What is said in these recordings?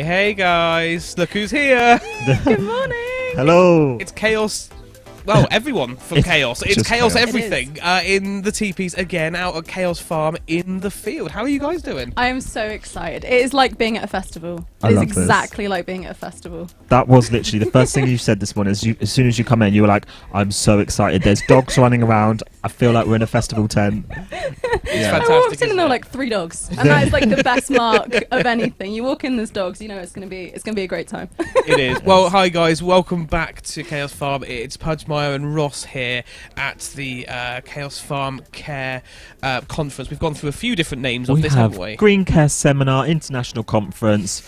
Hey guys, look who's here. Good morning. Hello. It's Chaos. Well, everyone from Chaos. It's just Chaos Chaos. everything in the teepees again out at Chaos Farm in the field. How are you guys doing? I am so excited. It is like being at a festival. I It is love this. exactly like being at a festival. That was literally the first thing you said this morning. As soon as you come in, you were like, "I'm so excited. There's dogs running around. I feel like we're in a festival tent." It's I fantastic. walked in isn't and there were it? like 3 dogs, and that is like the best mark of anything. You walk in, there's dogs. You know it's gonna be a great time. It is. Well, hi guys, welcome back to Chaos Farm. It's Pudgemeyer and Ross here at the Chaos Farm Care Conference. We've gone through a few different names of We this, have haven't we? Green Care Seminar, International Conference,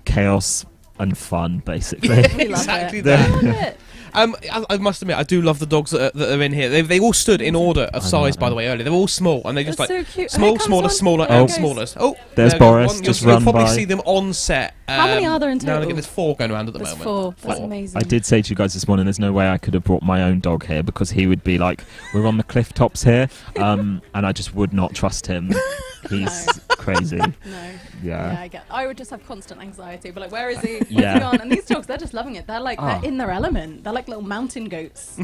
Chaos and Fun, basically. We love Exactly it. that. We love it. I must admit, I do love the dogs that are in here. They all stood in order of I size, know. by the way, earlier. They're all small, and they just They're like so cute. small, Here comes smaller, one. smaller, There and goes. smaller. Oh, There's there goes Boris, one. just You'll run probably by. see them on set. How many are there in No, I total? think there's 4 going around at the There's moment. 4. That's Four. amazing. I did say to you guys this morning, there's no way I could have brought my own dog here because he would be like, "We're on the cliff tops here," and I just would not trust him. He's crazy. No. Yeah. I would just have constant anxiety. But like, where is he? Where's Yeah. he gone? And these dogs, they're just loving it. They're like, Ah. they're in their element. They're like little mountain goats.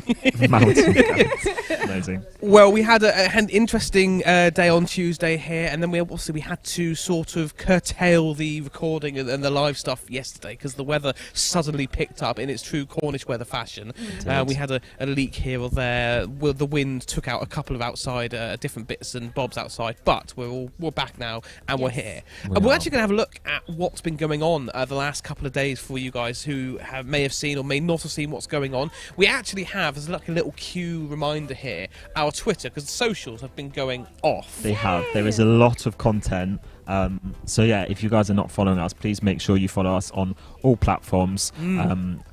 Mountain goats. Amazing. Well, we had an interesting day on Tuesday here, and then we had to sort of curtail the recording and the live stuff yesterday because the weather suddenly picked up in its true Cornish weather fashion. We had a leak here or there. The wind took out a couple of outside different bits and bobs outside, but we're back now and we're Yes. here. We We're are. actually going to have a look at what's been going on the last couple of days for you guys who may have seen or may not have seen what's going on. We actually have, as like a little cue reminder here, our Twitter, because the socials have been going off. They have. There is a lot of content. So yeah, if you guys are not following us, please make sure you follow us on all platforms.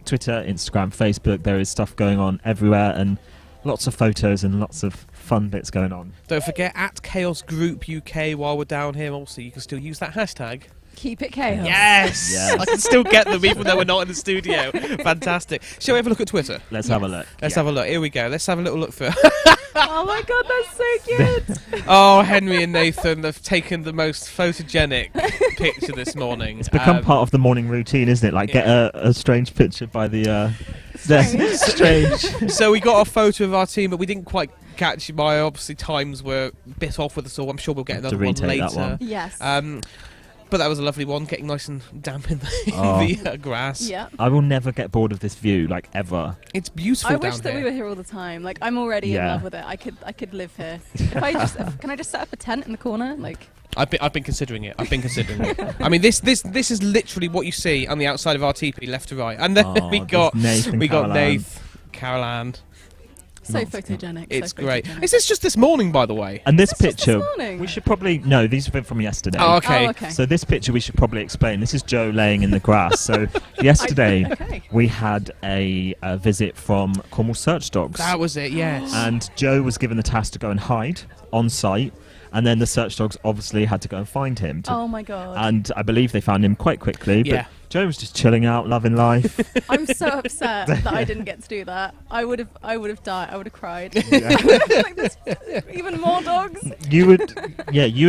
Twitter, Instagram, Facebook. There is stuff going on everywhere and lots of photos and lots of fun bits going on. Don't forget, at Chaos Group UK, while we're down here, also, you can still use that hashtag. Keep it chaos. Yes! Yes. I can still get them even though we're not in the studio. Fantastic. Shall we have a look at Twitter? Let's have a look. Let's have a look. Here we go. Let's have a little look through. Oh my god, that's so cute. Oh, Henry and Nathan have taken the most photogenic picture this morning. It's become part of the morning routine, isn't it? Like get a strange picture by the strange. So we got a photo of our team, but we didn't quite catch my obviously times were a bit off with us all. I'm sure we'll get Have to another one retake later. that one. Yes. But that was a lovely one, getting nice and damp in the, Oh. the grass. Yeah. I will never get bored of this view, like ever. It's beautiful I down wish that here. we were here all the time. Like, I'm already in Yeah. love with it. I could live here. Can I just set up a tent in the corner? Like, I've been considering it. I mean, this is literally what you see on the outside of our teepee, left to right, and then Oh, we there's got Nath and Caroline. Nath, Caroline. so Not- photogenic. It's so great. photogenic. Is this just this morning, by the way? And this That's just picture, this morning. we should probably no. These have been from yesterday. Oh, okay. Oh, okay. So this picture we should probably explain. This is Joe laying in the grass. So yesterday Okay. we had a visit from Cornwall Search Dogs, That was it. Yes. and Joe was given the task to go and hide on site, and then the search dogs obviously had to go and find him. Oh my god. And I believe they found him quite quickly. Yeah. But Joe was just chilling out, loving life. I'm so upset that I didn't get to do that. I would have died. I would have cried. Yeah. Like, there's even more dogs. You would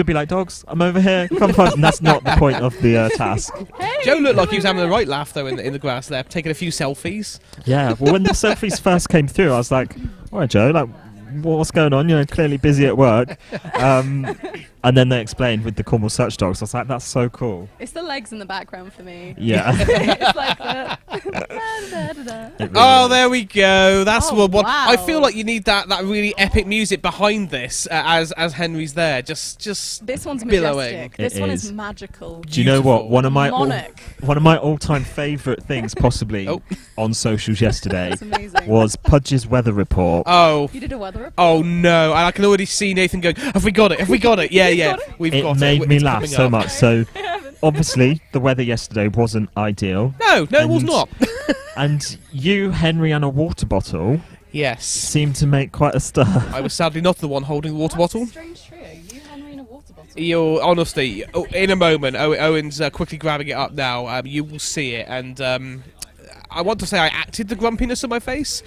be like, dogs, I'm over here, come find. And that's not the point of the task. Hey, Joe looked like he was having the right laugh though in the grass there, taking a few selfies. Yeah. Well, when the selfies first came through, I was like, all right, Joe, like, what's going on? You're clearly busy at work. And then they explained with the Cornwall Search Dogs. I was like, that's so cool. It's the legs in the background for me. Yeah. It's like the da-da-da-da. It really Oh, is. there we go. That's Oh, what. wow. I feel like you need that really epic music behind this as Henry's there. Just This one's Billowing. majestic. This It one is. is magical. Do you know what? One of my Monarch. all-time favourite things, possibly Oh. on socials yesterday, That's amazing. was Pudge's weather report. Oh. You did a weather report? Oh no! And I can already see Nathan going. Have we got it? Have we got it? Yeah, yeah. We've It got made it. me It's laugh coming so up. much. So obviously the weather yesterday wasn't ideal, No, it was And- not. and you, Henry, and a water bottle Yes. seemed to make quite a stir. I was sadly not the one holding the water That's bottle. a strange trio. You, Henry, and a water bottle. You'll honestly, in a moment, Owen's quickly grabbing it up now. You will see it, and I want to say I acted the grumpiness on my face.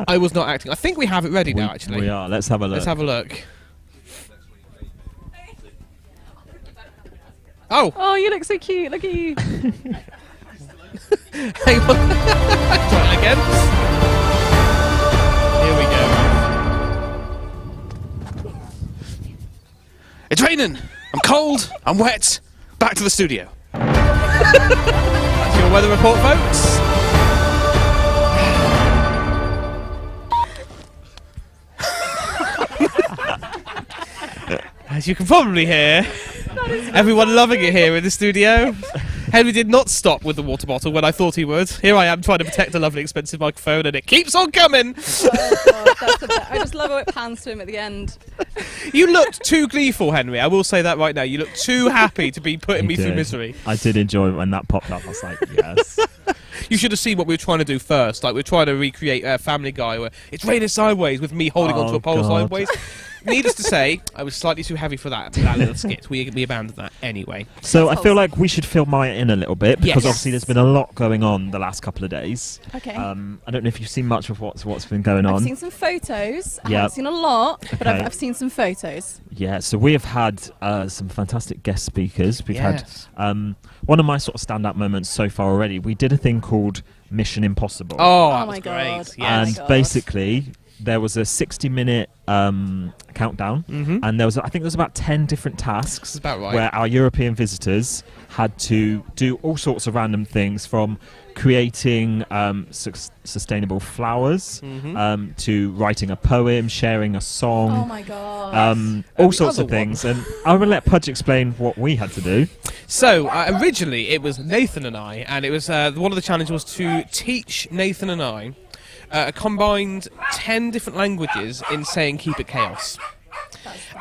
I was not acting. I think we have it ready now. Actually, We are. Let's have a look. let's have a look. Oh, Oh, you look so cute. Look at you. hang on. Try it again. Here we go. It's raining. I'm cold. I'm wet. Back to the studio. That's your weather report, folks. As you can probably hear, everyone loving it here in the studio. Henry did not stop with the water bottle when I thought he would. Here I am trying to protect a lovely expensive microphone and it keeps on coming. Oh, God, that's the best. I just love how it pans to him at the end. You looked too gleeful, Henry. I will say that right now. You look too happy to be putting You me through did. misery. I did enjoy it when that popped up. I was like, yes. You should have seen what we were trying to do first. Like, we're trying to recreate Family Guy where it's raining sideways with me holding onto a pole God. sideways. Needless to say, I was slightly too heavy for that little skit. We abandoned that anyway. So I That's feel like we should fill Maya in a little bit because Yes. obviously there's been a lot going on the last couple of days. Okay. I don't know if you've seen much of what's been going on. I've seen some photos. I Yeah. haven't seen a lot, but Okay. I've seen some photos. Yeah, so we have had some fantastic guest speakers. We've Yes. had one of my sort of standout moments so far already. We did a thing called Mission Impossible. Oh, Oh that my was God. great. Oh Yes. my and God. basically there was a 60-minute countdown, and I think there was about 10 different tasks. That's about right. Where our European visitors had to do all sorts of random things, from creating sustainable flowers to writing a poem, sharing a song. Oh my God. All the sorts of other one. things, and I'm gonna let Pudge explain what we had to do. So, originally it was Nathan and I, and it was one of the challenges was to teach Nathan and I a combined 10 different languages in saying "Keep It Chaos."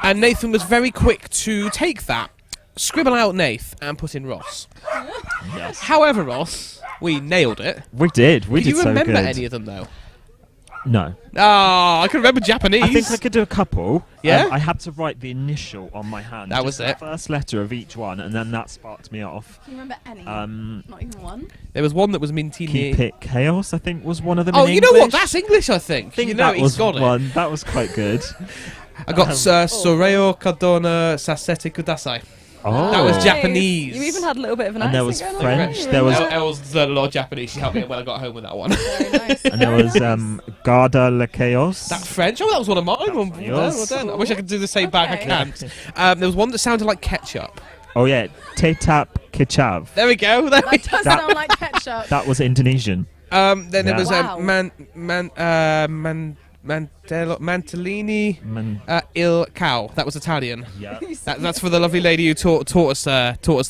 And Nathan was very quick to take that, scribble out Nath, and put in Ross. Yes, However, Ross, we nailed it. we did. We Do did you so remember good. any of them though? No, I can remember Japanese. I think I could do a couple. Yeah? I had to write the initial on my hand. That was just the it. first letter of each one, and then that sparked me off. Do you remember any? Not even one. There was one that was Mintini. Keep It Chaos, I think, was one of them. Oh, in you know what? English. That's English, I think. I think you know that he's was got it. one. That was quite good. I got Soreo Kadona Sasete Kudasai. Oh, That was Nice. Japanese. You even had a little bit of an And there accent was going on. French, Yeah, there was- really I was learning a lot of Japanese. She helped me when I got home with that one. Very nice. and there was Garda Le Chaos. That's French. Oh, that was one of mine. Well done, yours. well done. I wish I could do the same back. I Okay. can't. There was one that sounded like ketchup. Oh yeah, Tetap Kechav. There we go. There we That does That- sound like ketchup. That was Indonesian. Then there Yeah. was Wow. Mantelini Man, Il Cow. That was Italian. yeah. That's for the lovely lady who taught us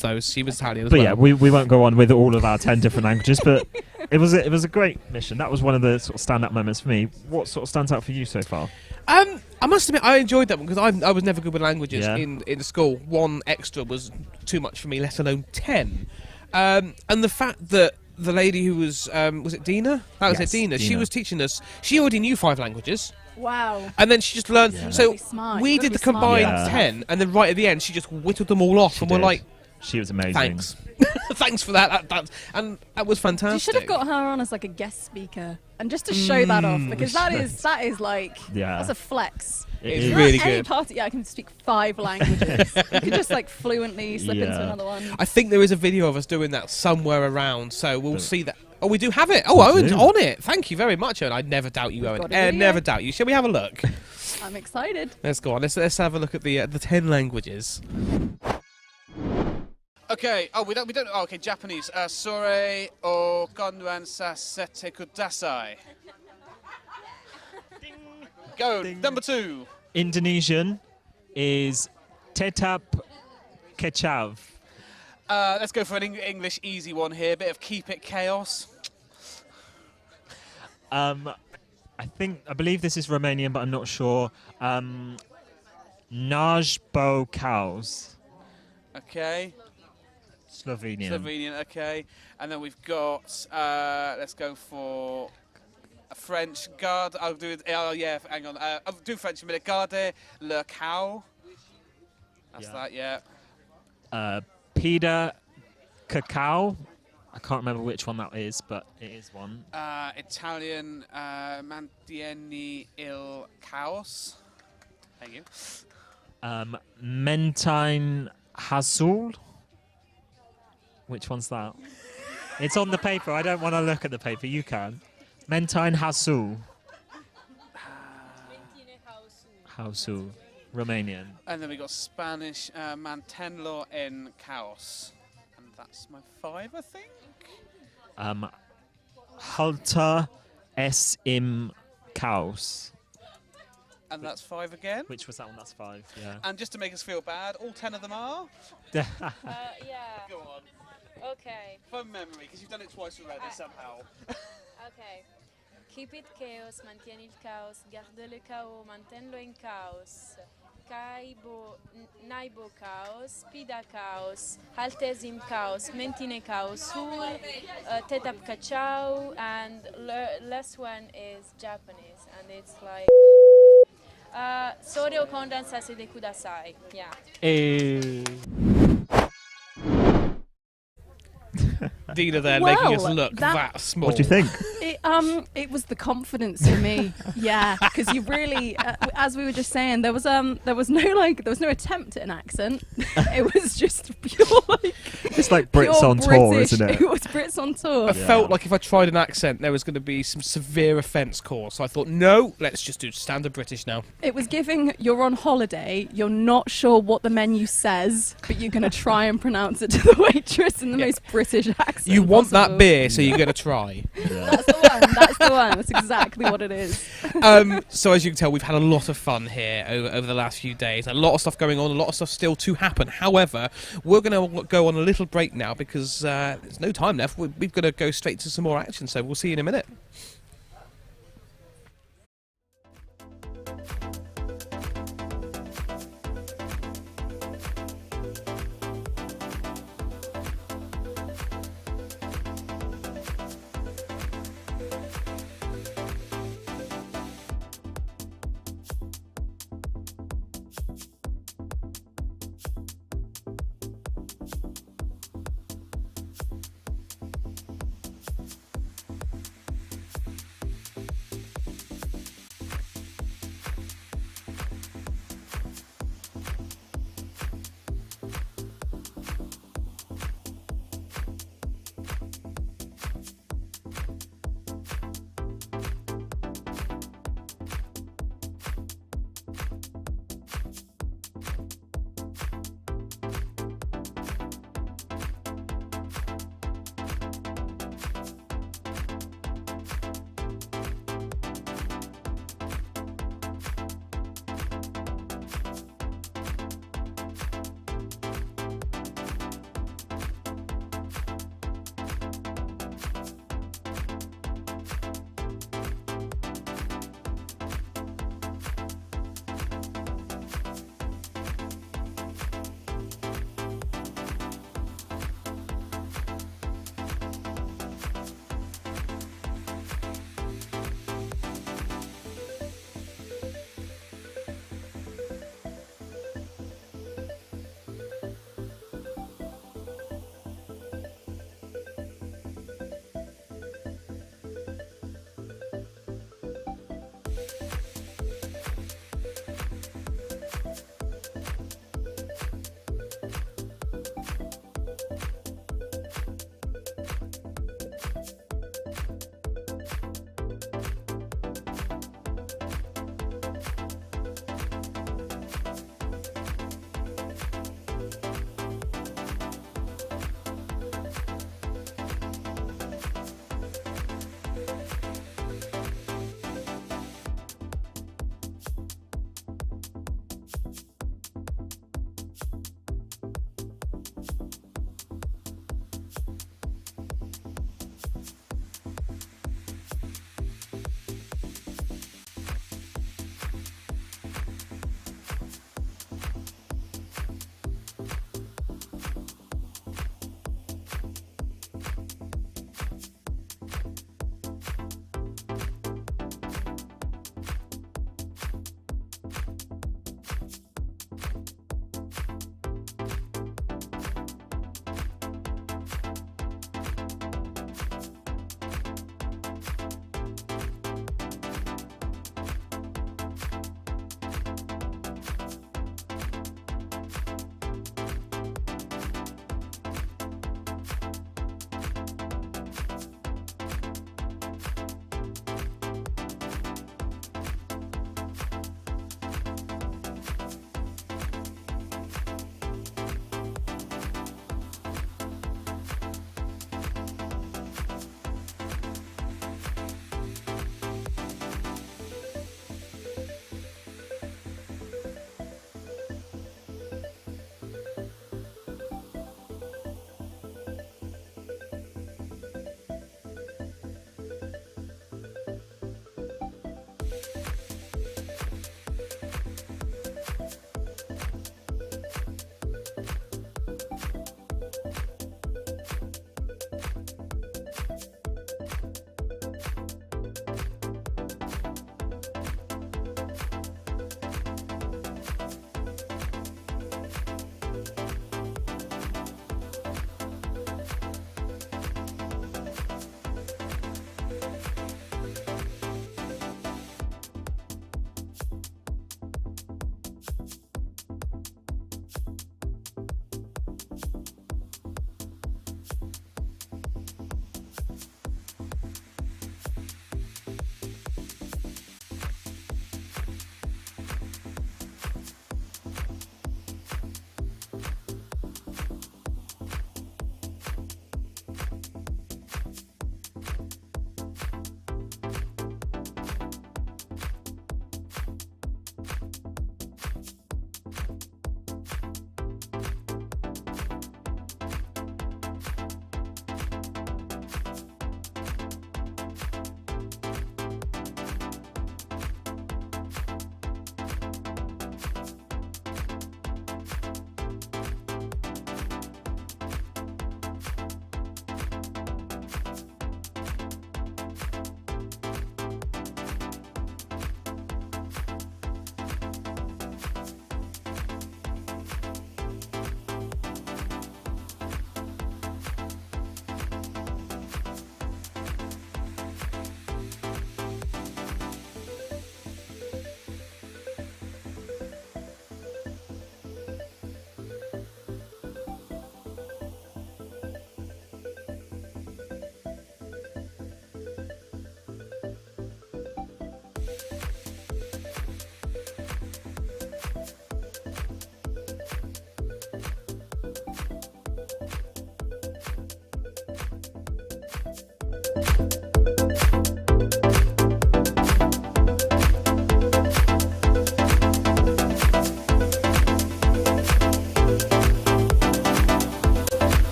those. She was Italian as But well. yeah, we won't go on with all of our 10 different languages, but it was a great mission. That was one of the sort of stand-up moments for me. What sort of stands out for you so far? I must admit, I enjoyed that one because I was never good with languages Yeah. in school. One extra was too much for me, let alone 10. And the fact that the lady who was it Dina? That was Yes, it, Dina. She Dina. was teaching us. She already knew 5 languages, Wow. and then she just learned. Yeah. So Really smart. we You've did gotta the be smart combined with that. 10, and then right at the end, she just whittled them all off, She and we're did. like, She was amazing. thanks, thanks for that. And that was fantastic. You should have got her on as like a guest speaker, and just to show that off, because that is like Yeah. that's a flex. It It's is. Not really any good. party, I can speak 5 languages. You could just like fluently slip into Yeah. another one. I think there is a video of us doing that somewhere around, so we'll But- see that. Oh, we do have it. Oh, We Owen's do. on it. Thank you very much, Owen. I never doubt you, We've Owen. got a video. Never doubt you. Shall we have a look? I'm excited. Let's go on. Let's have a look at the 10 languages. Okay. Oh, we don't. Oh, okay. Japanese. Sore o konran sasete kudasai. Go. Ding. Number 2. Indonesian is Tetap Kechav. Let's go for an English easy one here. Bit of keep it chaos. I believe this is Romanian, but I'm not sure. Najbo cows. Okay. Slovenian. Slovenian, okay. And then we've got, let's go for a French garde. I'll do it, oh yeah, hang on. I'll do French in a minute. Garde le cow. That's Yeah. that, yeah. Pida cacao. I can't remember which one that is, but it is one. Italian, mantieni il caos. Thank you. Mentine Hazul. Which one's that? It's on the paper. I don't want to look at the paper. You can. Mentine Hasu. Hausu. Romanian. And then we got Spanish, Mantenlo en Chaos. And that's my 5, I think. Halta S im Chaos. And that's 5 again. Which was that one? That's 5, yeah. And just to make us feel bad, all 10 of them are. Yeah. Go on. Okay. From memory, because you've done it twice already somehow. Okay. Keep it chaos, mantieni il caos, garde le chaos, manténlo en caos. Caibo, naibo caos, pida caos, haltesim caos, mentine caos, sul, tetap cachao, and last one is Japanese, and it's like Soryo kondan sasede kudasai. Yeah. Dina there Well, making us look that- that small. What do you think? It was the confidence for me, yeah, because you really, as we were just saying, there was no attempt at an accent. It was just pure It's like Brits pure on tour, British. isn't it? It was Brits on tour. I felt like if I tried an accent, there was going to be some severe offence caused. So I thought, no, let's just do standard British now. It was giving you're on holiday, you're not sure what the menu says, but you're going to try and pronounce it to the waitress in the most British accent. You want that possible. beer, so you're going to try. That's the one. That's the one. That's exactly what it is. So as you can tell, we've had a lot of fun here over the last few days. A lot of stuff going on, a lot of stuff still to happen. However, we're going to go on a little break now because there's no time left. We've got to go straight to some more action. So we'll see you in a minute.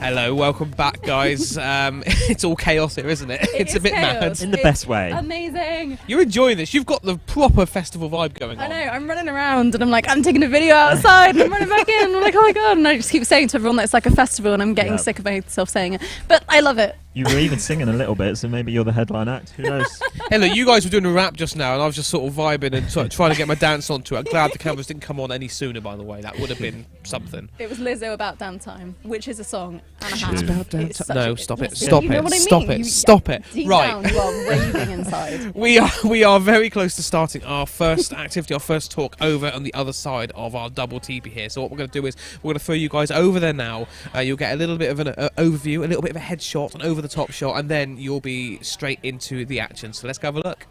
Hello, welcome back, guys. It's all chaos here, isn't it? It's a bit chaos. mad. In the best way. Amazing. You're enjoying this. You've got the proper festival vibe going on. I know, I'm running around and I'm like, I'm taking a video outside and I'm running back in. I'm like, oh my God. And I just keep saying to everyone that it's like a festival and I'm getting Yeah. sick of myself saying it. But I love it. You were even singing a little bit, so maybe you're the headline act. Who knows? Hey, look, you guys were doing a rap just now, and I was just sort of vibing and trying to get my dance onto it. I'm glad the cameras didn't come on any sooner, by the way. That would have been something. It was Lizzo About Damn Time, which is a song and a half. It's about damn It's time. such No, a- stop it, Yes, stop you know it, what I stop mean? it, You- stop it. Deep Right. down, you are raving inside. We are very close to starting our first activity, our first talk over on the other side of our double TP here. So what we're going to do is we're going to throw you guys over there now. You'll get a little bit of an overview, a little bit of a headshot, an over-the-top shot, and then you'll be straight into the action. So let's go have a look.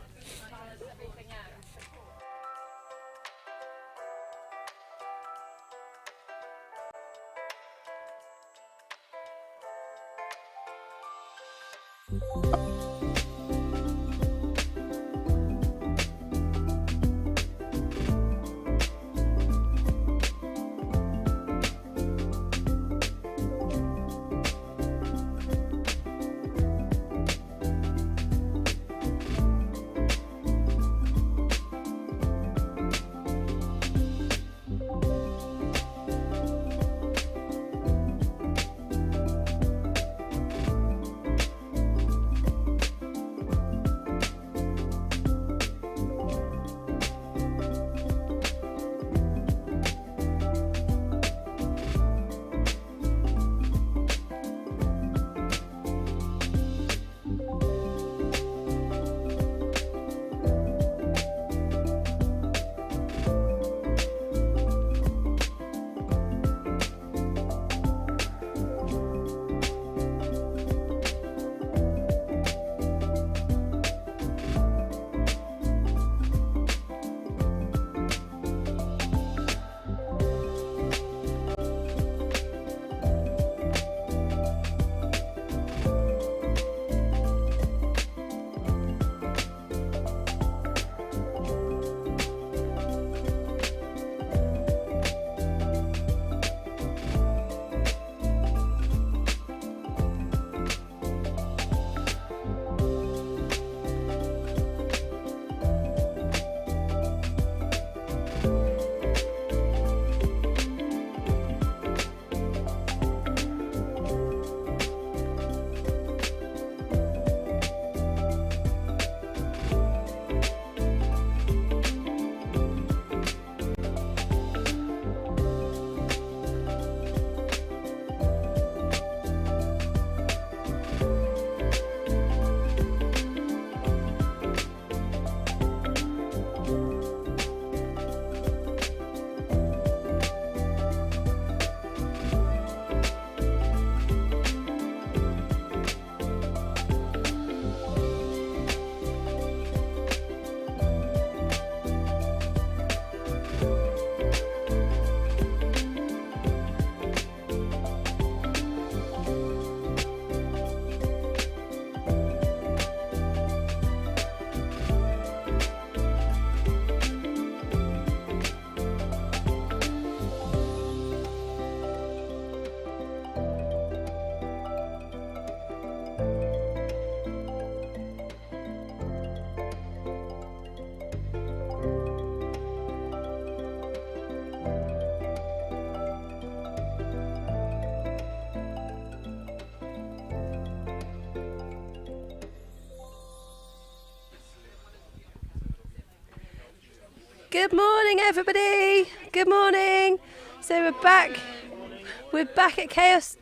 Good morning, everybody. Good morning. So we're back. We're back at Chaos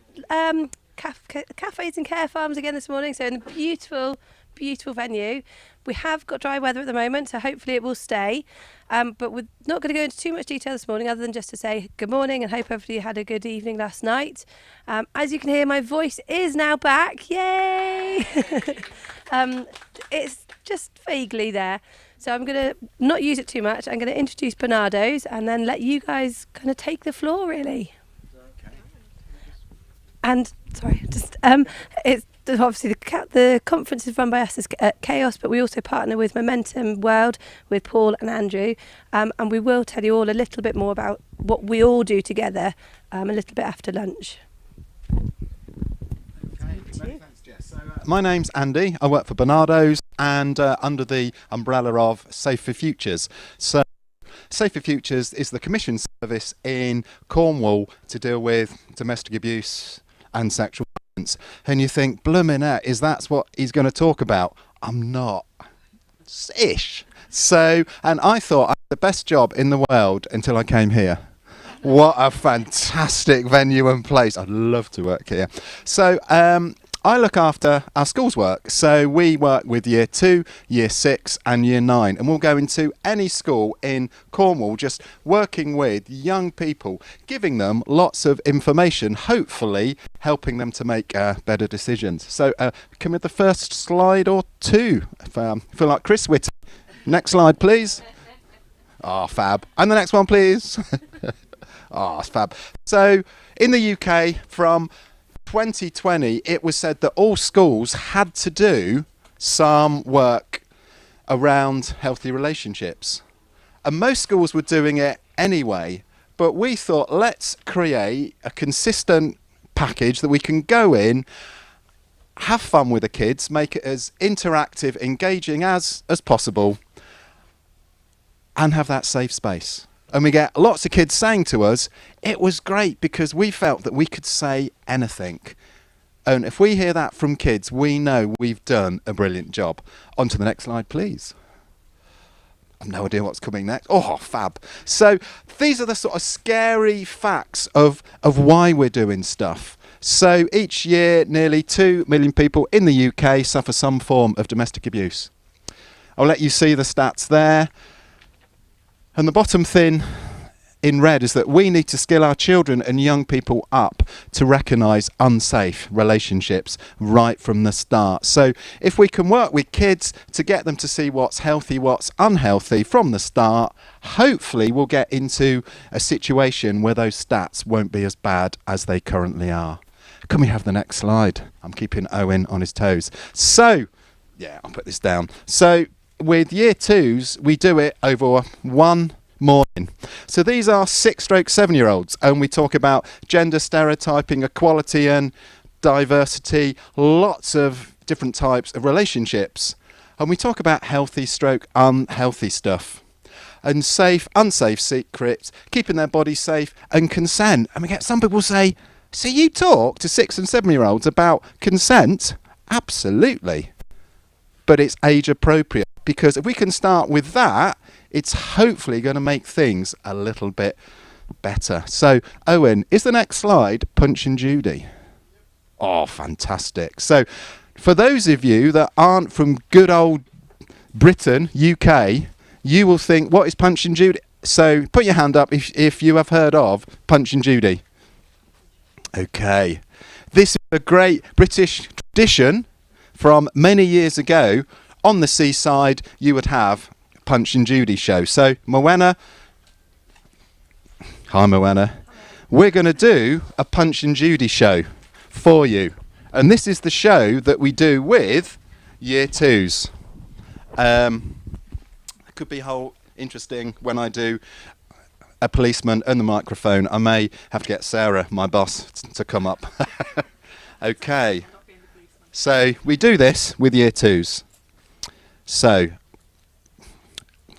Cafes and Care Farms again this morning. So in the beautiful, beautiful venue. We have got dry weather at the moment, so hopefully it will stay. But we're not going to go into too much detail this morning, other than just to say good morning and hope everybody had a good evening last night. As you can hear, my voice is now back. Yay! It's just vaguely there. So I'm going to not use it too much. I'm going to introduce Barnardo's and then let you guys kind of take the floor, really. Okay. And, sorry, just it's obviously the conference is run by us at Chaos, but we also partner with Momentum World with Paul and Andrew. And we will tell you all a little bit more about what we all do together a little bit after lunch. My name's Andy. I work for Barnardo's and under the umbrella of Safe for Futures. So Safe for Futures is the commission service in Cornwall to deal with domestic abuse and sexual violence. And you think, blooming heck, is that what he's going to talk about? I'm not. Ish. So, and I thought I had the best job in the world until I came here. What a fantastic venue and place. I'd love to work here. So, I look after our schools work, so we work with Year 2, Year 6 and Year 9, and we'll go into any school in Cornwall just working with young people, giving them lots of information, hopefully helping them to make better decisions. So can we have the first slide or two? I feel like Chris Whitty. Next slide, please. Oh, fab. And the next one, please. Oh, it's fab. So in the UK from 2020, it was said that all schools had to do some work around healthy relationships. And most schools were doing it anyway, but we thought, let's create a consistent package that we can go in, have fun with the kids, make it as interactive, engaging as possible, and have that safe space. And we get lots of kids saying to us, it was great because we felt that we could say anything. And if we hear that from kids, we know we've done a brilliant job. On to the next slide, please. I've no idea what's coming next. Oh, fab. So these are the sort of scary facts of why we're doing stuff. So each year, nearly 2 million people in the UK suffer some form of domestic abuse. I'll let you see the stats there. And the bottom thing in red is that we need to skill our children and young people up to recognise unsafe relationships right from the start. So if we can work with kids to get them to see what's healthy, what's unhealthy from the start, hopefully we'll get into a situation where those stats won't be as bad as they currently are. Can we have the next slide? I'm keeping Owen on his toes. So, yeah, I'll put this down. So, with Year 2s, we do it over one morning. So these are 6-7-year-olds, and we talk about gender stereotyping, equality and diversity, lots of different types of relationships. And we talk about healthy/unhealthy stuff. And safe, unsafe secrets, keeping their body safe and consent. And we get some people say, so you talk to 6 and 7-year-olds about consent? Absolutely. But it's age appropriate. Because if we can start with that, it's hopefully going to make things a little bit better. So, Owen, is the next slide Punch and Judy? Oh, fantastic. So, for those of you that aren't from good old Britain, UK, you will think, what is Punch and Judy? So, put your hand up if you have heard of Punch and Judy. Okay. This is a great British tradition from many years ago. On the seaside, you would have Punch and Judy show. So, Moena, hi Moena, we're going to do a Punch and Judy show for you. And this is the show that we do with Year 2s. It could be whole interesting when I do a policeman and the microphone. I may have to get Sarah, my boss, to come up. Okay. So, we do this with Year 2s. So,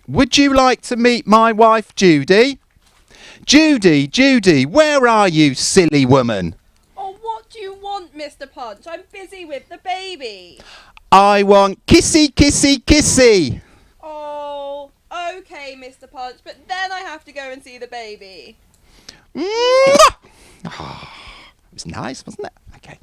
would you like to meet my wife, Judy? Judy, where are you, silly woman? Oh, what do you want, Mr. Punch? I'm busy with the baby. I want kissy. Oh, okay, Mr. Punch, but then I have to go and see the baby. Mwah! It was nice, wasn't it? Okay.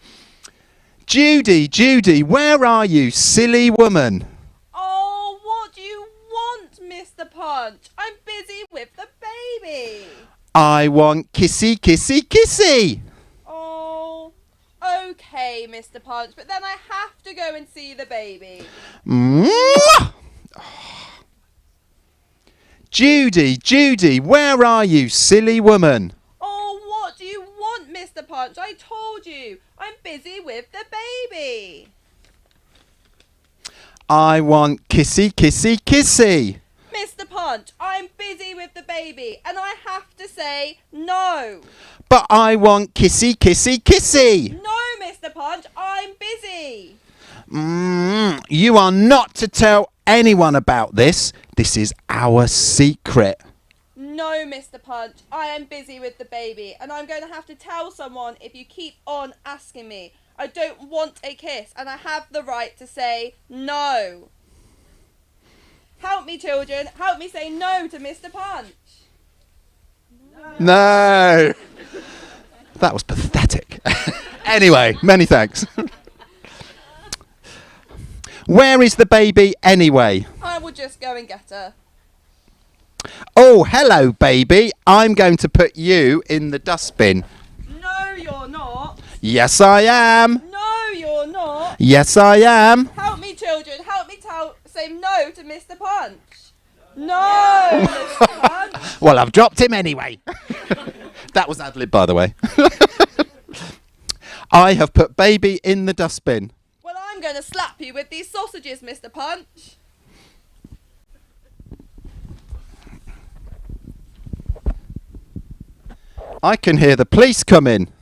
Judy, where are you, silly woman? Oh, what do you want, Mr. Punch? I'm busy with the baby. I want kissy, kissy, kissy. Oh, okay, Mr. Punch, but then I have to go and see the baby. Mwah! Judy, where are you, silly woman? Oh, what do you want, Mr. Punch? I told you. I'm busy with the baby. I want kissy, kissy, kissy. Mr. Punch, I'm busy with the baby, and I have to say no. But I want kissy, kissy, kissy. No, Mr. Punch, I'm busy. You are not to tell anyone about this. This is our secret. No, Mr. Punch, I am busy with the baby, and I'm going to have to tell someone if you keep on asking me. I don't want a kiss, and I have the right to say no. Help me, children. Help me say no to Mr. Punch. No. That was pathetic. Anyway, many thanks. Where is the baby anyway? I will just go and get her. Oh, hello, baby. I'm going to put you in the dustbin. No, you're not. Yes, I am. No, you're not. Yes, I am. Help me, children. Help me say no to Mr. Punch. No, Mr. Punch. Well, I've dropped him anyway. That was ad-lib, by the way. I have put baby in the dustbin. Well, I'm going to slap you with these sausages, Mr. Punch. I can hear the police coming.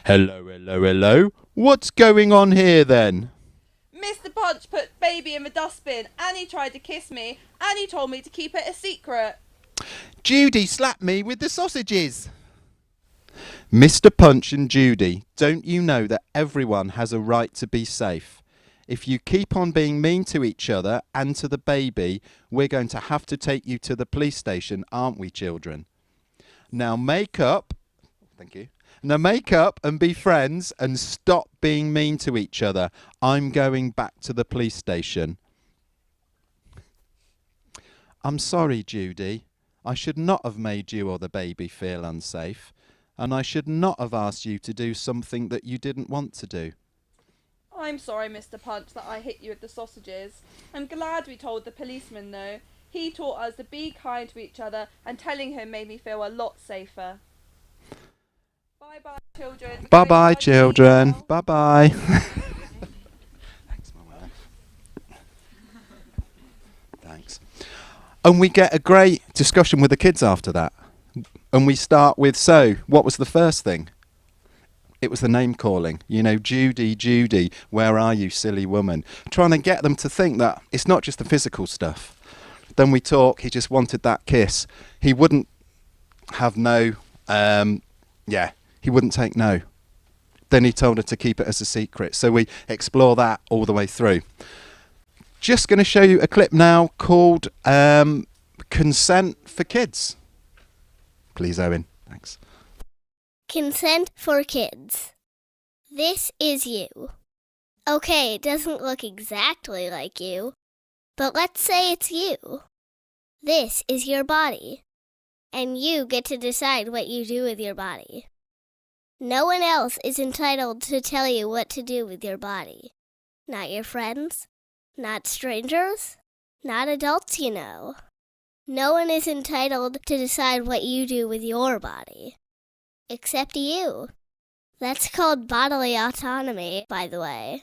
Hello. What's going on here then? Mr. Punch put baby in the dustbin, and he tried to kiss me, and he told me to keep it a secret. Judy slapped me with the sausages. Mr. Punch and Judy, don't you know that everyone has a right to be safe? If you keep on being mean to each other and to the baby, we're going to have to take you to the police station, aren't we, children? Now make up. Thank you. Now make up and be friends and stop being mean to each other. I'm going back to the police station. I'm sorry, Judy. I should not have made you or the baby feel unsafe, and I should not have asked you to do something that you didn't want to do. I'm sorry, Mr. Punch, that I hit you with the sausages. I'm glad we told the policeman, though. He taught us to be kind to each other, and telling him made me feel a lot safer. Bye-bye, children. Bye-bye, children. Bye-bye. Thanks, Mama. Thanks. And we get a great discussion with the kids after that. And we start with, so, what was the first thing? It was the name calling. You know, Judy, where are you, silly woman? Trying to get them to think that it's not just the physical stuff. Then we talk, he just wanted that kiss. He wouldn't have no, he wouldn't take no. Then he told her to keep it as a secret. So we explore that all the way through. Just going to show you a clip now called Consent for Kids. Please, Owen. Thanks. Consent for kids. This is you. Okay, it doesn't look exactly like you, but let's say it's you. This is your body, and you get to decide what you do with your body. No one else is entitled to tell you what to do with your body. Not your friends, not strangers, not adults you know. No one is entitled to decide what you do with your body. Except you. That's called bodily autonomy, by the way.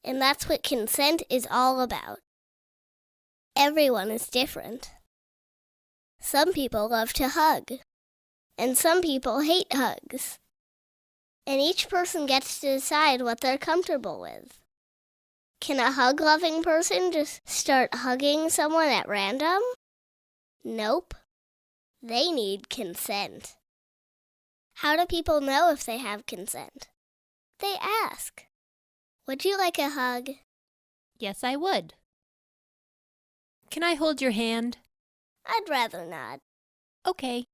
And that's what consent is all about. Everyone is different. Some people love to hug, and some people hate hugs. And each person gets to decide what they're comfortable with. Can a hug-loving person just start hugging someone at random? Nope. They need consent. How do people know if they have consent? They ask. Would you like a hug? Yes, I would. Can I hold your hand? I'd rather not. Okay.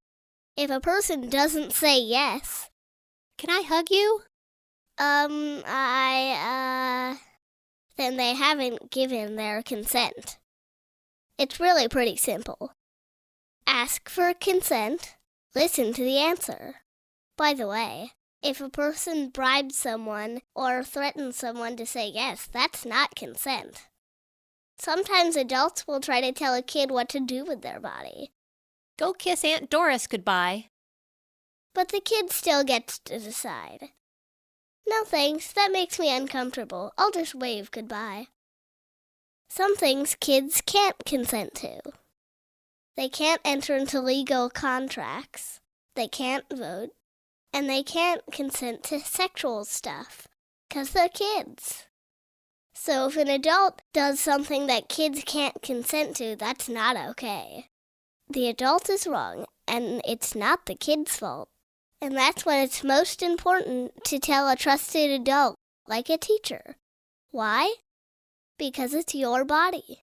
If a person doesn't say yes, Can I hug you? then they haven't given their consent. It's really pretty simple. Ask for consent, listen to the answer. By the way, if a person bribes someone or threatens someone to say yes, that's not consent. Sometimes adults will try to tell a kid what to do with their body, Go kiss Aunt Doris goodbye. but the kid still gets to decide. No thanks, that makes me uncomfortable. I'll just wave goodbye. Some things kids can't consent to. They can't enter into legal contracts, they can't vote, and they can't consent to sexual stuff, 'cause they're kids. So if an adult does something that kids can't consent to, that's not okay. The adult is wrong, and it's not the kid's fault. And that's when it's most important to tell a trusted adult, like a teacher. Why? Because it's your body,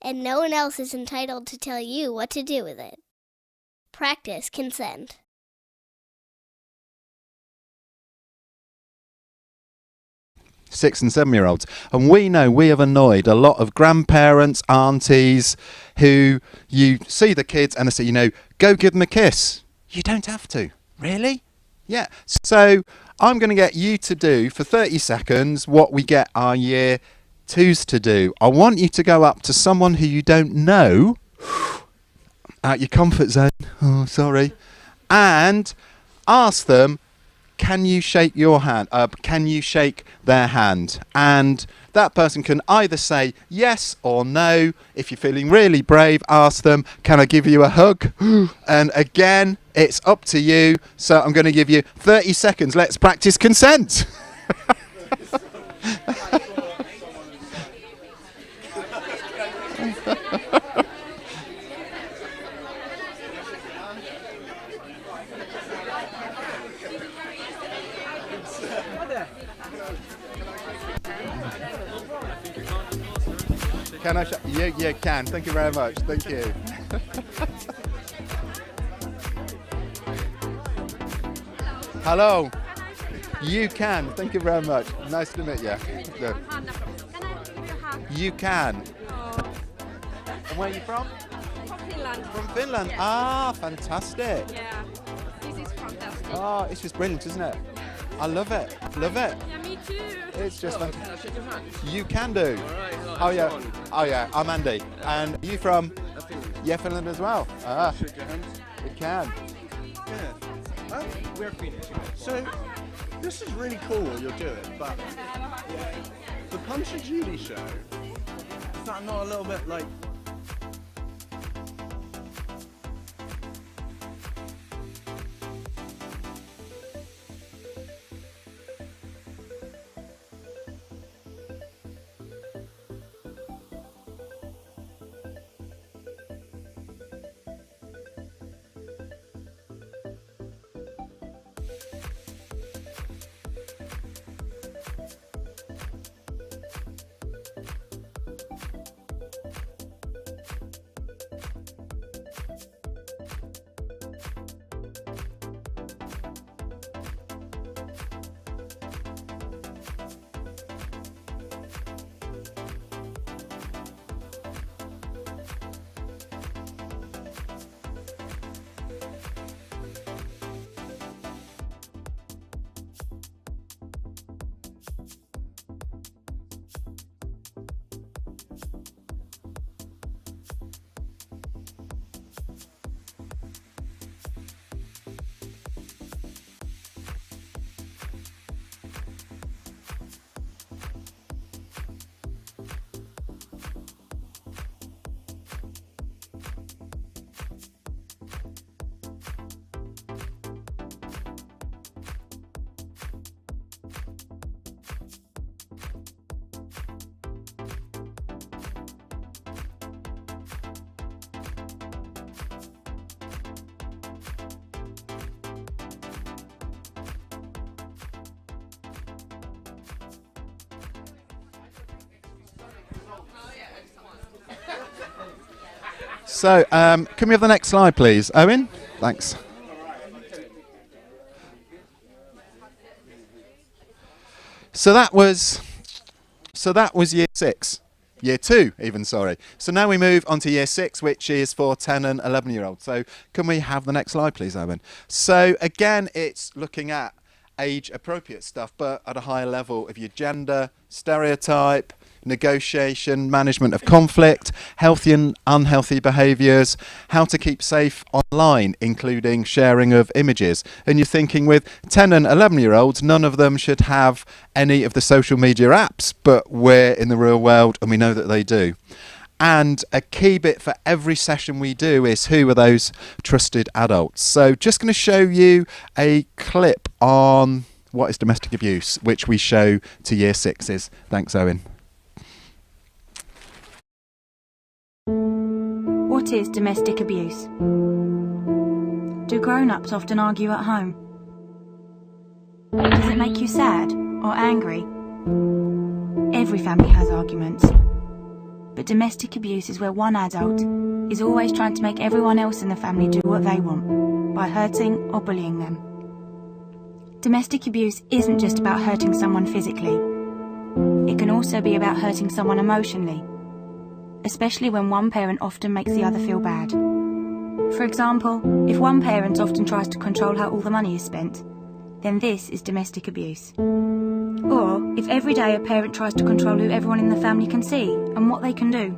and no one else is entitled to tell you what to do with it. Practice consent. Six and 7 year olds. And we know we have annoyed a lot of grandparents, aunties, who you see the kids and they say, go give them a kiss. You don't have to. Really? Yeah. So I'm going to get you to do for 30 seconds what we get our year 2s to do. I want you to go up to someone who you don't know, out your comfort zone, and ask them, can you shake your hand? Can you shake their hand? And that person can either say yes or no. If you're feeling really brave, ask them, can I give you a hug? And again, it's up to you. So I'm going to give you 30 seconds. Let's practice consent. Can I? You can. Thank you very much. Thank you. Hello. You can. Thank you very much. Nice to meet you. You can. And where are you from? From Finland. From Finland. Yeah. Ah, fantastic. Yeah. This is fantastic. Oh, it's just brilliant, isn't it? I love it. Love it. Yeah, me too. It's just fantastic. You can do. Oh yeah. I'm Andy. And you from? Finland. Yeah, Finland as well. Ah. Shake your hands. You can. Yeah. We're Finnish. So this is really cool what you're doing, but the Punch and Judy show, is that not a little bit like So, can we have the next slide, please, Owen? Thanks. So that was year 6. Year 2 even, sorry. So now we move on to year 6, which is for 10 and 11-year-olds. So can we have the next slide, please, Owen? So again, it's looking at age-appropriate stuff, but at a higher level of your gender, stereotype, negotiation, management of conflict, healthy and unhealthy behaviours, how to keep safe online, including sharing of images. And you're thinking with 10 and 11-year-olds, none of them should have any of the social media apps, but we're in the real world and we know that they do. And a key bit for every session we do is who are those trusted adults. So just going to show you a clip on what is domestic abuse, which we show to year 6s. Thanks, Owen. What is domestic abuse? Do grown-ups often argue at home? Does it make you sad or angry? Every family has arguments. But domestic abuse is where one adult is always trying to make everyone else in the family do what they want, by hurting or bullying them. Domestic abuse isn't just about hurting someone physically. It can also be about hurting someone emotionally, especially when one parent often makes the other feel bad. For example, if one parent often tries to control how all the money is spent, then this is domestic abuse. Or if every day a parent tries to control who everyone in the family can see and what they can do.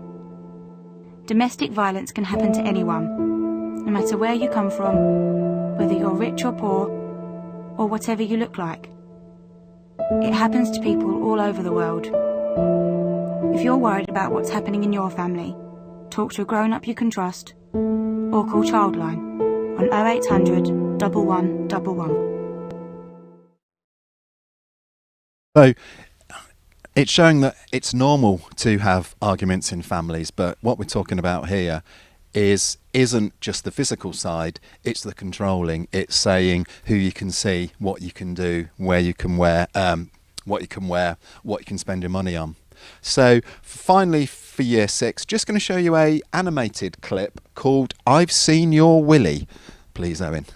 Domestic violence can happen to anyone, no matter where you come from, whether you're rich or poor, or whatever you look like. It happens to people all over the world. If you're worried about what's happening in your family, talk to a grown-up you can trust, or call Childline on 0800 1111. So it's showing that it's normal to have arguments in families, but what we're talking about here isn't just the physical side, it's the controlling. It's saying who you can see, what you can do, where you can wear, what you can wear, what you can spend your money on. So finally for year 6, just going to show you a animated clip called I've Seen Your Willy. Please, Owen.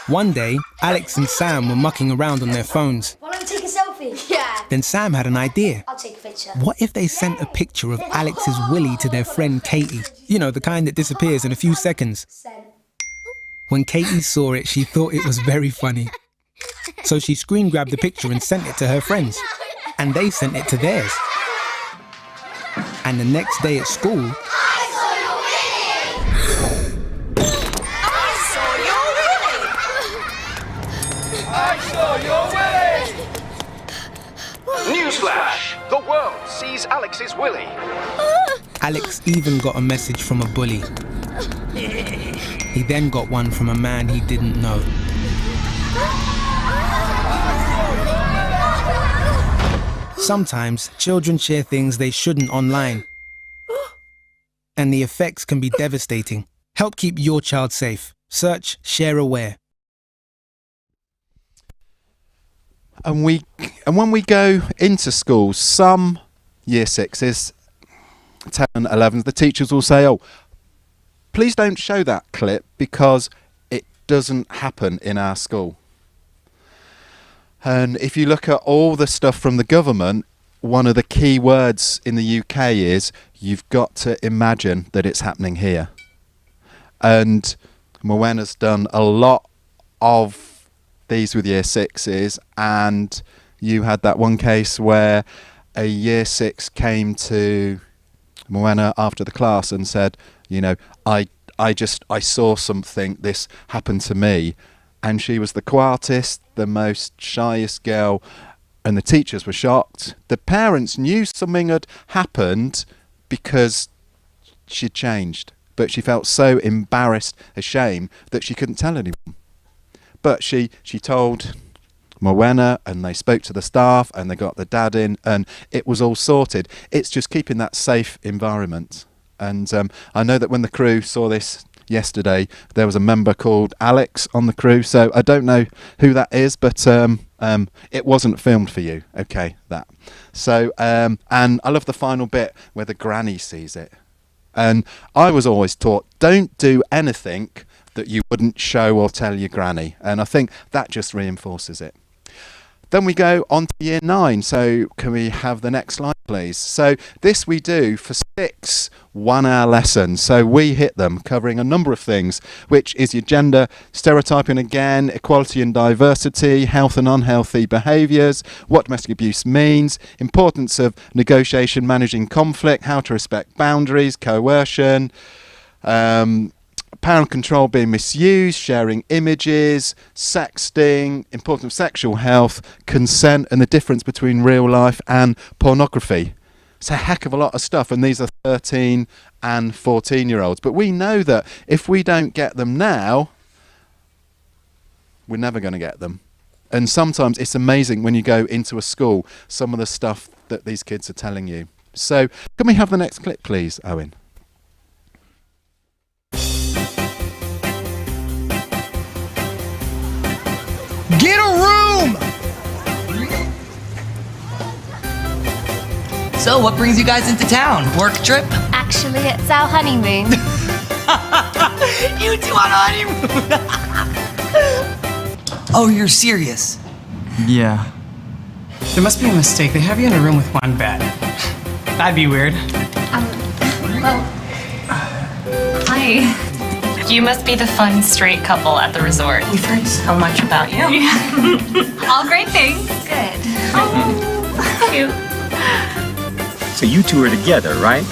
One day, Alex and Sam were mucking around on their phones. Why don't we take a selfie? Yeah. Then Sam had an idea. I'll take a picture. What if they sent a picture of Alex's willy to their friend Katie? You know, the kind that disappears in a few seconds. When Katie saw it, she thought it was very funny. So she screen grabbed the picture and sent it to her friends. And they sent it to theirs. And the next day at school, Newsflash! The world sees Alex's willy. Alex even got a message from a bully. He then got one from a man he didn't know. Sometimes children share things they shouldn't online. And the effects can be devastating. Help keep your child safe. Search Share Aware. And when we go into schools, some year 6s, 10 and 11s, the teachers will say, oh, please don't show that clip because it doesn't happen in our school. And if you look at all the stuff from the government, one of the key words in the UK is you've got to imagine that it's happening here. And Mowena's done a lot of these with year 6s, and you had that one case where a year 6 came to Mowena after the class and said, you know, I saw something, this happened to me. And she was the quietest, the most shyest girl, and the teachers were shocked. The parents knew something had happened because she'd changed, but she felt so embarrassed, ashamed, that she couldn't tell anyone. But she told Mowena, and they spoke to the staff, and they got the dad in, and it was all sorted. It's just keeping that safe environment. And I know that when the crew saw this yesterday, there was a member called Alex on the crew, so I don't know who that is, but it wasn't filmed for you. Okay, that. So, and I love the final bit where the granny sees it. And I was always taught, don't do anything that you wouldn't show or tell your granny. And I think that just reinforces it. Then we go on to year 9. So can we have the next slide, please? So this we do for 6 one-hour lessons. So we hit them, covering a number of things, which is your gender stereotyping again, equality and diversity, health and unhealthy behaviours, what domestic abuse means, importance of negotiation, managing conflict, how to respect boundaries, coercion, parent control being misused, sharing images, sexting, importance of sexual health, consent, and the difference between real life and pornography. It's a heck of a lot of stuff, and these are 13 and 14-year-olds. But we know that if we don't get them now, we're never going to get them. And sometimes it's amazing when you go into a school, some of the stuff that these kids are telling you. So can we have the next clip, please, Owen? Get a room! So, what brings you guys into town? Work trip? Actually, it's our honeymoon. You two on a honeymoon? Oh, you're serious? Yeah. There must be a mistake. They have you in a room with one bed. That'd be weird. Well, hi. You must be the fun straight couple at the resort. We've heard so much about you. Yeah. All great things. Good. Oh, cute. So you two are together, right?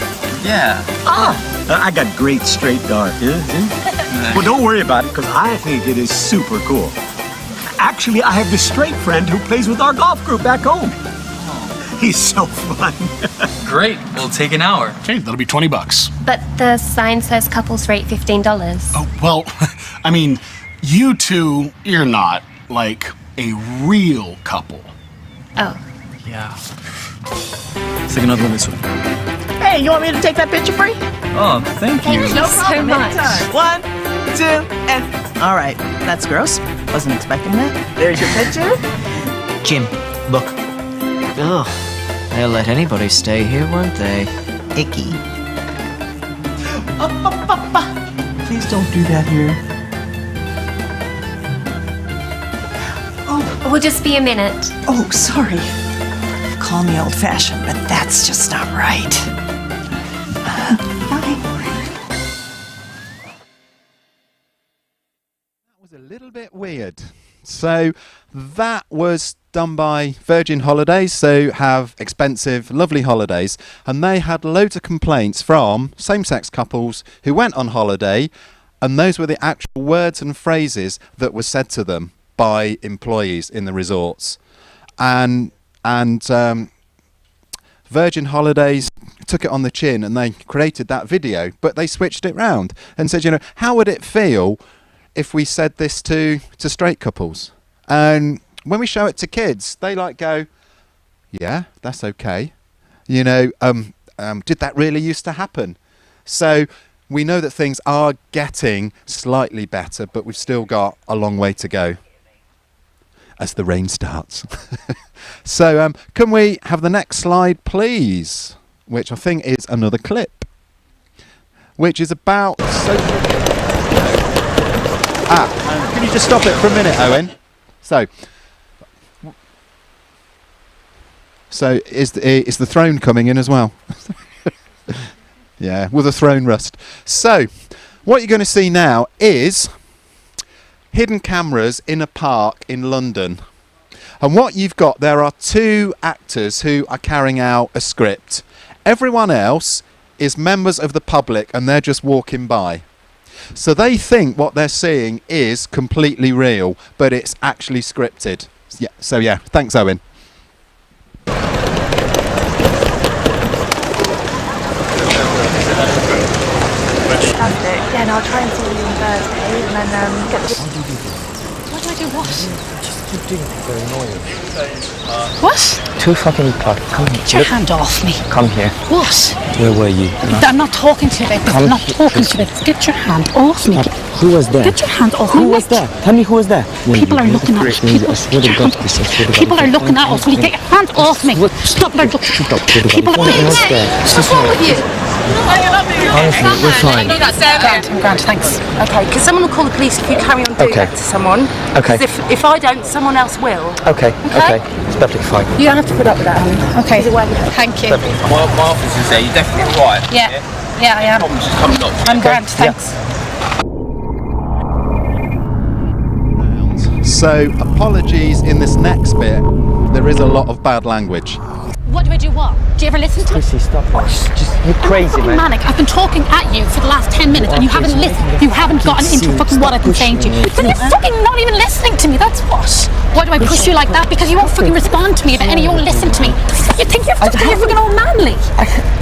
Yeah. Oh. I got great straight dark. Well, don't worry about it, because I think it is super cool. Actually, I have this straight friend who plays with our golf group back home. He's so fun. Great. We'll take an hour. Okay, that'll be $20. But the sign says couples rate $15. Oh, well, I mean, you two, you're not, like, a real couple. Oh. Yeah. Let's take another one this way. Hey, you want me to take that picture, Bree? Oh, thank you. No problem, much. anytime. 1, 2, and... All right, that's gross. Wasn't expecting that. There's your picture. Jim, look. Ugh. They'll let anybody stay here, won't they? Icky. Please don't do that here. Oh, we'll just be a minute. Oh, sorry. Call me old-fashioned, but that's just not right. Bye. That was a little bit weird. So that was done by Virgin Holidays, so have expensive, lovely holidays, and they had loads of complaints from same-sex couples who went on holiday, and those were the actual words and phrases that were said to them by employees in the resorts. And Virgin Holidays took it on the chin and they created that video, but they switched it round and said, you know, how would it feel if we said this to straight couples? And when we show it to kids, they like go, yeah, that's okay. You know, did that really used to happen? So we know that things are getting slightly better, but we've still got a long way to go as the rain starts. So can we have the next slide, please? Which I think is another clip, which is about social... can you just stop it for a minute, Owen? So is the throne coming in as well? Yeah, with a throne rust. So what you're going to see now is hidden cameras in a park in London. And what you've got, there are 2 actors who are carrying out a script. Everyone else is members of the public and they're just walking by. So they think what they're seeing is completely real, but it's actually scripted. Yeah. So yeah, thanks, Owen. Yeah, and I'll try and see you on Thursday, and then get the... What do I do? What? Just keep doing it. They're annoying. What? 2 fucking o'clock. Come here. Get your hand off me. Come here. What? Where were you? I'm not talking to you about this. I'm not talking to you about this. Get your hand off me. Who was there? Get your hand off me. Who was there? Tell me who was there. People are looking at us. People are looking at us. Will you get your hand off me? Stop. People are looking at us. What's wrong with you? Honestly, we're fine. I'm grand, thanks. Okay, because someone will call the police if you carry on doing that to someone. Okay. 'Cause if I don't, someone else will. Okay. It's perfectly fine. You don't have to put up with that, honey. Okay. Thank you. My office is there. You're definitely right. Yeah, I am. Problems just come knock. I'm grand, thanks. So, apologies in this next bit. There is a lot of bad language. What do I do what? Do you ever listen to me? Chrissy, stop this. You're crazy, I'm man. manic. I've been talking at you for the last 10 minutes and you haven't listened. You haven't gotten into fucking what I've been saying to you. But you're fucking not even listening to me, that's what. Why do I push you like that? Because you won't fucking respond to me about any, you won't listen to me. You think you're fucking all manly.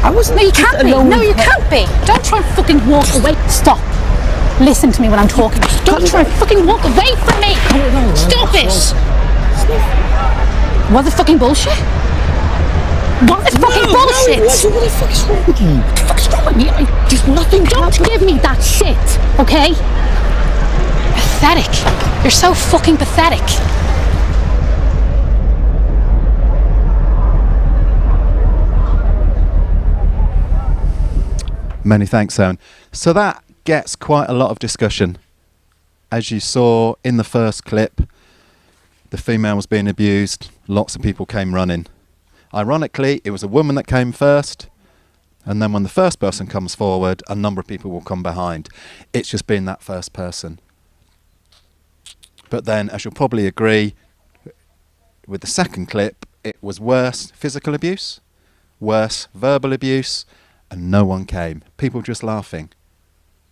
I wasn't. No, you can't be. No, you can't be. Don't try and fucking walk away. Stop. Listen to me when I'm talking. Don't try and fucking walk away from me. Stop it. Was it fucking bullshit? What is fucking bullshit? What the fuck is wrong with you? What the fuck is wrong with me? There's nothing. Don't give me that shit, okay? Pathetic. You're so fucking pathetic. Many thanks, Owen. So that gets quite a lot of discussion. As you saw in the first clip, the female was being abused. Lots of people came running. Ironically, it was a woman that came first, and then when the first person comes forward, a number of people will come behind. It's just been that first person. But then, as you'll probably agree, with the second clip, it was worse physical abuse, worse verbal abuse, and no one came. People just laughing.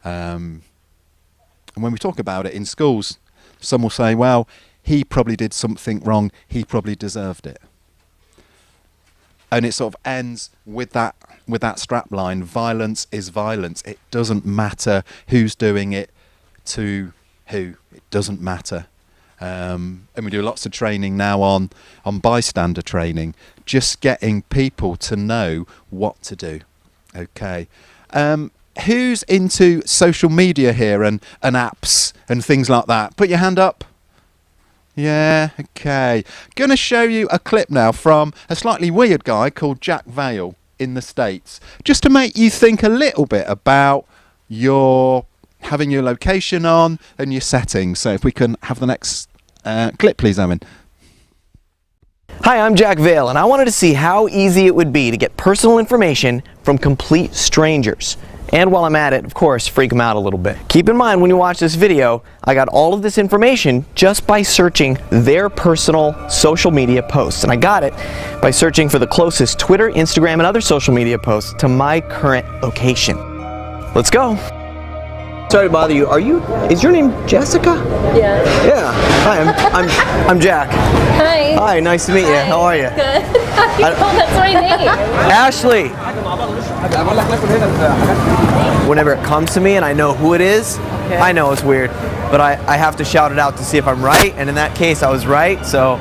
And when we talk about it in schools, some will say, well, he probably did something wrong, he probably deserved it. And it sort of ends with that strap line, violence is violence. It doesn't matter who's doing it to who. It doesn't matter. And we do lots of training now on bystander training, just getting people to know what to do. Okay. Who's into social media here and apps and things like that? Put your hand up. Yeah, okay. Gonna show you a clip now from a slightly weird guy called Jack Vale in the States, just to make you think a little bit about having your location on and your settings. So if we can have the next clip, please, Owen. Hi, I'm Jack Vale, and I wanted to see how easy it would be to get personal information from complete strangers. And while I'm at it, of course, freak them out a little bit. Keep in mind when you watch this video, I got all of this information just by searching their personal social media posts. And I got it by searching for the closest Twitter, Instagram, and other social media posts to my current location. Let's go. Sorry to bother you. Is your name Jessica? Yeah. Yeah. Hi, I'm Jack. Hi. Hi, nice to meet you. How are you? Good. That's my name. Ashley. Whenever it comes to me and I know who it is, okay. I know it's weird, but I have to shout it out to see if I'm right, and in that case I was right, so...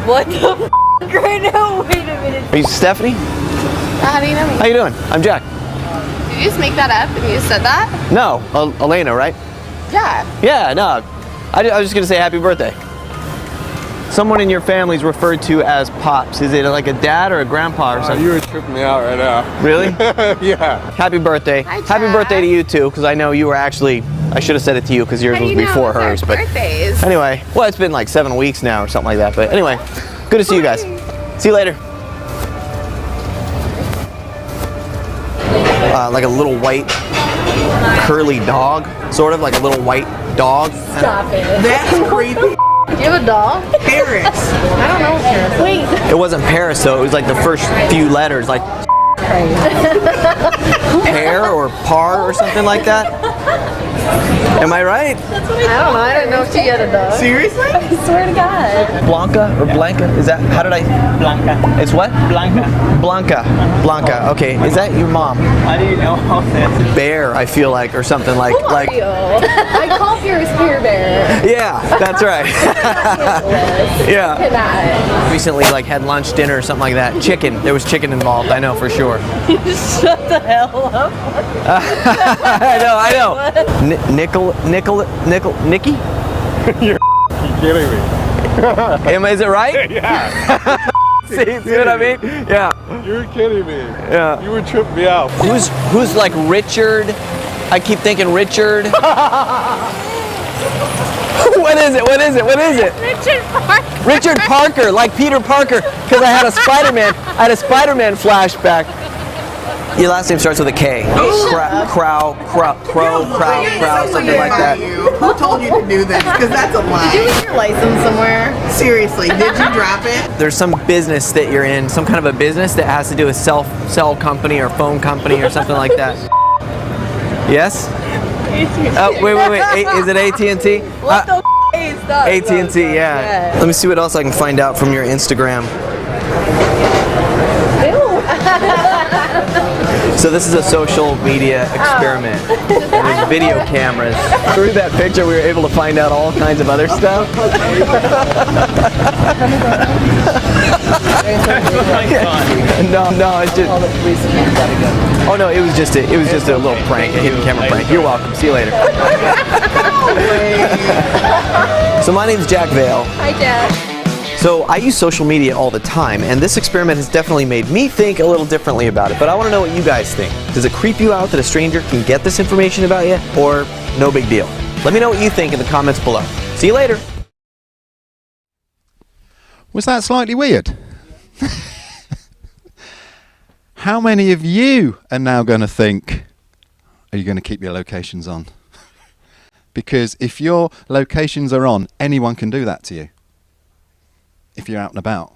What the f***? Right now? Wait a minute. Are you Stephanie? How do you know me? How you doing? I'm Jack. Did you just make that up and you just said that? No, Elena, right? Yeah. Yeah, no. I was just gonna say happy birthday. Someone in your family is referred to as Pops. Is it like a dad or a grandpa or something? You were tripping me out right now. Really? Yeah. Happy birthday. Hi, Jack. Happy birthday to you too, because I know you were actually, I should have said it to you because yours was before hers. But birthdays? Anyway, well, it's been like 7 weeks now or something like that. But anyway, good to see you guys. See you later. Like a little white curly dog, sort of like a little white dog. Stop it. That's creepy. Do you have a dog? Paris. I don't know Paris. Wait. It wasn't Paris though, it was like the first few letters, like pear or par or something like that. Am I right? That's what I don't know. I didn't know if she had a dog. Seriously? I swear to God. Blanca or Blanca? Is that, how did I? Blanca. It's what? Blanca. Blanca. Blanca. Okay. Is that your mom? How do you know how that? Bear, I feel like, or something like. Who are you? I call Paris Bear Bear. Yeah, that's right. Yeah. Recently, like, had lunch, dinner, or something like that. Chicken. There was chicken involved. I know for sure. Shut the hell up. I know. Nikki? You're kidding me. Is it right? Yeah. see what I mean? Yeah. You're kidding me. Yeah. You would trip me out. Who's like Richard? I keep thinking Richard. What is it? Richard Parker. Richard Parker, like Peter Parker, because I had a Spider-Man flashback. Your last name starts with a K. Crow, something like that. Who told you to do this? Because that's a lie. Did you lose your license somewhere? Seriously, did you drop it? There's some business that you're in, some kind of a business that has to do with cell company or phone company or something like that. Yes? Wait. Is it AT&T? What the is that? AT&T, yeah. Let me see what else I can find out from your Instagram. So this is a social media experiment. There's video cameras. Through that picture, we were able to find out all kinds of other stuff. No, it's just. Oh no, it was just a little prank, a hidden camera prank. You're welcome. See you later. So my name's Jack Vale. Hi, Jack. So I use social media all the time, and this experiment has definitely made me think a little differently about it, but I want to know what you guys think. Does it creep you out that a stranger can get this information about you, or no big deal? Let me know what you think in the comments below. See you later. Was that slightly weird? How many of you are now going to think, are you going to keep your locations on? Because if your locations are on, anyone can do that to you. If you're out and about.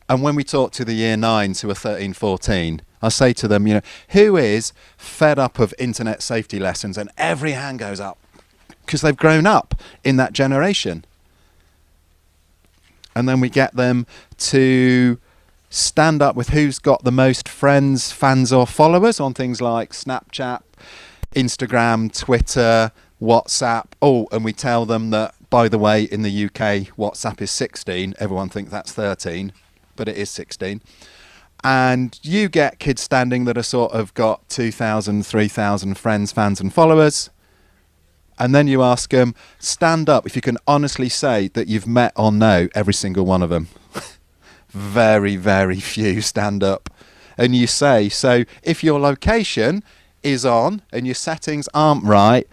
And when we talk to the year 9s who are 13, 14, I say to them, who is fed up of internet safety lessons? And every hand goes up because they've grown up in that generation. And then we get them to stand up with who's got the most friends, fans or followers on things like Snapchat, Instagram, Twitter, WhatsApp. Oh, and we tell them that, by the way, in the UK, WhatsApp is 16. Everyone thinks that's 13, but it is 16. And you get kids standing that are sort of got 2,000, 3,000 friends, fans and followers. And then you ask them, stand up if you can honestly say that you've met or know every single one of them. Very, very few stand up. And you say, so if your location is on and your settings aren't right,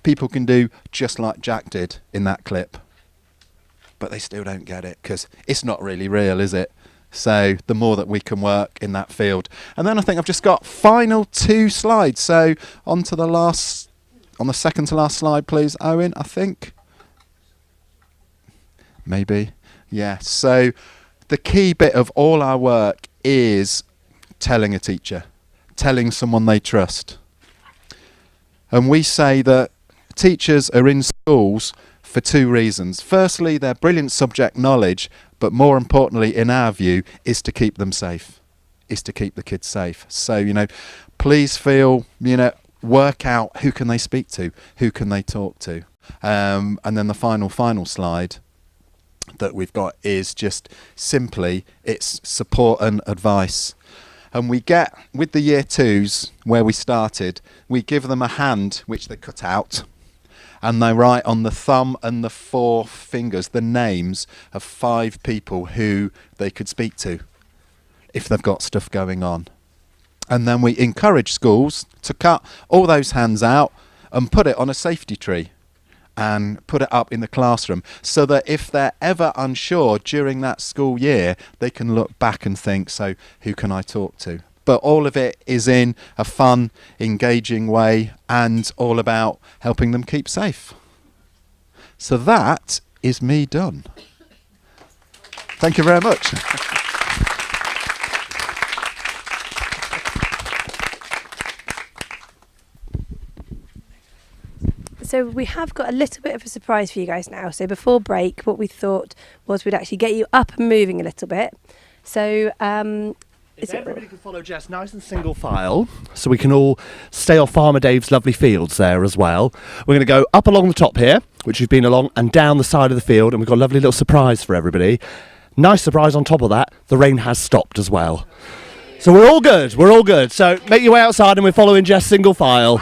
people can do just like Jack did in that clip. But they still don't get it because it's not really real, is it? So the more that we can work in that field. And then I think I've just got final 2 slides. So on to the last, on the second to last slide, please, Owen, I think. Maybe. Yeah. So the key bit of all our work is telling a teacher, telling someone they trust. And we say that teachers are in schools for 2 reasons. Firstly, their brilliant subject knowledge, but more importantly, in our view, is to keep them safe, is to keep the kids safe. So, please feel, work out who can they speak to, who can they talk to. And then the final slide that we've got is just simply, it's support and advice. And we get, with the year 2s, where we started, we give them a hand, which they cut out, and they write on the thumb and the 4 fingers the names of 5 people who they could speak to if they've got stuff going on. And then we encourage schools to cut all those hands out and put it on a safety tree and put it up in the classroom so that if they're ever unsure during that school year, they can look back and think, so who can I talk to? But all of it is in a fun, engaging way and all about helping them keep safe. So that is me done. Thank you very much. So we have got a little bit of a surprise for you guys now. So before break, what we thought was we'd actually get you up and moving a little bit. So if everybody can follow Jess nice and single file, so we can all stay off Farmer Dave's lovely fields there as well. We're going to go up along the top here, which you've been along, and down the side of the field, and we've got a lovely little surprise for everybody. Nice surprise on top of that, the rain has stopped as well. So we're all good. So make your way outside and we're following Jess single file.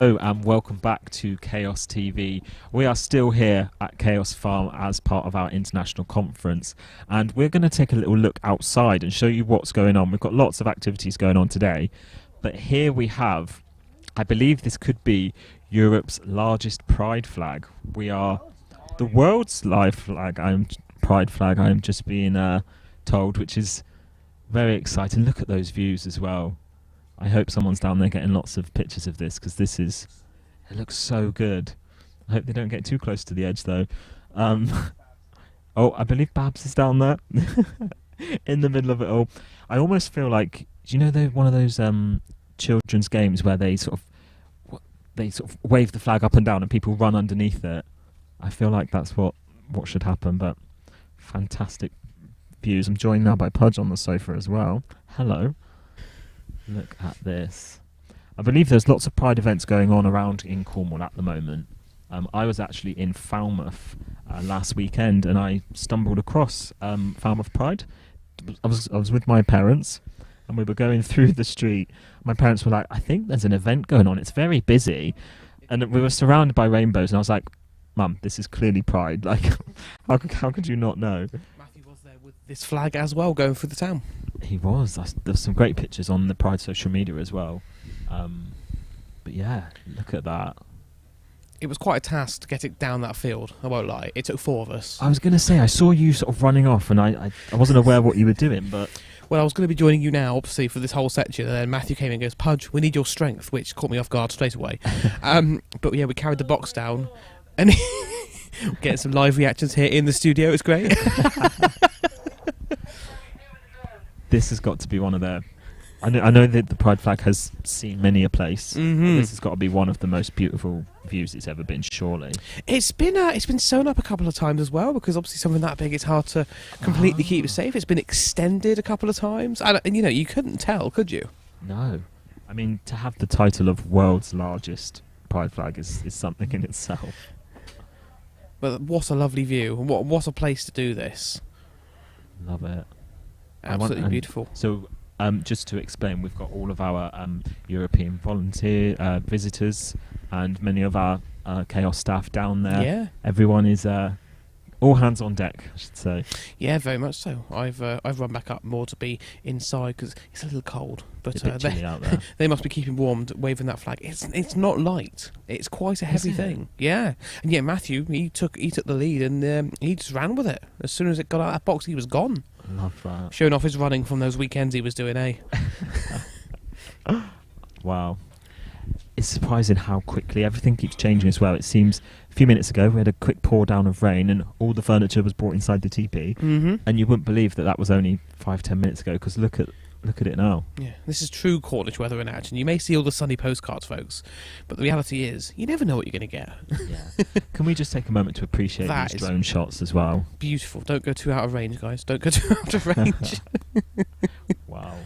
Hello and welcome back to Chaos TV. We are still here at Chaos Farm as part of our international conference, and we're going to take a little look outside and show you what's going on. We've got lots of activities going on today, but here we have, I believe this could be Europe's largest pride flag. We are the world's pride flag, I am just being told, which is very exciting. Look at those views as well. I hope someone's down there getting lots of pictures of this, because it looks so good. I hope they don't get too close to the edge though. Oh, I believe Babs is down there in the middle of it all. I almost feel like, do you know one of those children's games where they sort of wave the flag up and down and people run underneath it? I feel like that's what should happen. But fantastic views. I'm joined now by Pudge on the sofa as well. Hello. Look at this. I believe there's lots of Pride events going on around in Cornwall at the moment. I was actually in Falmouth last weekend, and I stumbled across Falmouth Pride. I was with my parents, and we were going through the street. My parents were like, I think there's an event going on. It's very busy. And we were surrounded by rainbows, and I was like, Mum, this is clearly Pride. Like, how could you not know? Matthew was there with this flag as well, going through the town. He was. There's some great pictures on the Pride social media as well. But yeah, look at that. It was quite a task to get it down that field, I won't lie. It took 4 of us. I was going to say, I saw you sort of running off, and I wasn't aware what you were doing, but... Well, I was going to be joining you now, obviously, for this whole section, and then Matthew came in and goes, Pudge, we need your strength, which caught me off guard straight away. But yeah, we carried the box down, and getting some live reactions here in the studio. It's great. This has got to be one of their... I know that the Pride flag has seen many a place. Mm-hmm. This has got to be one of the most beautiful views it's ever been, surely. It's been sewn up a couple of times as well, because obviously something that big, it's hard to completely keep it safe. It's been extended a couple of times, and you know, you couldn't tell, could you? No. I mean, to have the title of world's largest Pride flag is something in itself. But what a lovely view. What a place to do this. Love it. Absolutely beautiful. So, just to explain, we've got all of our European volunteer visitors and many of our Chaos staff down there. Yeah. Everyone is all hands on deck, I should say. Yeah, very much so. I've run back up more to be inside because it's a little cold. But it's a bit chilly out there. They must be keeping warm, waving that flag. It's not light. It's quite a heavy thing. Yeah. And yeah, Matthew, he took the lead, and he just ran with it. As soon as it got out of that box, he was gone. Love that. Showing off his running from those weekends he was doing, eh? Wow. It's surprising how quickly everything keeps changing as well. It seems a few minutes ago we had a quick pour down of rain and all the furniture was brought inside the teepee. Mm-hmm. And you wouldn't believe that was only 5-10 minutes ago, because look at it now. Yeah, this is true Cornish weather in action. You may see all the sunny postcards, folks, but the reality is you never know what you're going to get. Yeah. Can we just take a moment to appreciate these drone shots as well? Beautiful. Don't go too out of range, guys. Don't go too out of range. Wow.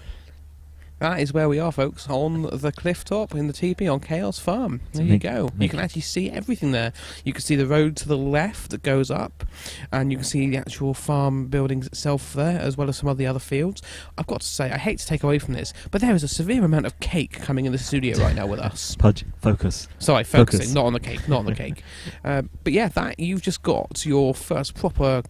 That is where we are, folks, on the cliff top in the teepee on Chaos Farm. There you go. You can actually see everything there. You can see the road to the left that goes up, and you can see the actual farm buildings itself there, as well as some of the other fields. I've got to say, I hate to take away from this, but there is a severe amount of cake coming in the studio right now with us. Pudge, focus. Sorry, focusing, not on the cake, not on the cake. But yeah, you've just got your first proper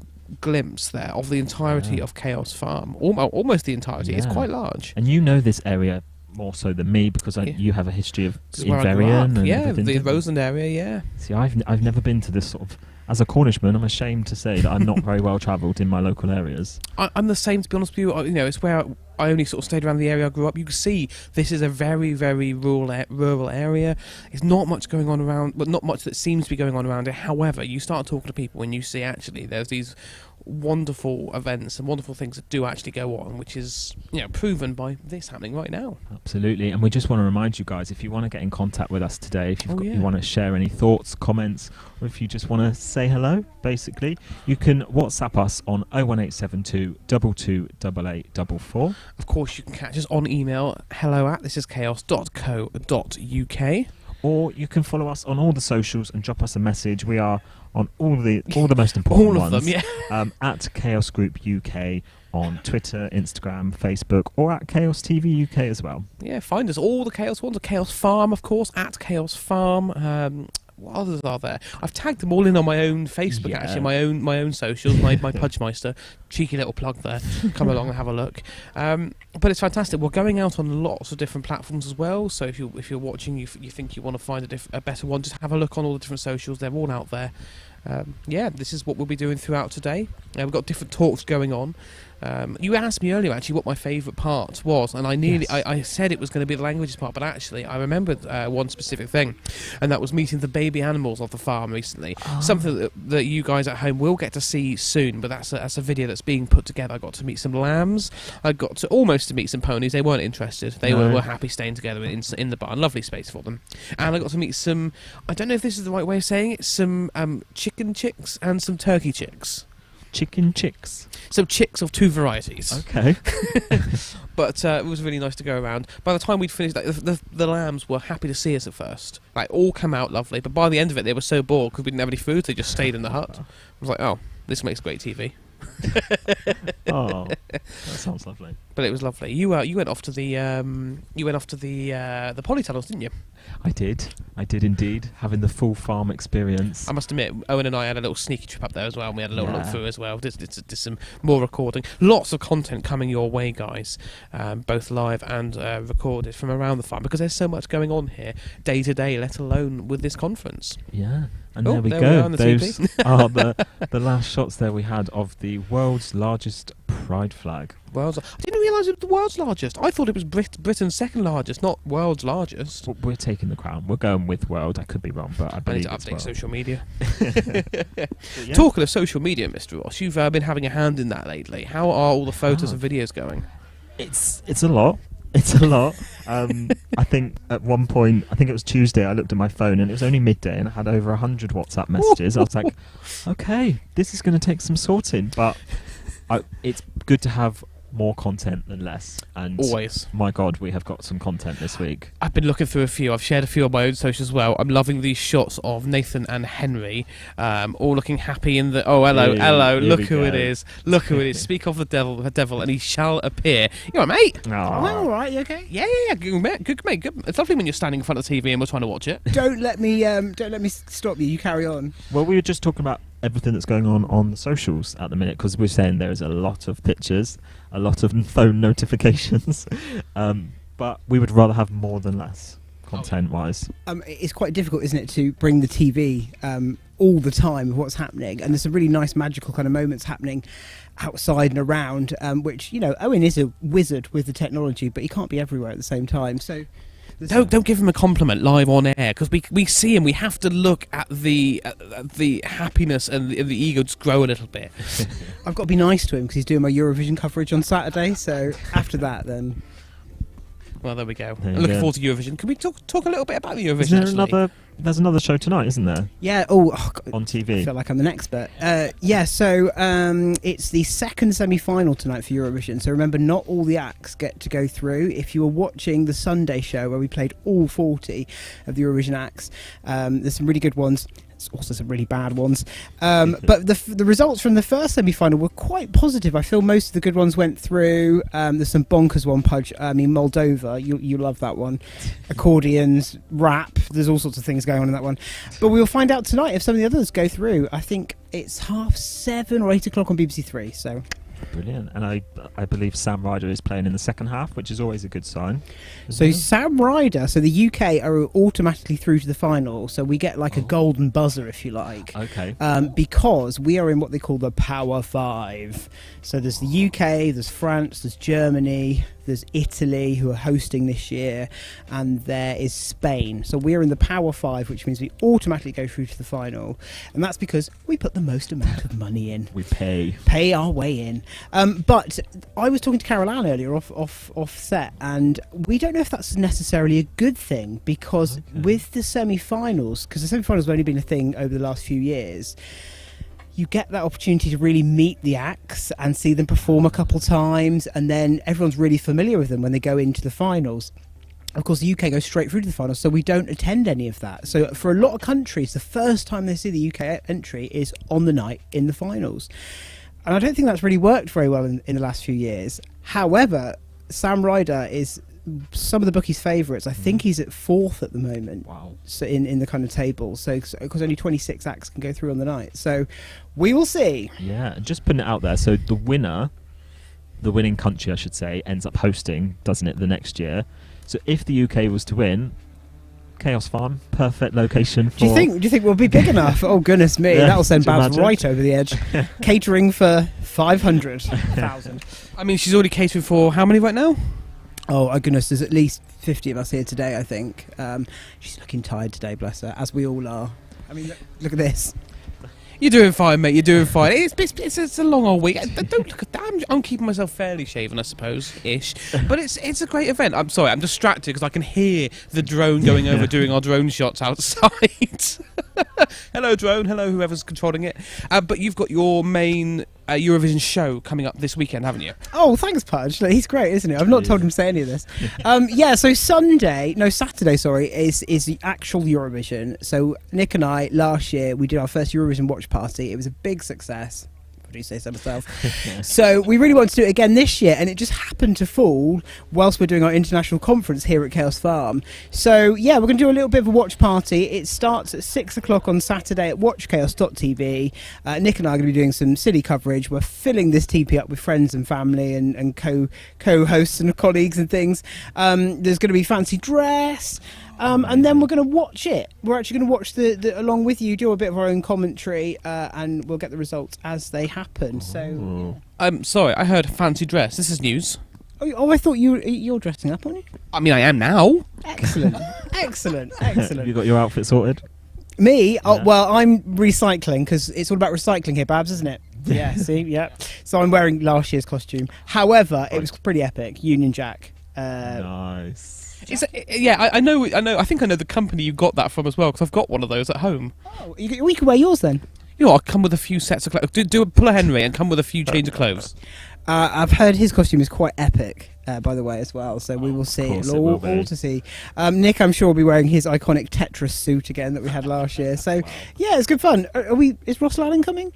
glimpse there of the entirety of Chaos Farm. Almost the entirety. Yeah. It's quite large. And you know this area more so than me, because you have a history of Inverion. Yeah, the Roseland area, yeah. See, I've never been to this sort of... As a Cornishman, I'm ashamed to say that I'm not very well travelled in my local areas. I'm the same, to be honest with you. You know, it's where I only sort of stayed around the area I grew up. You can see this is a very, very rural area. There's not much going on around, but not much that seems to be going on around it. However, you start talking to people and you see actually there's these wonderful events and wonderful things that do actually go on, which is, you know, proven by this happening right now. Absolutely. And we just want to remind you guys, if you want to get in contact with us today, if you want to share any thoughts, comments, or if you just want to say hello, basically, you can WhatsApp us on 01872 228844. Of course, you can catch us on email, hello@thisischaos.co.uk. Or you can follow us on all the socials and drop us a message. We are on all the most important all ones. Of them, yeah. At Chaos Group UK on Twitter, Instagram, Facebook, or at Chaos TV UK as well. Yeah, find us all the Chaos ones. Chaos Farm, of course, at Chaos Farm. What others are there? I've tagged them all in on my own Facebook, actually, my own socials, my Pudgemeister. Cheeky little plug there. Come along and have a look. But it's fantastic. We're going out on lots of different platforms as well. So if you're watching, you think you want to find a better one, just have a look on all the different socials. They're all out there. This is what we'll be doing throughout today. We've got different talks going on. You asked me earlier actually what my favourite part was, and I said it was going to be the languages part, but actually I remembered one specific thing, and that was meeting the baby animals of the farm recently. Something that you guys at home will get to see soon, but that's a video that's being put together. I got to meet some lambs. I got to almost meet some ponies. They weren't interested. They were happy staying together in the barn. Lovely space for them. And I got to meet some, I don't know if this is the right way of saying it, some chicken chicks and some turkey chicks. Chicken chicks. So chicks of two varieties. Okay. But it was really nice to go around. By the time we'd finished, the lambs were happy to see us at first. Like, all come out lovely. But by the end of it, they were so bored because we didn't have any food. They just stayed in the hut. I was like, oh, this makes great TV. Oh, that sounds lovely. But it was lovely. You went off to the polytunnels, didn't you? I did indeed, having the full farm experience. I must admit, Owen and I had a little sneaky trip up there as well, and we had a little look through as well. Did some more recording. Lots of content coming your way, guys, both live and recorded from around the farm, because there's so much going on here day to day, let alone with this conference. Yeah. And there we go. Those are the last shots there we had of the world's largest pride flag. I didn't realise it was the world's largest. I thought it was Britain's second largest, not world's largest. Well, we're taking the crown. We're going with world. I could be wrong, but I believe it's world. Social media. Talking of social media, Mr. Ross, you've been having a hand in that lately. How are all the photos and videos going? It's a lot. It's a lot. I think at one point, I think it was Tuesday, I looked at my phone and it was only midday and I had over 100 WhatsApp messages. I was like, okay, this is going to take some sorting, but it's good to have more content than less. And always. My God, we have got some content this week. I've been looking through a few. I've shared a few on my own socials as well. I'm loving these shots of Nathan and Henry, all looking happy in the... Oh, hello, look who it is. Look who it is. Speak of the devil, and he shall appear. You all right, mate? Am I all right? You okay? Yeah. Good, mate. Good. It's lovely when you're standing in front of the TV and we're trying to watch it. Don't let me stop you. You carry on. Well, we were just talking about everything that's going on the socials at the minute, because we're saying there is a lot of pictures, a lot of phone notifications, but we would rather have more than less, content-wise. It's quite difficult, isn't it, to bring the TV all the time of what's happening, and there's some really nice magical kind of moments happening outside and around, which, you know, Owen is a wizard with the technology, but he can't be everywhere at the same time, so... Don't give him a compliment live on air, because we see him. We have to look at the happiness and the ego just grow a little bit. I've got to be nice to him because he's doing my Eurovision coverage on Saturday. So after that, then. Well, there we go. I'm looking forward to Eurovision. Can we talk a little bit about the Eurovision? There's another show tonight, isn't there? Yeah. Oh, God, on TV. I feel like I'm an expert. So it's the second semi-final tonight for Eurovision. So remember, not all the acts get to go through. If you were watching the Sunday show where we played all 40 of the Eurovision acts, there's some really good ones. There's also some really bad ones. But the results from the first semi-final were quite positive. I feel most of the good ones went through. There's some bonkers one, Pudge. I mean, Moldova, you love that one. Accordions, rap, there's all sorts of things going on in that one. But we'll find out tonight if some of the others go through. I think it's 7:30 or 8 o'clock on BBC Three, so... Brilliant. And I believe Sam Ryder is playing in the second half, which is always a good sign. So Sam Ryder, so the UK are automatically through to the final, so we get like a golden buzzer, if you like. Okay. Because we are in what they call the Power Five. So there's the UK, there's France, there's Germany, there's Italy, who are hosting this year, and there is Spain. So we're in the Power Five, which means we automatically go through to the final. And that's because we put the most amount of money in. We pay our way in. But I was talking to Carol Ann earlier off set, and we don't know if that's necessarily a good thing, because with the semi-finals, because the semi-finals have only been a thing over the last few years, you get that opportunity to really meet the acts and see them perform a couple times, and then everyone's really familiar with them when they go into the finals. Of course, the UK goes straight through to the finals, so we don't attend any of that. So for a lot of countries, the first time they see the UK entry is on the night in the finals. and I don't think that's really worked very well in the last few years. However, Sam Ryder is some of the bookies' favourites. I think he's at 4th at the moment. Wow. So in the kind of table. So because only 26 acts can go through on the night. So we will see. Yeah, and just putting it out there. So the winning country, I should say, ends up hosting, doesn't it, the next year? So if the UK was to win, Chaos Farm, perfect location for... Do you think we'll be big enough? Oh, goodness me. Yeah, That'll send do you Babs imagine? right over the edge. Catering for 500,000. I mean, she's already catering for how many right now? Oh, my goodness, there's at least 50 of us here today, I think. She's looking tired today, bless her, as we all are. I mean, look at this. You're doing fine, mate. You're doing fine. It's a long old week. Don't look at that. I'm keeping myself fairly shaven, I suppose, ish. But it's a great event. I'm sorry, I'm distracted because I can hear the drone going over doing our drone shots outside. Hello, drone. Hello, whoever's controlling it. But you've got your main Eurovision show coming up this weekend, haven't you? Oh, thanks, Pudge. He's great, isn't he? I've not told him to say any of this. So Saturday, sorry, is the actual Eurovision. So Nick and I, last year, we did our first Eurovision watch party. It was a big success. What do you say so myself? So we really want to do it again this year, and it just happened to fall whilst we're doing our international conference here at Chaos Farm. So yeah, we're going to do a little bit of a watch party. It starts at 6 o'clock on Saturday at watchchaos.tv. Nick and I are going to be doing some city coverage. We're filling this TP up with friends and family and co-hosts and colleagues and things. There's going to be fancy dress. And then we're going to watch it. We're actually going to watch the along with you, do a bit of our own commentary, and we'll get the results as they happen. So, sorry, I heard fancy dress. This is news. Oh, I thought you're dressing up, aren't you? I mean, I am now. Excellent, excellent. Have you got your outfit sorted? Me? Yeah. Oh, well, I'm recycling because it's all about recycling here, Babs, isn't it? Yeah. See, yeah. So I'm wearing last year's costume. However, it was pretty epic. Union Jack. Nice. I know. I think I know the company you got that from as well because I've got one of those at home. Oh, we can wear yours then. You know, I'll come with a few sets of clothes. Pull a Henry and come with a few change of clothes. I've heard his costume is quite epic, by the way, as well. So we will see. All to see. Nick, I'm sure, will be wearing his iconic Tetris suit again that we had last year. So yeah, it's good fun. Is Ross Allen coming?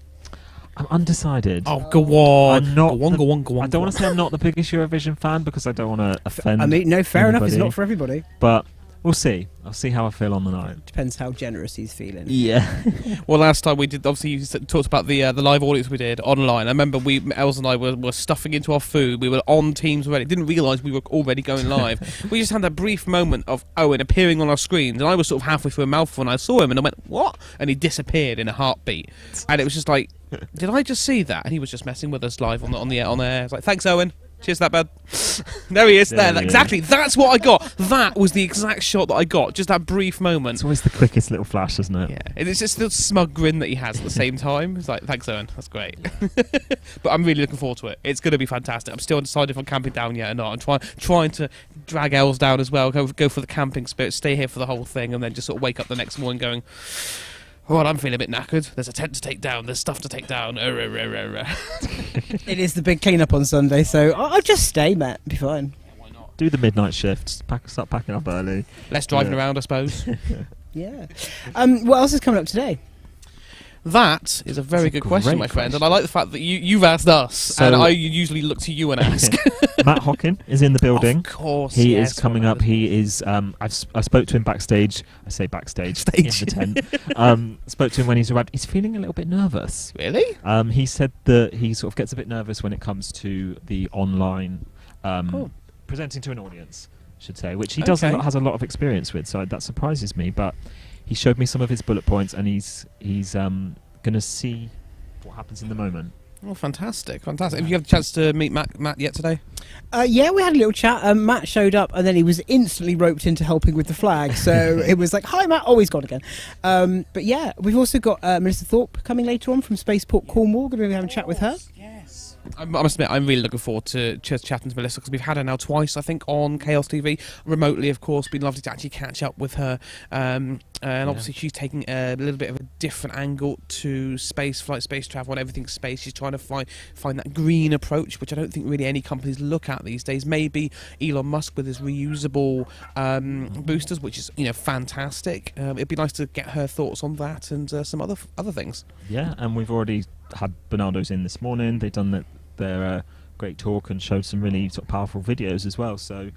I'm undecided. Oh, go on. I'm not. Go on. I don't want to say I'm not the biggest Eurovision fan because I don't want to offend. I mean, no, fair enough. It's anybody. not for everybody. But we'll see. I'll see how I feel on the night. Depends how generous he's feeling. Yeah. Well, last time we did, obviously, you talked about the live audience we did online. I remember Els and I were stuffing into our food. We were on Teams already. Didn't realise we were already going live. We just had that brief moment of Owen appearing on our screens, and I was sort of halfway through a mouthful, and I saw him, and I went, "What?" And he disappeared in a heartbeat. And it was just like, did I just see that? And he was just messing with us live on the air. I was like, "Thanks, Owen. Cheers to that, bud." There he is. There. Exactly. That's what I got. That was the exact shot that I got. Just that brief moment. It's always the quickest little flash, isn't it? Yeah. It's just the smug grin that he has at the same time. It's like, "Thanks, Owen. That's great." But I'm really looking forward to it. It's going to be fantastic. I'm still undecided if I'm camping down yet or not. I'm trying to drag Els down as well. Go for the camping spirit. Stay here for the whole thing, and then just sort of wake up the next morning going, "Well, I'm feeling a bit knackered. There's a tent to take down. There's stuff to take down." It is the big clean-up on Sunday, so I'll just stay, Matt. Be fine. Do the midnight shift. Start packing up early. Less driving around, I suppose. Yeah. What else is coming up today? That is a very good question, my friend, and I like the fact that you've asked us, and I usually look to you and ask. Matt Hockin is in the building. Of course, he is coming up. He is. I spoke to him backstage. I say backstage in the tent. Spoke to him when he's arrived. He's feeling a little bit nervous. Really? He said that he sort of gets a bit nervous when it comes to the online presenting to an audience, I should say, which he has a lot of experience with. So that surprises me, but. He showed me some of his bullet points, and he's going to see what happens in the moment. Oh, fantastic. Have you had a chance to meet Matt yet today? Yeah, we had a little chat. Matt showed up, and then he was instantly roped into helping with the flag. So it was like, "Hi, Matt." Oh, he's gone again. But yeah, we've also got Melissa Thorpe coming later on from Spaceport Cornwall. Going to be having a chat with her. I must admit, I'm really looking forward to chatting to Melissa because we've had her now twice, I think, on Chaos TV. Remotely, of course. Been lovely to actually catch up with her. And obviously she's taking a little bit of a different angle to space flight, space travel and everything space. She's trying to find that green approach, which I don't think really any companies look at these days. Maybe Elon Musk with his reusable boosters, which is fantastic. It'd be nice to get her thoughts on that and some other things. Yeah, and we've already had Bernardo's in this morning. They've done their great talk and showed some really sort of powerful videos as well. So,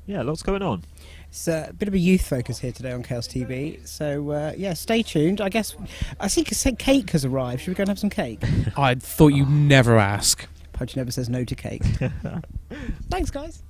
yeah, lots going on. It's a bit of a youth focus here today on Chaos TV. So, yeah, stay tuned. I think cake has arrived. Should we go and have some cake? I thought you'd never ask. Pudge never says no to cake. Thanks, guys.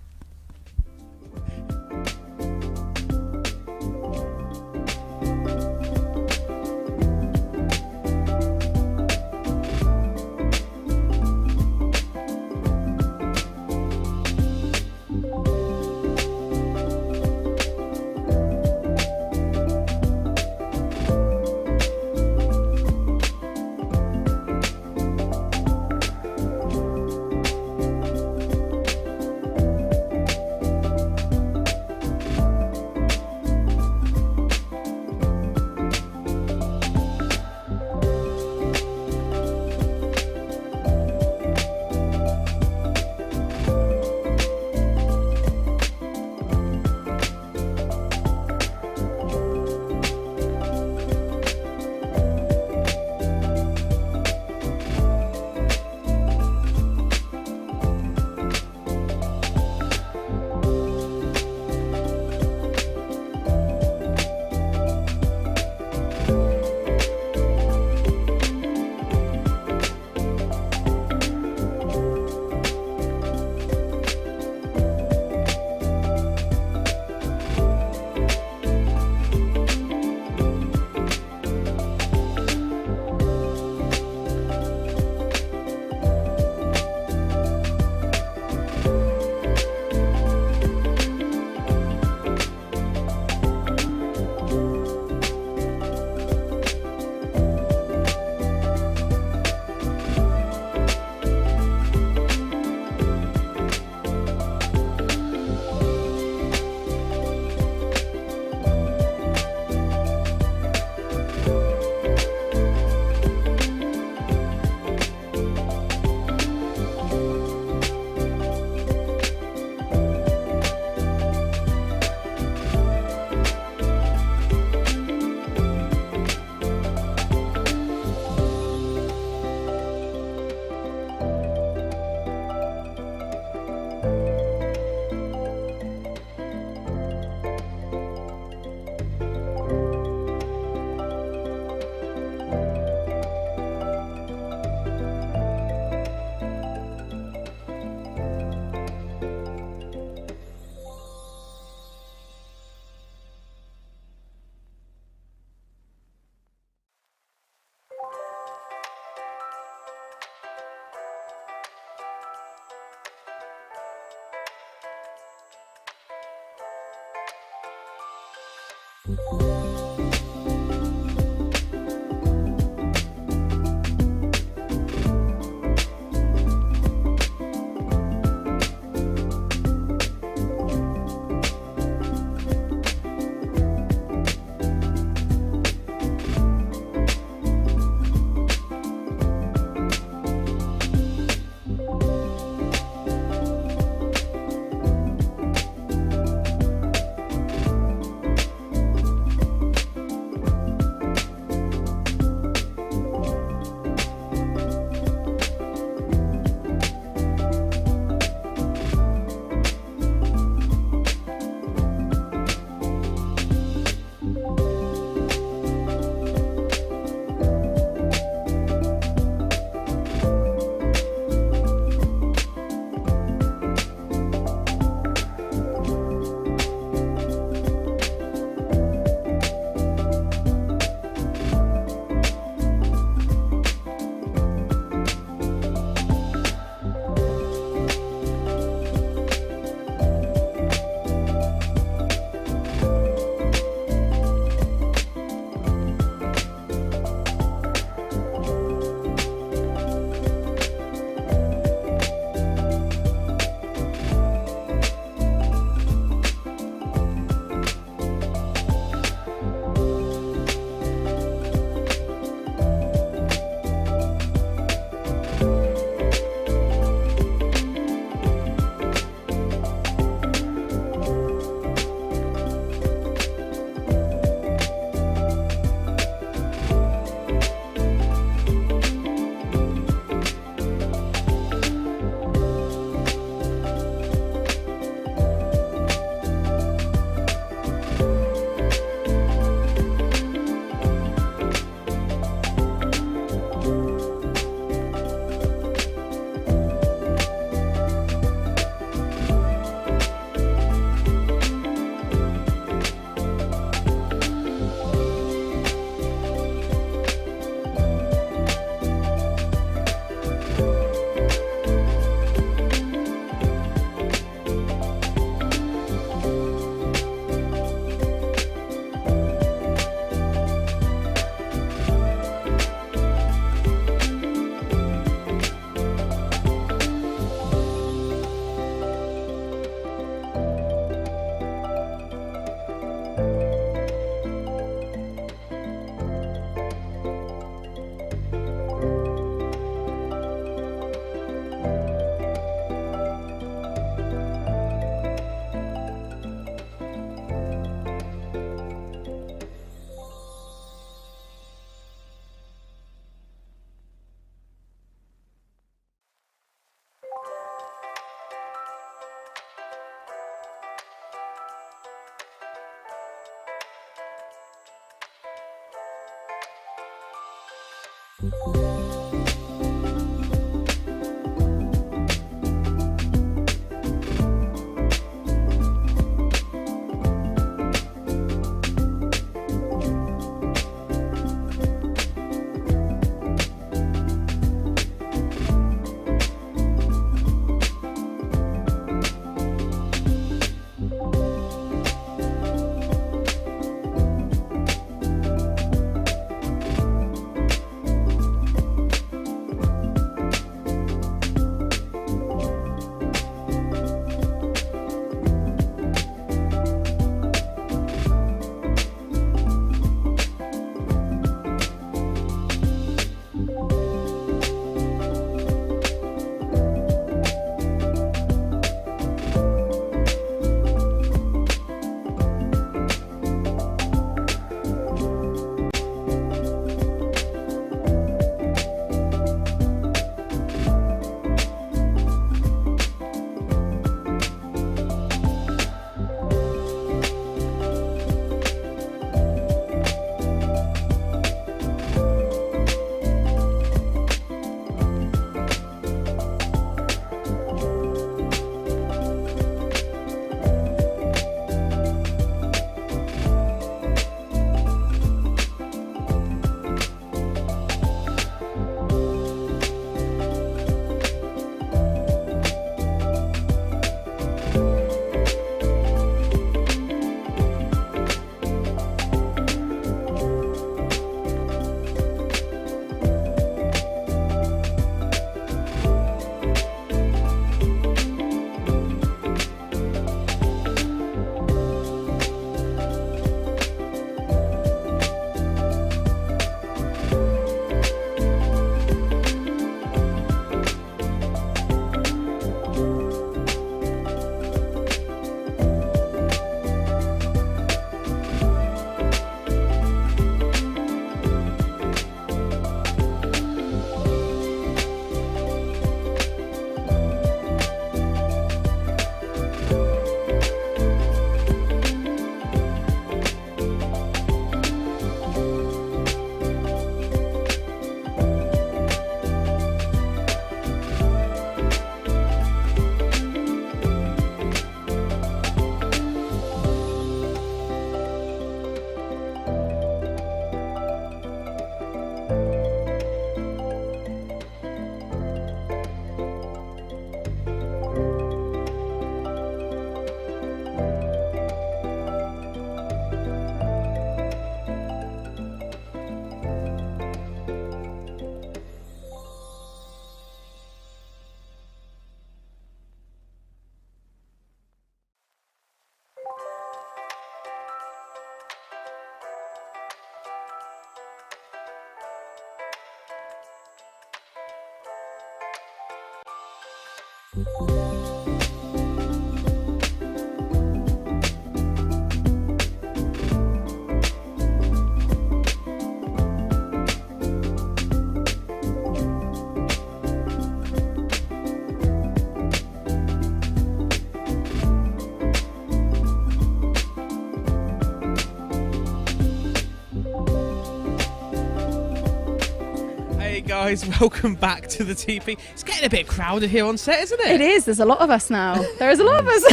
Guys, welcome back to the TP. It's getting a bit crowded here on set, isn't it? It is. There's a lot of us now. There is a lot of us.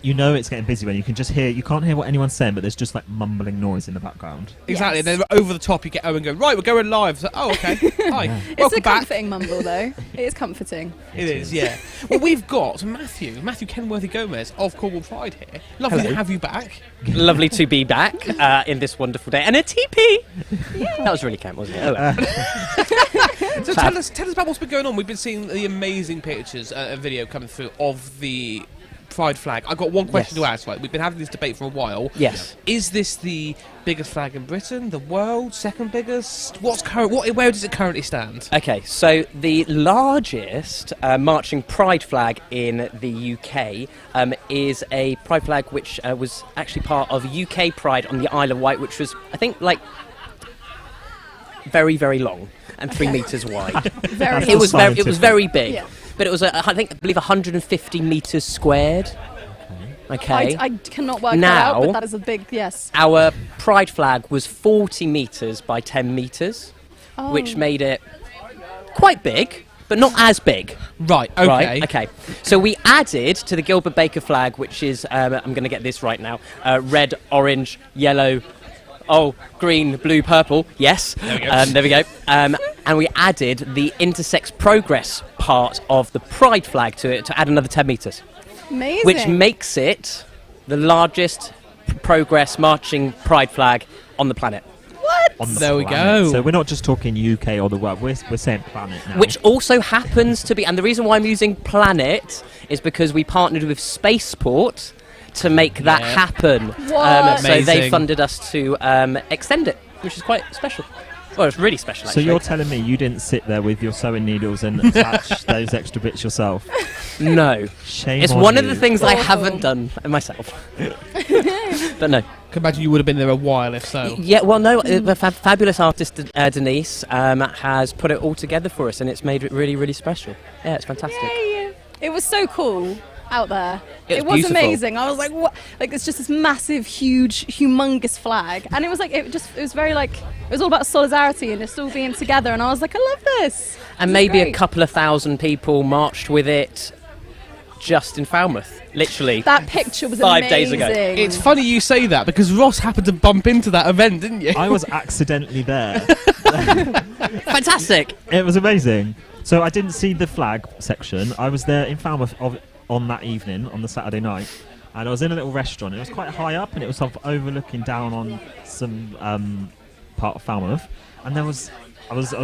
You know it's getting busy when you can just hear, you can't hear what anyone's saying, but there's just like mumbling noise in the background. Exactly. Yes. Then over the top you get Owen going, right, we're going live. So, oh, okay. Hi. Yeah. It's a comforting mumble, though. It is comforting. It is, yeah. Well, we've got Matthew Kenworthy Gomez of Cornwall Pride here. Lovely to have you back. Lovely to be back in this wonderful day. And a TP! That was really camp, wasn't it? Hello. So tell us about what's been going on. We've been seeing the amazing pictures and video coming through of the Pride flag. I've got one question to ask. Right, we've been having this debate for a while. Yes. Is this the biggest flag in Britain, the world, second biggest? Where does it currently stand? Okay, so the largest marching Pride flag in the UK is a Pride flag which was actually part of UK Pride on the Isle of Wight, which was, I think, like very, very long and 3 meters wide. It was very big. Yeah. But it was, I believe 150 meters squared. Okay. I cannot work that out, but that is a big yes. Our Pride flag was 40 meters by 10 meters. which made it quite big, but not as big. Right, okay. Right, okay. So we added to the Gilbert Baker flag, which is, I'm going to get this right now, red, orange, yellow, green, blue, purple. Yes. There we go. And we added the intersex progress part of the pride flag to it to add another 10 metres. Amazing. Which makes it the largest progress marching pride flag on the planet. What? There we go. So we're not just talking UK or the world, we're saying planet now. Which also happens to be, and the reason why I'm using planet is because we partnered with Spaceport to make that happen. What? So they funded us to extend it, which is quite special. Well, it's really special, So actually. you're telling me you didn't sit there with your sewing needles and attach those extra bits yourself? No. Shame It's on one of you. the things I haven't done myself. But no. Can imagine you would have been there a while if so. Yeah, well, no, the fabulous artist Denise has put it all together for us, and it's made it really, really special. Yeah, it's fantastic. Yay. It was so cool out there. It was beautiful. Amazing. I was like, what? Like, it's just this massive, huge, humongous flag, and it was like, it was very like, it was all about solidarity and just all being together. And I was like, I love this. And maybe a couple of thousand people marched with it just in Falmouth, literally. That picture was 5 days ago. It's funny you say that because Ross happened to bump into that event, didn't you? I was accidentally there. Fantastic. It was amazing. So I didn't see the flag section. I was there in Falmouth on that evening, on the Saturday night, and I was in a little restaurant. It was quite high up, and it was sort of overlooking down on some part of Falmouth. And I was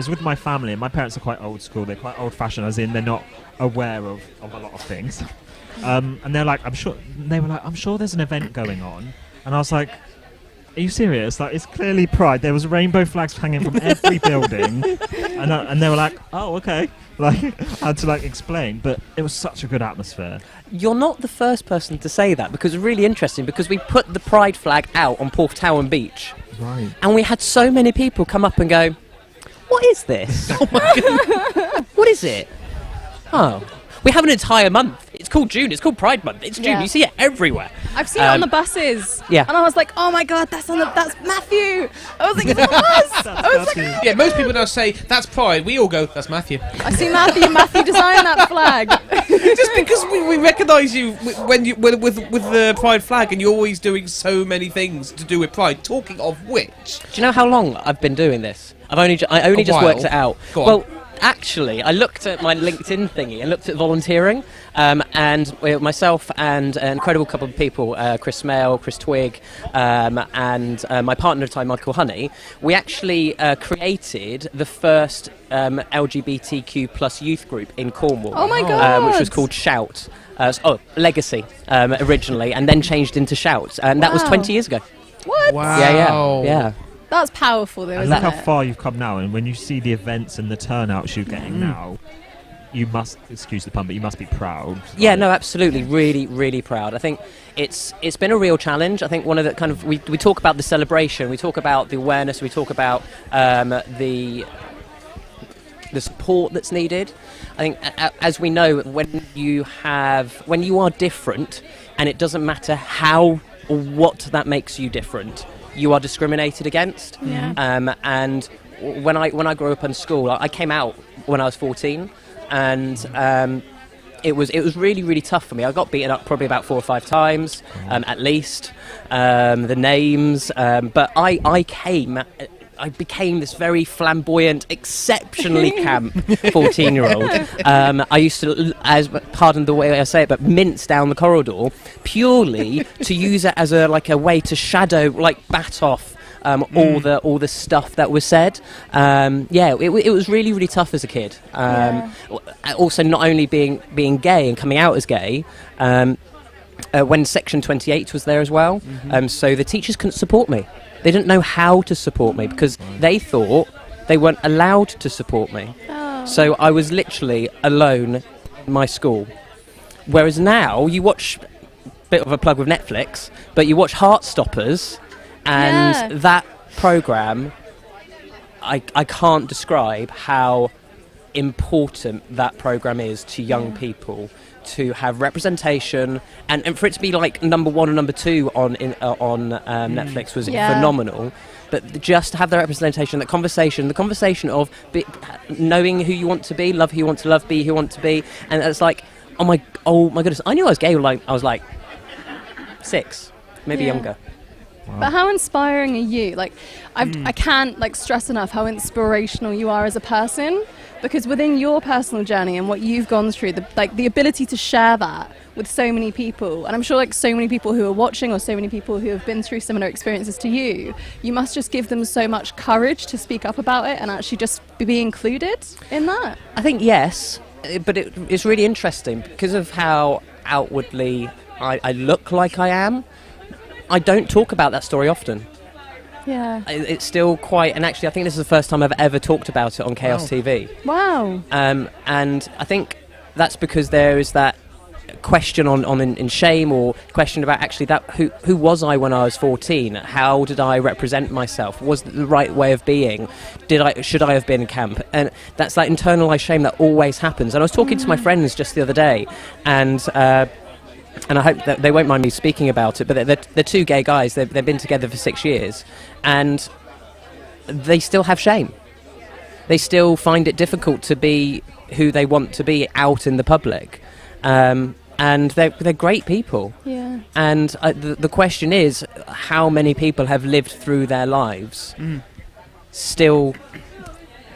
with my family, and my parents are quite old school. They're quite old-fashioned, as in they're not aware of a lot of things. And they're like, I'm sure there's an event going on. And I was like, are you serious? Like, it's clearly Pride. There was rainbow flags hanging from every building, and they were like, oh, okay. Like, I had to explain, but it was such a good atmosphere. You're not the first person to say that, because it's really interesting, because we put the Pride flag out on Porthtowan Beach, right? And we had so many people come up and go, what is this? Oh my God. What is it? Oh, we have an entire month. It's called June. It's called Pride Month. It's June. Yeah. You see it everywhere. I've seen it on the buses. Yeah. And I was like, oh my God, that's Matthew. I was like, it's us. I was like, Yeah, most people now say that's Pride. We all go, that's Matthew. I see Matthew. Matthew designed that flag. Just because we recognise you with the Pride flag, and you're always doing so many things to do with Pride. Talking of which, do you know how long I've been doing this? I only just worked it out. Go on. Well, actually, I looked at my LinkedIn thingy and looked at volunteering, and myself and an incredible couple of people, Chris Smale, Chris Twigg, and my partner at the time, Michael Honey, we actually created the first LGBTQ plus youth group in Cornwall. Oh my God. Which was called Shout. Legacy originally, and then changed into Shout, and that was Wow. 20 years ago. What? Yeah. That's powerful, though, And isn't look how it? far you've come now, and when you see the events and the turnouts you're getting now, you must, excuse the pun, but you must be proud. Yeah, no, absolutely, really, really proud. I think it's been a real challenge. I think one of the kind of we talk about the celebration, we talk about the awareness, we talk about the support that's needed. I think, as we know, when you are different, and it doesn't matter how or what that makes you different, you are discriminated against. Yeah. And when I grew up in school, I came out when I was 14, and it was really, really tough for me. I got beaten up probably about 4 or 5 times, at least. The names, but I became this very flamboyant, exceptionally camp 14-year-old. I used to, pardon the way I say it, but mince down the corridor purely to use it as a way to shadow, bat off all the stuff that was said. It was really, really tough as a kid. Also, not only being gay and coming out as gay. When Section 28 was there as well, so the teachers couldn't support me. They didn't know how to support me because they thought they weren't allowed to support me. Oh. So I was literally alone in my school. Whereas now, you watch, bit of a plug with Netflix, but you watch Heartstoppers, and that programme, I can't describe how important that programme is to young people, to have representation, and for it to be like number 1 and number 2 on Netflix was phenomenal. But just to have the representation, the conversation of knowing who you want to be, love who you want to love, be who you want to be, and it's like, oh my goodness, I knew I was gay. Like I was like 6, maybe younger. Wow. But how inspiring are you? Like, I can't like stress enough how inspirational you are as a person, because within your personal journey and what you've gone through, the ability to share that with so many people, and I'm sure like so many people who are watching, or so many people who have been through similar experiences to you, you must just give them so much courage to speak up about it and actually just be included in that. I think yes, but it's really interesting because of how outwardly I look like I am. I don't talk about that story often. Yeah. It's still quite, and actually I think this is the first time I've ever talked about it on Chaos TV. Wow. And I think that's because there is that question in shame, or question about actually that who was I when I was 14? How did I represent myself? Was it the right way of being? Should I have been in camp? And that's that internalized shame that always happens. And I was talking to my friends just the other day, and I hope that they won't mind me speaking about it, but they're 2 gay guys. They've been together for 6 years, and they still have shame. They still find it difficult to be who they want to be out in the public. And they're great people. Yeah. And the question is, how many people have lived through their lives still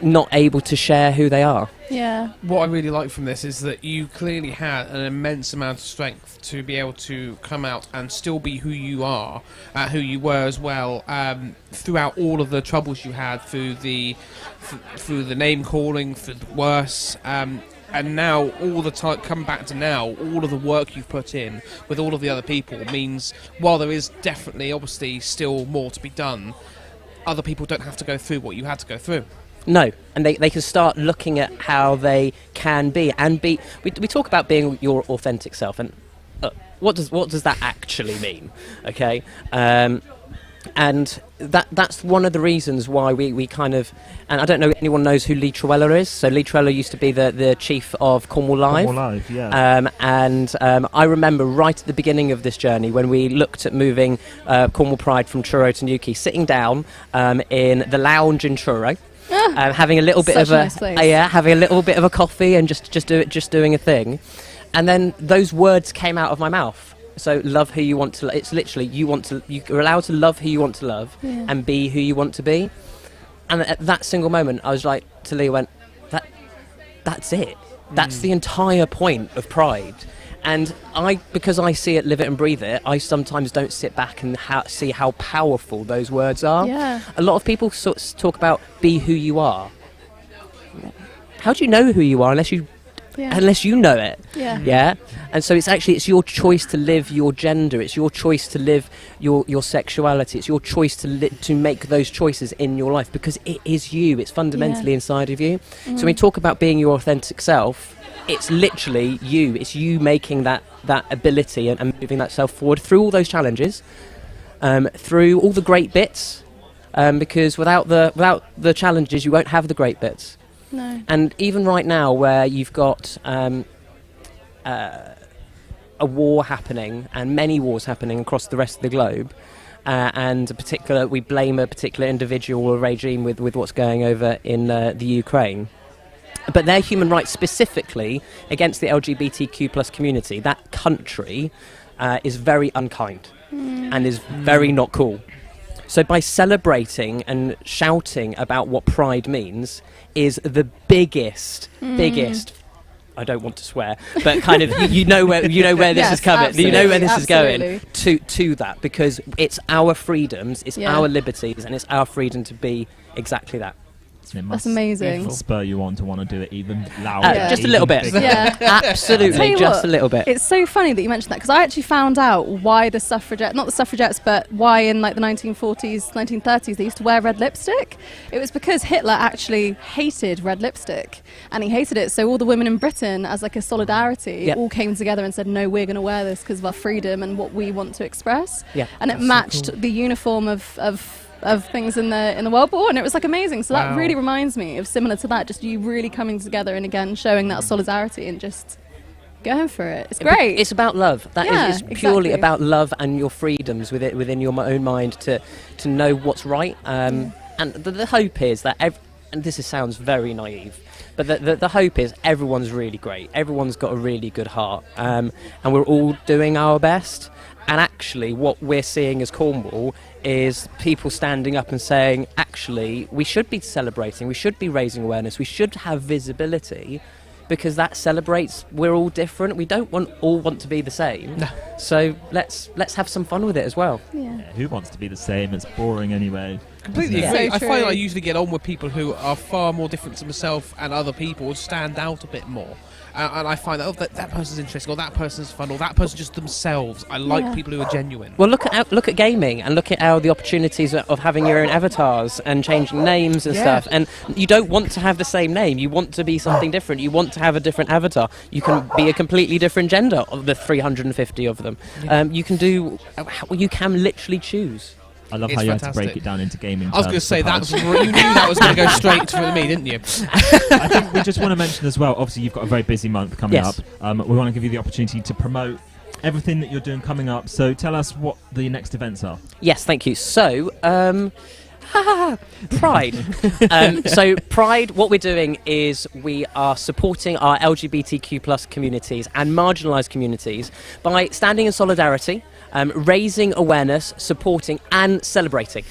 not able to share who they are? Yeah. What I really like from this is that you clearly had an immense amount of strength to be able to come out and still be who you are, who you were as well, throughout all of the troubles you had, through the name calling, through the worse. And now, all the time, come back to now, all of the work you've put in with all of the other people means, while there is definitely, obviously, still more to be done, other people don't have to go through what you had to go through. No, and they can start looking at how they can be, and be. We talk about being your authentic self, and what does that actually mean? Okay, and that's one of the reasons why we kind of, and I don't know if anyone knows who Lee Trewella is. So Lee Trewella used to be the chief of Cornwall Live. Cornwall Live, yeah. I remember right at the beginning of this journey when we looked at moving Cornwall Pride from Truro to Newquay, sitting down in the lounge in Truro. Having a little bit of having a little bit of a coffee and just doing a thing, and then those words came out of my mouth. So love who you want to. It's literally you're allowed to love who you want to love and be who you want to be. And at that single moment, I was like to Lee, that's it. That's the entire point of Pride. And because I see it, live it and breathe it, I sometimes don't sit back and see how powerful those words are. Yeah. A lot of people talk about be who you are. How do you know who you are unless you know it? Yeah. Yeah. And so it's your choice to live your gender. It's your choice to live your sexuality. It's your choice to make those choices in your life, because it is you. It's fundamentally inside of you. So when we talk about being your authentic self, it's literally you. It's you making that ability and moving that self forward through all those challenges, through all the great bits, because without the challenges, you won't have the great bits. No. And even right now, where you've got a war happening, and many wars happening across the rest of the globe, and we blame a particular individual or regime with what's going over in the Ukraine. But their human rights specifically against the LGBTQ plus community, that country is very unkind and is very not cool. So by celebrating and shouting about what Pride means is the biggest, I don't want to swear, but kind of you know where this is coming. You know where this is going to that, because it's our freedoms, it's our liberties, and it's our freedom to be exactly that. That's amazing. Spur you on to want to do it even louder. Just a little bit. Yeah. Absolutely, just a little bit. It's so funny that you mentioned that, because I actually found out why not the suffragettes, but why in like the 1940s, 1930s they used to wear red lipstick. It was because Hitler actually hated red lipstick, and he hated it. So all the women in Britain, as like a solidarity, all came together and said, no, we're going to wear this because of our freedom and what we want to express. Yeah. And it matched the uniform of things in the World War, and it was like amazing. So that really reminds me of, similar to that, just you really coming together and again showing that solidarity and just going for it. It's great. It's about love. That Yeah, is purely exactly. about love and your freedoms within your own mind to know what's right. And the hope is that and this sounds very naive, but the hope is everyone's really great. Everyone's got a really good heart, and we're all doing our best. And actually, what we're seeing as Cornwall is people standing up and saying, actually, we should be celebrating, we should be raising awareness, we should have visibility, because that celebrates we're all different. We don't all want to be the same. No. So let's have some fun with it as well. Yeah. Who wants to be the same? It's boring anyway. Completely isn't it? agree. I find I usually get on with people who are far more different to myself and other people stand out a bit more. And I find that person's interesting, or that person's fun, or that person's just themselves. I like people who are genuine. Well, look at gaming, and look at how the opportunities of having your own avatars and changing names and stuff. And you don't want to have the same name. You want to be something different. You want to have a different avatar. You can be a completely different gender of the 350 of them. You can literally choose. I love how you had to break it down into gaming. I was going to say you knew that was going to go straight for me, didn't you? I think we just want to mention as well. Obviously, you've got a very busy month coming up. We want to give you the opportunity to promote everything that you're doing coming up. So tell us what the next events are. Yes, thank you. So, Pride. So Pride, what we're doing is we are supporting our LGBTQ+ communities and marginalised communities by standing in solidarity, raising awareness, supporting and celebrating.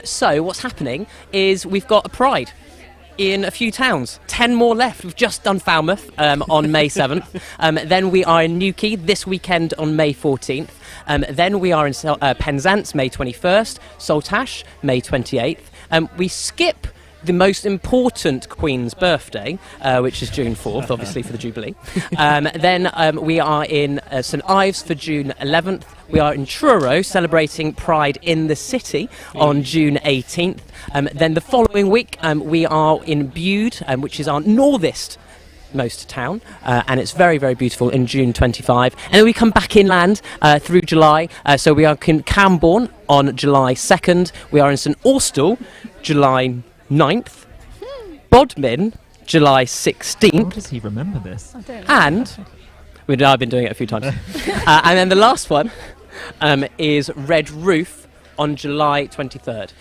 So what's happening is we've got a Pride in a few towns, 10 more left. We've just done Falmouth on May 7th. Then we are in Newquay this weekend on May 14th. Then we are in Penzance May 21st, Saltash May 28th. We skip the most important Queen's birthday, which is June 4th, obviously for the Jubilee. Then we are in St Ives for June 11th. We are in Truro celebrating Pride in the City on June 18th. Then the following week we are in Bude, which is our northest most town, and it's very, very beautiful in June 25. And then we come back inland through July. So we are in Camborne on July 2nd. We are in St Austell July 9th, Bodmin, July 16th. How does he remember this? I don't know. And I've been doing it a few times. And then the last one is Red Roof on July 23rd.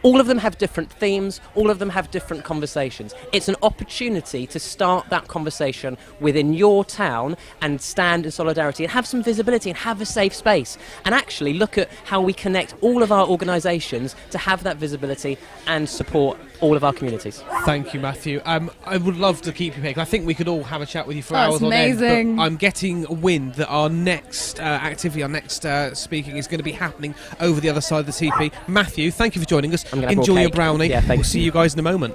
All of them have different themes, all of them have different conversations. It's an opportunity to start that conversation within your town and stand in solidarity and have some visibility and have a safe space. And actually look at how we connect all of our organisations to have that visibility and support all of our communities. Thank you, Matthew. I would love to keep you here, 'cause I think we could all have a chat with you for That's hours on end. amazing. But I'm getting wind that our next activity, our next speaking is going to be happening over the other side of the TP. Matthew, thank you for joining us. I'm gonna have Enjoy more your cake. brownie. Yeah, thank we'll see you guys in a moment.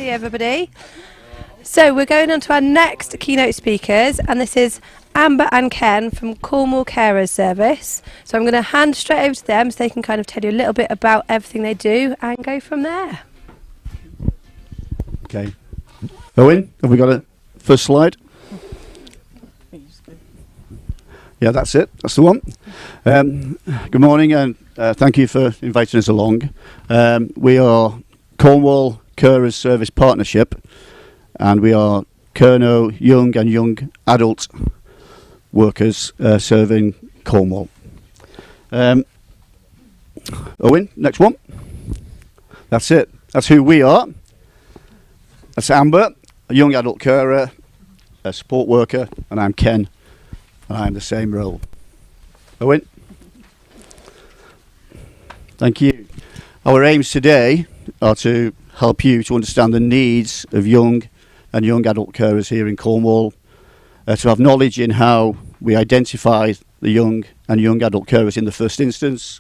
see everybody. So we're going on to our next keynote speakers, and this is Amber and Ken from Cornwall Carers Service. So I'm going to hand straight over to them so they can kind of tell you a little bit about everything they do and go from there. Okay. Owen, have we got a first slide? Yeah, that's it. That's the one. Good morning, and thank you for inviting us along. We are Cornwall Carers Service Partnership, and we are Kerno young and young adult workers serving Cornwall. Owen, next one. That's it. That's who we are. That's Amber, a young adult carer, a support worker, and I'm Ken, and I'm the same role. Owen. Thank you. Our aims today are to help you to understand the needs of young and young adult carers here in Cornwall, to have knowledge in how we identify the young and young adult carers in the first instance,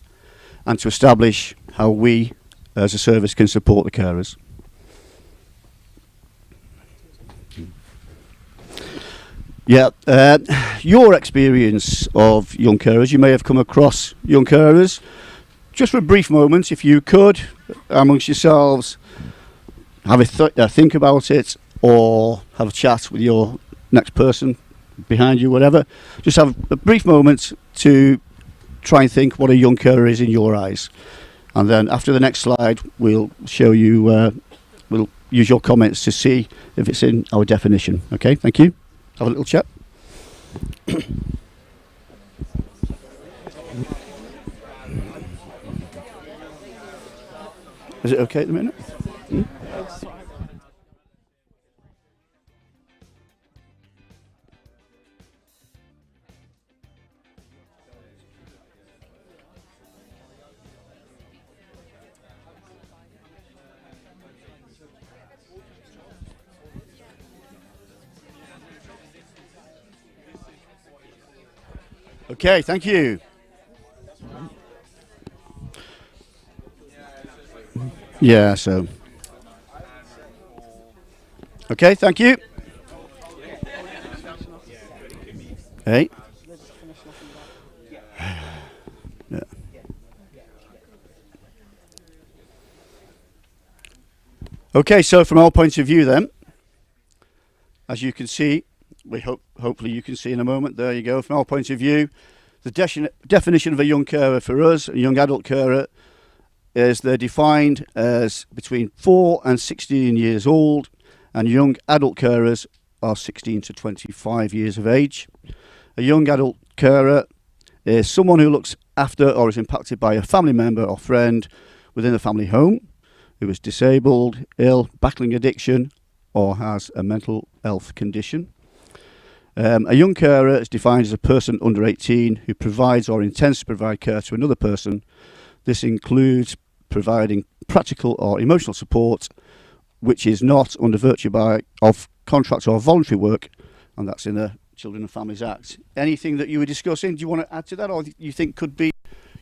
and to establish how we as a service can support the carers. Yeah, your experience of young carers, you may have come across young carers. Just for a brief moment, if you could, amongst yourselves, have a think about it, or have a chat with your next person behind you, whatever. Just have a brief moment to try and think what a young carer is in your eyes. And then after the next slide, we'll show you, we'll use your comments to see if it's in our definition. Okay, thank you. Have a little chat. Is it okay at the minute? Okay, thank you. Yeah, so. Okay, thank you. Hey. Yeah. Okay, so from our point of view then, as you can see, hopefully you can see in a moment, there you go, from our point of view, the definition of a young carer for us, a young adult carer, is they're defined as between 4 and 16 years old, and young adult carers are 16 to 25 years of age. A young adult carer is someone who looks after or is impacted by a family member or friend within the family home, who is disabled, ill, battling addiction, or has a mental health condition. A young carer is defined as a person under 18 who provides or intends to provide care to another person. This includes providing practical or emotional support, which is not under virtue of contract or voluntary work, and that's in the Children and Families Act. Anything that you were discussing, do you want to add to that, or you think could be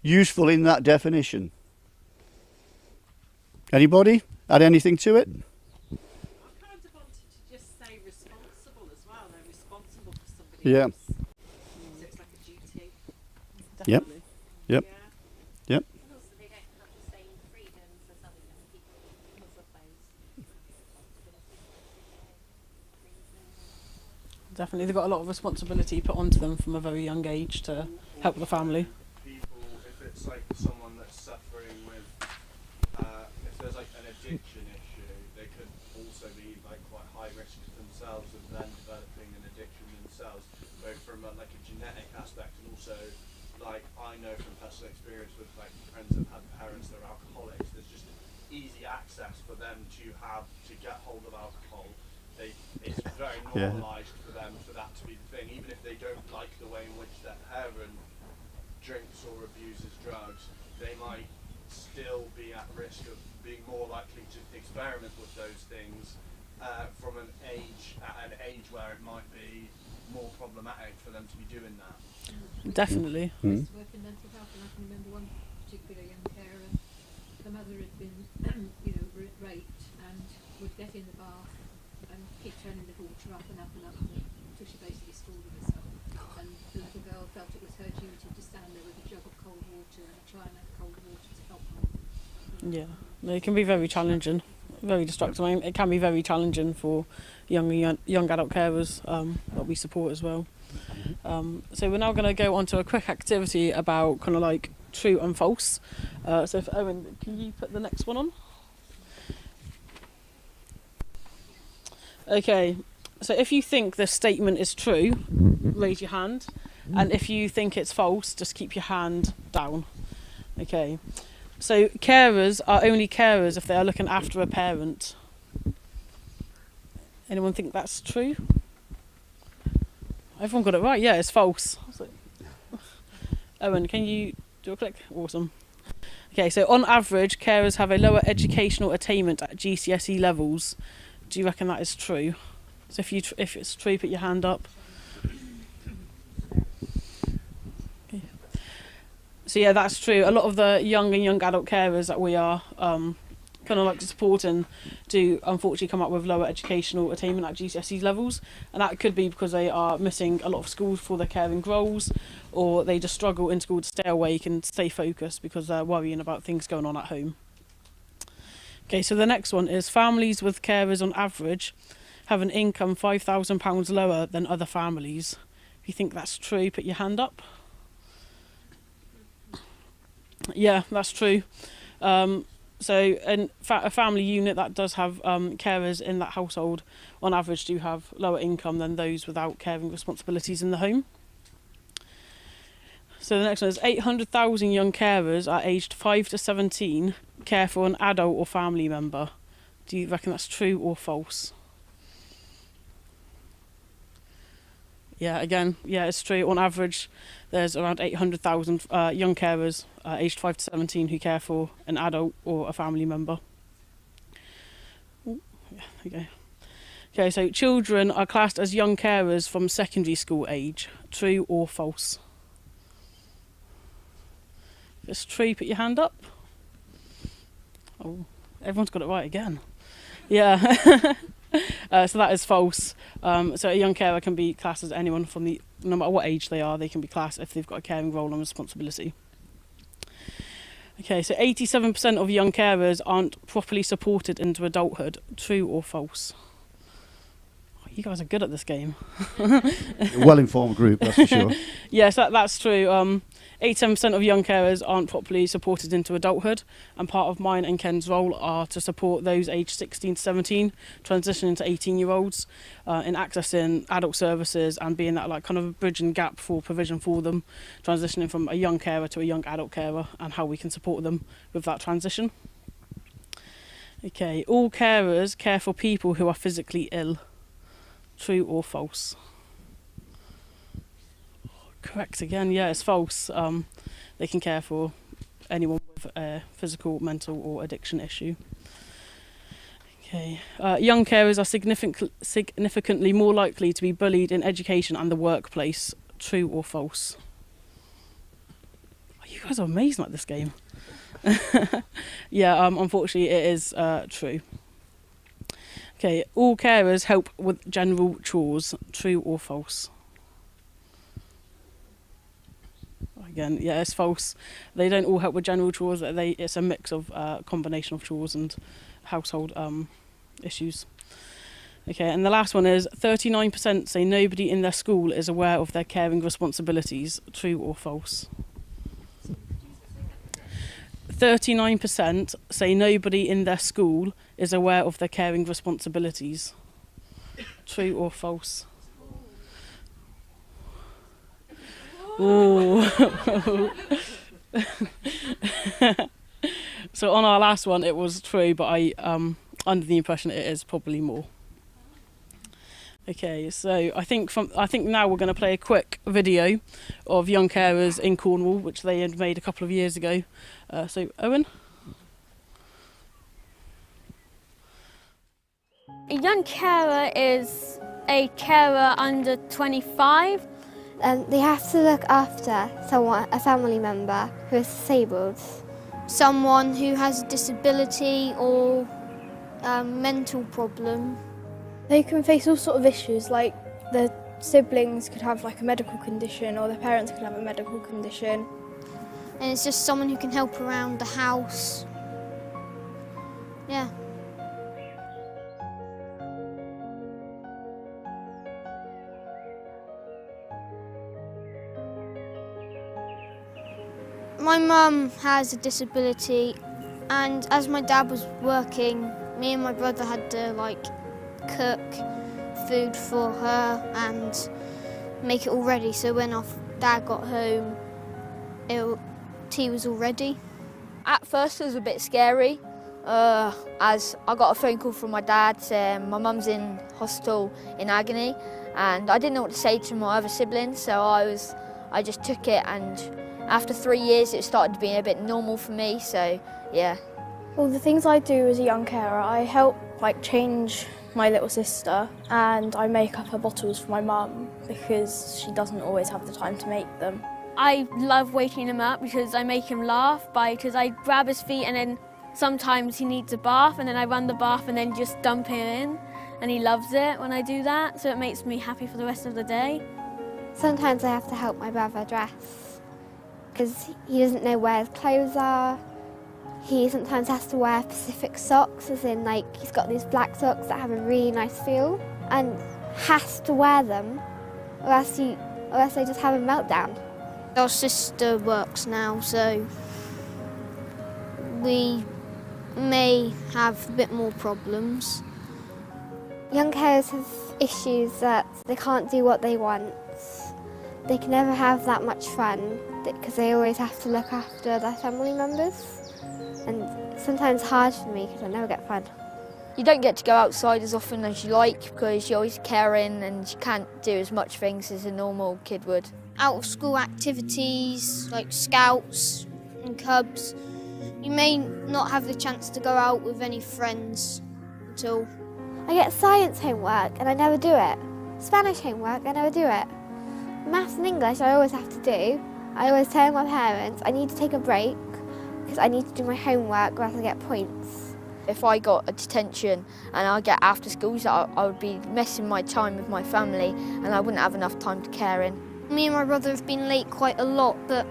useful in that definition? Anybody add anything to it? Yeah. So it's like a duty. Yep. Yep. Yeah. Yep. And also they don't have the same freedoms as other young people because of those. Definitely, they've got a lot of responsibility put onto them from a very young age to help the family. People, if it's like someone that's suffering with, if there's like an addiction issue, they could also be like quite high risk themselves of then developing an addiction themselves, both from like a genetic aspect and also like I know from personal experience with like friends that have parents that are alcoholics, there's just easy access for them to have to get hold of alcohol. It's very normalised for them for that to be the thing, even if they don't like the way in which their parent drinks or abuses drugs, they might still be at risk of being more likely to experiment with those things from an age where it might be more problematic for them to be doing that. Definitely. I used to work in mental health, and I can remember one particular young carer. The mother had been, raped, and would get in the bath and keep turning the water up and up until she basically scalded herself. And the little girl felt it was her duty to stand there with a jug of cold water and a china of cold water to help her. Yeah, no, it can be very challenging, very destructive. I mean, it can be very challenging for young adult carers that we support as well. So we're now going to go on to a quick activity about kind of like true and false. So if Owen, can you put the next one on? Okay, so if you think the statement is true, raise your hand, and if you think it's false, just keep your hand down. Okay, so carers are only carers if they are looking after a parent. Anyone think that's true? Everyone got it right. Yeah, it's false. Owen, can you do a click? Awesome. Okay, so on average, carers have a lower educational attainment at GCSE levels. Do you reckon that is true? So if it's true, put your hand up. Okay. So yeah, that's true. A lot of the young adult carers that we are kind of like supporting do unfortunately come up with lower educational attainment at GCSE levels, and that could be because they are missing a lot of school for their caring roles, or they just struggle in school to stay awake and stay focused because they're worrying about things going on at home. Okay, so the next one is families with carers on average have an income £5,000 lower than other families. If you think that's true, put your hand up. Yeah, that's true. So in a family unit that does have carers in that household on average do have lower income than those without caring responsibilities in the home. So the next one is 800,000 young carers are aged 5 to 17 care for an adult or family member. Do you reckon that's true or false? Yeah, again, yeah, it's true. On average, there's around 800,000 young carers aged 5 to 17 who care for an adult or a family member. Ooh, yeah, there you go. Okay, so children are classed as young carers from secondary school age. True or false? If it's true, put your hand up. Oh, everyone's got it right again. Yeah. So that is false. So a young carer can be classed as anyone from no matter what age they are, they can be classed if they've got a caring role and responsibility. Okay, so 87% of young carers aren't properly supported into adulthood. True or false? Oh, you guys are good at this game. Well-informed group, that's for sure. Yes, that's true. 87% of young carers aren't properly supported into adulthood, and part of mine and Ken's role are to support those aged 16 to 17 transitioning to 18-year-olds in accessing adult services and being that like kind of bridging gap for provision for them, transitioning from a young carer to a young adult carer, and how we can support them with that transition. Okay, all carers care for people who are physically ill. True or false? Correct again, yeah, it's false. They can care for anyone with a physical, mental or addiction issue. Okay, young carers are significantly more likely to be bullied in education and the workplace. True or false? Oh, you guys are amazing at this game. Yeah, unfortunately it is true. Okay, all carers help with general chores. True or false? Again, yeah, it's false. They don't all help with general chores. It's a mix of combination of chores and household issues. Okay, and the last one is 39% say nobody in their school is aware of their caring responsibilities. True or false? 39% say nobody in their school is aware of their caring responsibilities. True or false? Ooh. So on our last one it was true, but I under the impression it is probably more. Okay, so I think now we're going to play a quick video of young carers in Cornwall, which they had made a couple of years ago. So Owen? A young carer is a carer under 25. They have to look after someone, a family member who is disabled. Someone who has a disability or mental problem. They can face all sort of issues, like the siblings could have like a medical condition, or their parents could have a medical condition. And it's just someone who can help around the house. Yeah. My mum has a disability, and as my dad was working, me and my brother had to like cook food for her and make it all ready, so when our dad got home, tea was all ready. At first it was a bit scary, as I got a phone call from my dad saying my mum's in hospital in agony, and I didn't know what to say to my other siblings, so I just took it, and after 3 years it started to be a bit normal for me, so yeah. Well, the things I do as a young carer, I help like change my little sister, and I make up her bottles for my mum because she doesn't always have the time to make them. I love waking him up because I make him laugh because I grab his feet and then sometimes he needs a bath and then I run the bath and then just dump him in, and he loves it when I do that, so it makes me happy for the rest of the day. Sometimes I have to help my brother dress because he doesn't know where his clothes are. He sometimes has to wear Pacific socks, as in like he's got these black socks that have a really nice feel, and has to wear them or else they just have a meltdown. Our sister works now, so we may have a bit more problems. Young carers have issues that they can't do what they want. They can never have that much fun because they always have to look after their family members. And sometimes hard for me because I never get fun. You don't get to go outside as often as you like because you're always caring and you can't do as much things as a normal kid would. Out of school activities like scouts and cubs, you may not have the chance to go out with any friends at all. I get science homework and I never do it. Spanish homework, I never do it. Maths and English I always have to do. I always tell my parents I need to take a break because I need to do my homework or else I get points. If I got a detention and I get after schools, I would be missing my time with my family and I wouldn't have enough time to care in. Me and my brother have been late quite a lot, but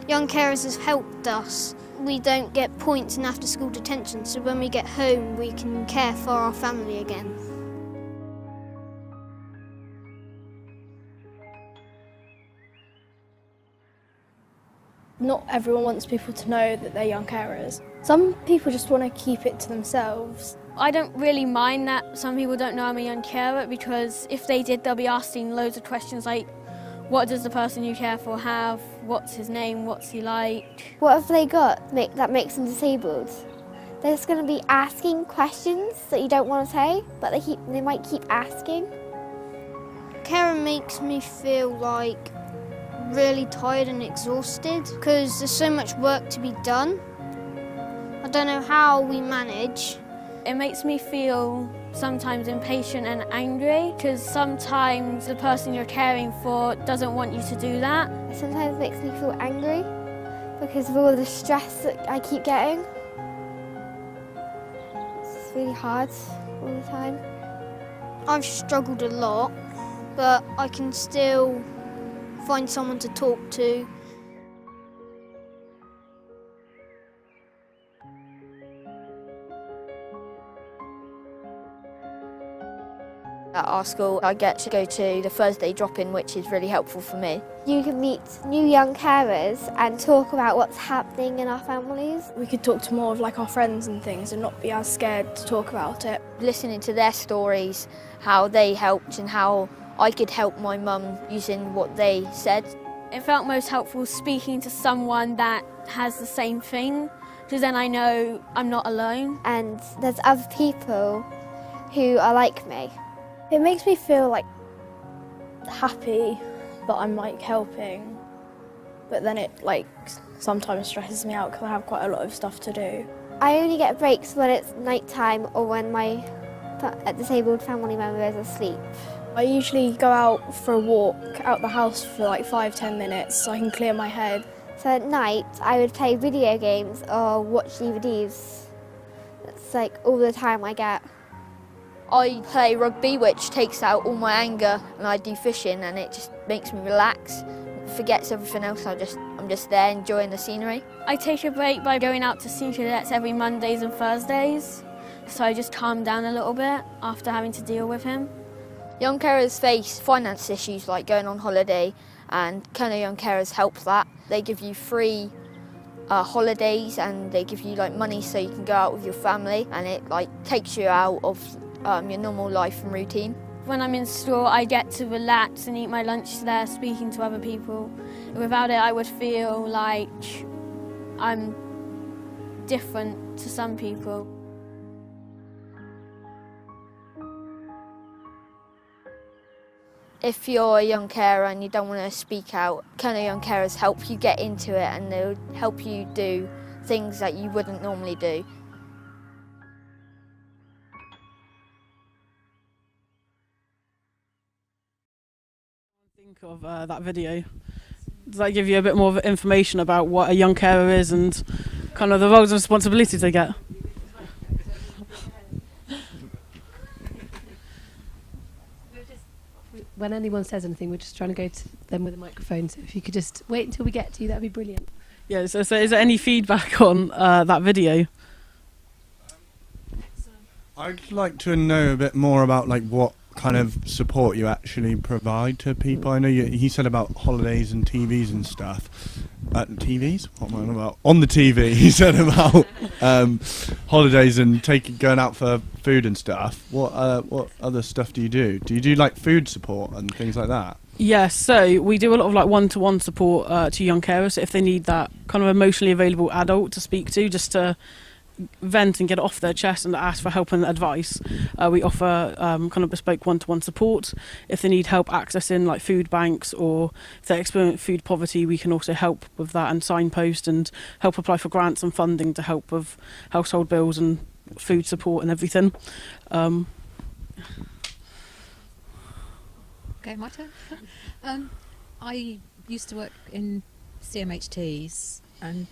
Young Carers has helped us. We don't get points in after school detention, so when we get home we can care for our family again. Not everyone wants people to know that they're young carers. Some people just want to keep it to themselves. I don't really mind that some people don't know I'm a young carer because if they did, they'll be asking loads of questions like, what does the person you care for have? What's his name? What's he like? What have they got that makes them disabled? They're just going to be asking questions that you don't want to say, but they might keep asking. Carer makes me feel like really tired and exhausted because there's so much work to be done. I don't know how we manage. It makes me feel sometimes impatient and angry because sometimes the person you're caring for doesn't want you to do that. It sometimes makes me feel angry because of all the stress that I keep getting. It's really hard all the time. I've struggled a lot, but I can still find someone to talk to. At our school, I get to go to the Thursday drop-in, which is really helpful for me. You can meet new young carers and talk about what's happening in our families. We could talk to more of like our friends and things and not be as scared to talk about it. Listening to their stories, how they helped and how I could help my mum using what they said. It felt most helpful speaking to someone that has the same thing because then I know I'm not alone. And there's other people who are like me. It makes me feel like happy that I'm like helping, but then it like sometimes stresses me out because I have quite a lot of stuff to do. I only get breaks when it's night time or when my disabled family member is asleep. I usually go out for a walk out the house for like 5-10 minutes so I can clear my head. So at night I would play video games or watch DVDs. That's It's like all the time I get. I play rugby, which takes out all my anger, and I do fishing, and it just makes me relax. Forgets everything else. I'm just there enjoying the scenery. I take a break by going out to sea cadets every Mondays and Thursdays, so I just calm down a little bit after having to deal with him. Young carers face finance issues like going on holiday, and Kona Young Carers help that. They give you free holidays, and they give you like money so you can go out with your family, and it like takes you out of your normal life and routine. When I'm in school, I get to relax and eat my lunch there, speaking to other people. Without it, I would feel like I'm different to some people. If you're a young carer and you don't want to speak out, Kona Young Carers help you get into it, and they'll help you do things that you wouldn't normally do. Think of that video. Does that give you a bit more information about what a young carer is and kind of the roles and responsibilities they get? When anyone says anything, we're just trying to go to them with a microphone, so if you could just wait until we get to you, that'd be brilliant. Yeah, so is there any feedback on that video? I'd like to know a bit more about like what kind of support you actually provide to people. I know he said about holidays and TVs and stuff. TVs? What am I on about? On the TV, he said about holidays and going out for food and stuff. What other stuff do you do? Do you do like food support and things like that? Yeah, so we do a lot of like one-to-one support to young carers if they need that kind of emotionally available adult to speak to, just to vent and get it off their chest and ask for help and advice. We offer kind of bespoke one-to-one support. If they need help accessing like food banks, or if they experience food poverty, we can also help with that and signpost and help apply for grants and funding to help with household bills and food support and everything. Okay, my turn. I used to work in CMHTs, and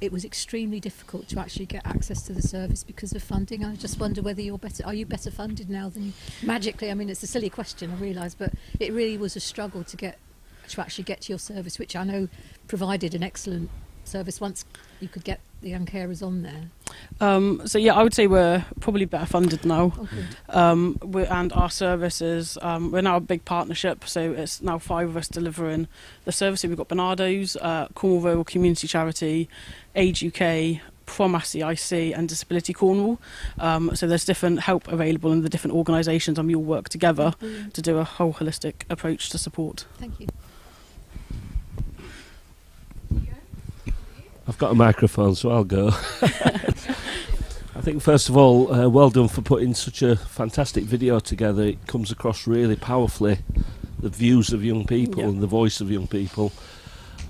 it was extremely difficult to actually get access to the service because of funding. I just wonder whether are you better funded now than magically? I mean, it's a silly question, I realise, but it really was a struggle to actually get to your service, which I know provided an excellent service once you could get the young carers on there. So yeah, I would say we're probably better funded now. Oh, and our services, we're now a big partnership, so it's now 5 of us delivering the service. So we've got Bernardo's, Cornwall Rural Community Charity, Age UK, from SCIC and Disability Cornwall. So there's different help available in the different organisations, and we all work together to do a whole holistic approach to support. Thank you. I've got a microphone, so I'll go. I think first of all, well done for putting such a fantastic video together. It comes across really powerfully, the views of young people and the voice of young people.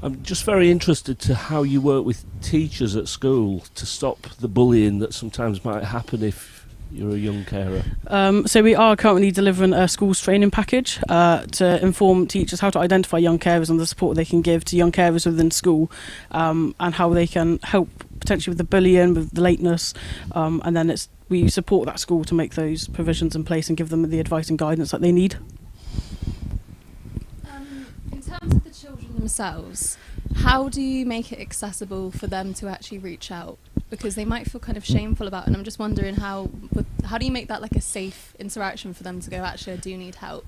I'm just very interested to how you work with teachers at school to stop the bullying that sometimes might happen if you're a young carer. So we are currently delivering a schools training package to inform teachers how to identify young carers and the support they can give to young carers within school, and how they can help potentially with the bullying, with the lateness, and then we support that school to make those provisions in place and give them the advice and guidance that they need. In terms of the children themselves, how do you make it accessible for them to actually reach out? Because they might feel kind of shameful about it, and I'm just wondering how do you make that like a safe interaction for them to go, actually I do need help?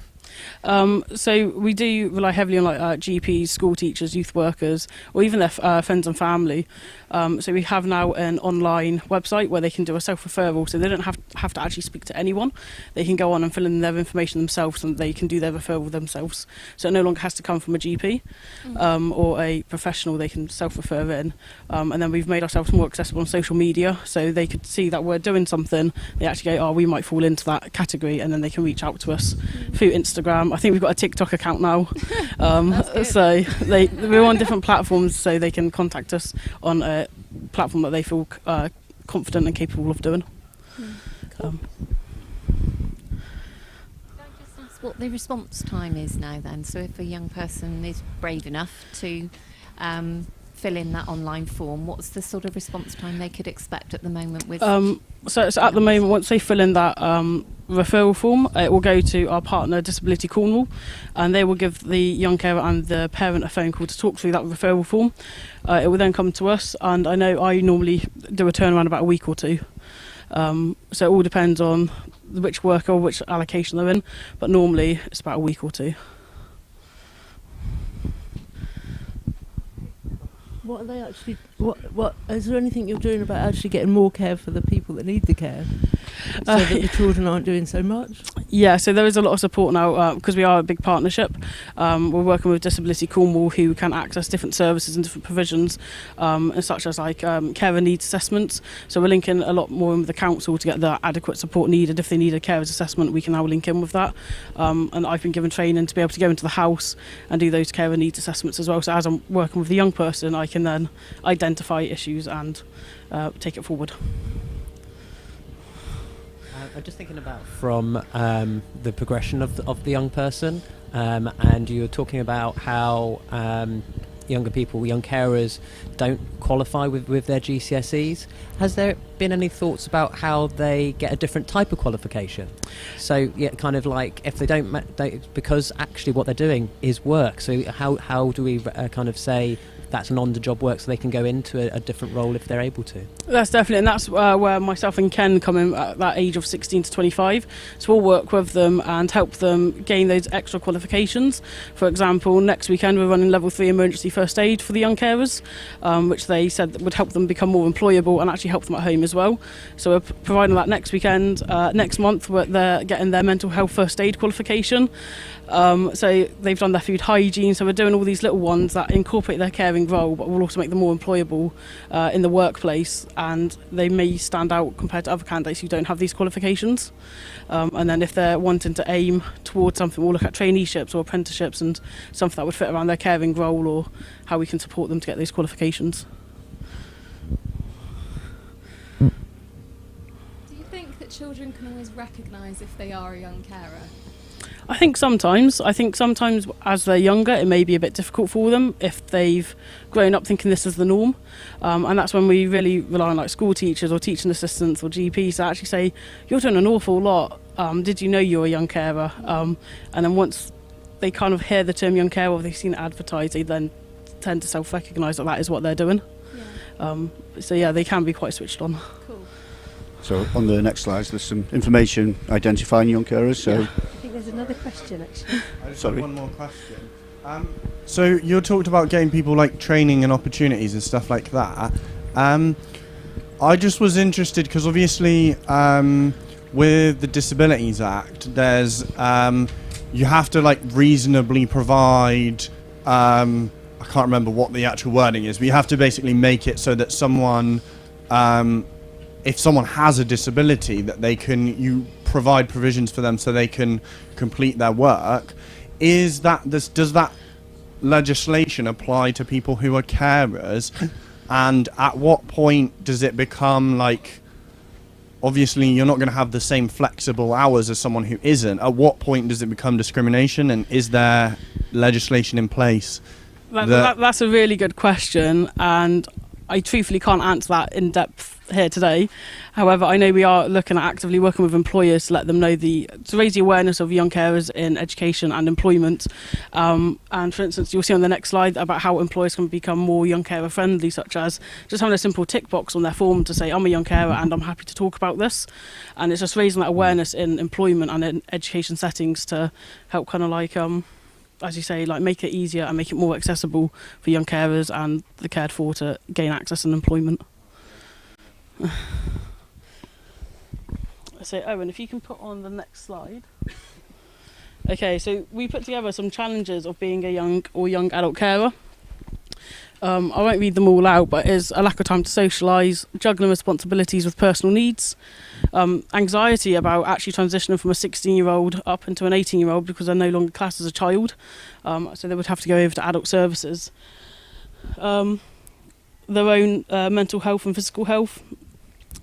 So we do rely heavily on like GPs, school teachers, youth workers, or even their friends and family. So we have now an online website where they can do a self-referral, so they don't have to actually speak to anyone. They can go on and fill in their information themselves, and they can do their referral themselves. So it no longer has to come from a GP or a professional. They can self-refer in, and then we've made ourselves more accessible on social media, so they could see that we're doing something. They actually go, oh, we might fall into that category, and then they can reach out to us through Instagram. I think we've got a TikTok account now, so we're on different platforms, so they can contact us on a platform that they feel confident and capable of doing. Cool. What the response time is now then, so if a young person is brave enough to fill in that online form, what's the sort of response time they could expect at the moment with? So at the moment, once they fill in that referral form, it will go to our partner Disability Cornwall, and they will give the young carer and the parent a phone call to talk through that referral form. It will then come to us, and I know I normally do a turnaround about a week or two. So it all depends on which worker or which allocation they're in, but normally it's about a week or two. What are they actually? What is there anything you're doing about actually getting more care for the people that need the care, so that the children aren't doing so much? Yeah, so there is a lot of support now because we are a big partnership. We're working with Disability Cornwall, who can access different services and different provisions, and such as like carer needs assessments. So we're linking a lot more in with the council to get the adequate support needed. If they need a carer's assessment, we can now link in with that. And I've been given training to be able to go into the house and do those carer needs assessments as well. So as I'm working with the young person, I can then identify issues and take it forward. I'm just thinking about from the progression of the young person, and you were talking about how younger people, young carers, don't qualify with their GCSEs. Has there been any thoughts about how they get a different type of qualification? So yeah, kind of like if they don't because actually what they're doing is work. So how do we kind of say that's an on-the-job work so they can go into a different role if they're able to? That's definitely, and that's where myself and Ken come in at that age of 16 to 25. So we'll work with them and help them gain those extra qualifications. For example, next weekend we're running level 3 emergency first aid for the young carers, which they said would help them become more employable and actually help them at home as well. So we're providing that next weekend. Next month they're getting their mental health first aid qualification. So they've done their food hygiene, so we're doing all these little ones that incorporate their caring role, but will also make them more employable in the workplace, and they may stand out compared to other candidates who don't have these qualifications. And then if they're wanting to aim towards something, we'll look at traineeships or apprenticeships and something that would fit around their caring role, or how we can support them to get those qualifications. Do you think that children can always recognise if they are a young carer? I think sometimes as they're younger it may be a bit difficult for them if they've grown up thinking this is the norm, and that's when we really rely on like school teachers or teaching assistants or GPs to actually say, you're doing an awful lot, did you know you're a young carer? And then once they kind of hear the term young carer or they've seen it advertised, they then tend to self-recognise that is what they're doing. So yeah, they can be quite switched on. So on the next slides there's some information identifying young carers. So I think there's another question actually. I just have one more question. So you talked about getting people like training and opportunities and stuff like that. I just was interested because obviously with the Disabilities Act there's you have to like reasonably provide I can't remember what the actual wording is, but you have to basically make it so that someone if someone has a disability that you provide provisions for them so they can complete their work. Does that legislation apply to people who are carers? And at what point does it become like, obviously you're not going to have the same flexible hours as someone who isn't. At what point does it become discrimination, and is there legislation in place? That's a really good question, and I truthfully can't answer that in depth here today. However, I know we are looking at actively working with employers to let them know to raise the awareness of young carers in education and employment. And for instance, you'll see on the next slide about how employers can become more young carer friendly, such as just having a simple tick box on their form to say, I'm a young carer and I'm happy to talk about this. And it's just raising that awareness in employment and in education settings to help kind of like, as you say, like make it easier and make it more accessible for young carers and the cared for to gain access and employment. So Owen, if you can put on the next slide. Okay, so we put together some challenges of being a young adult carer. I won't read them all out, but it's a lack of time to socialise, juggling responsibilities with personal needs, anxiety about actually transitioning from a 16-year-old up into an 18-year-old because they're no longer classed as a child, so they would have to go over to adult services. Their own mental health and physical health,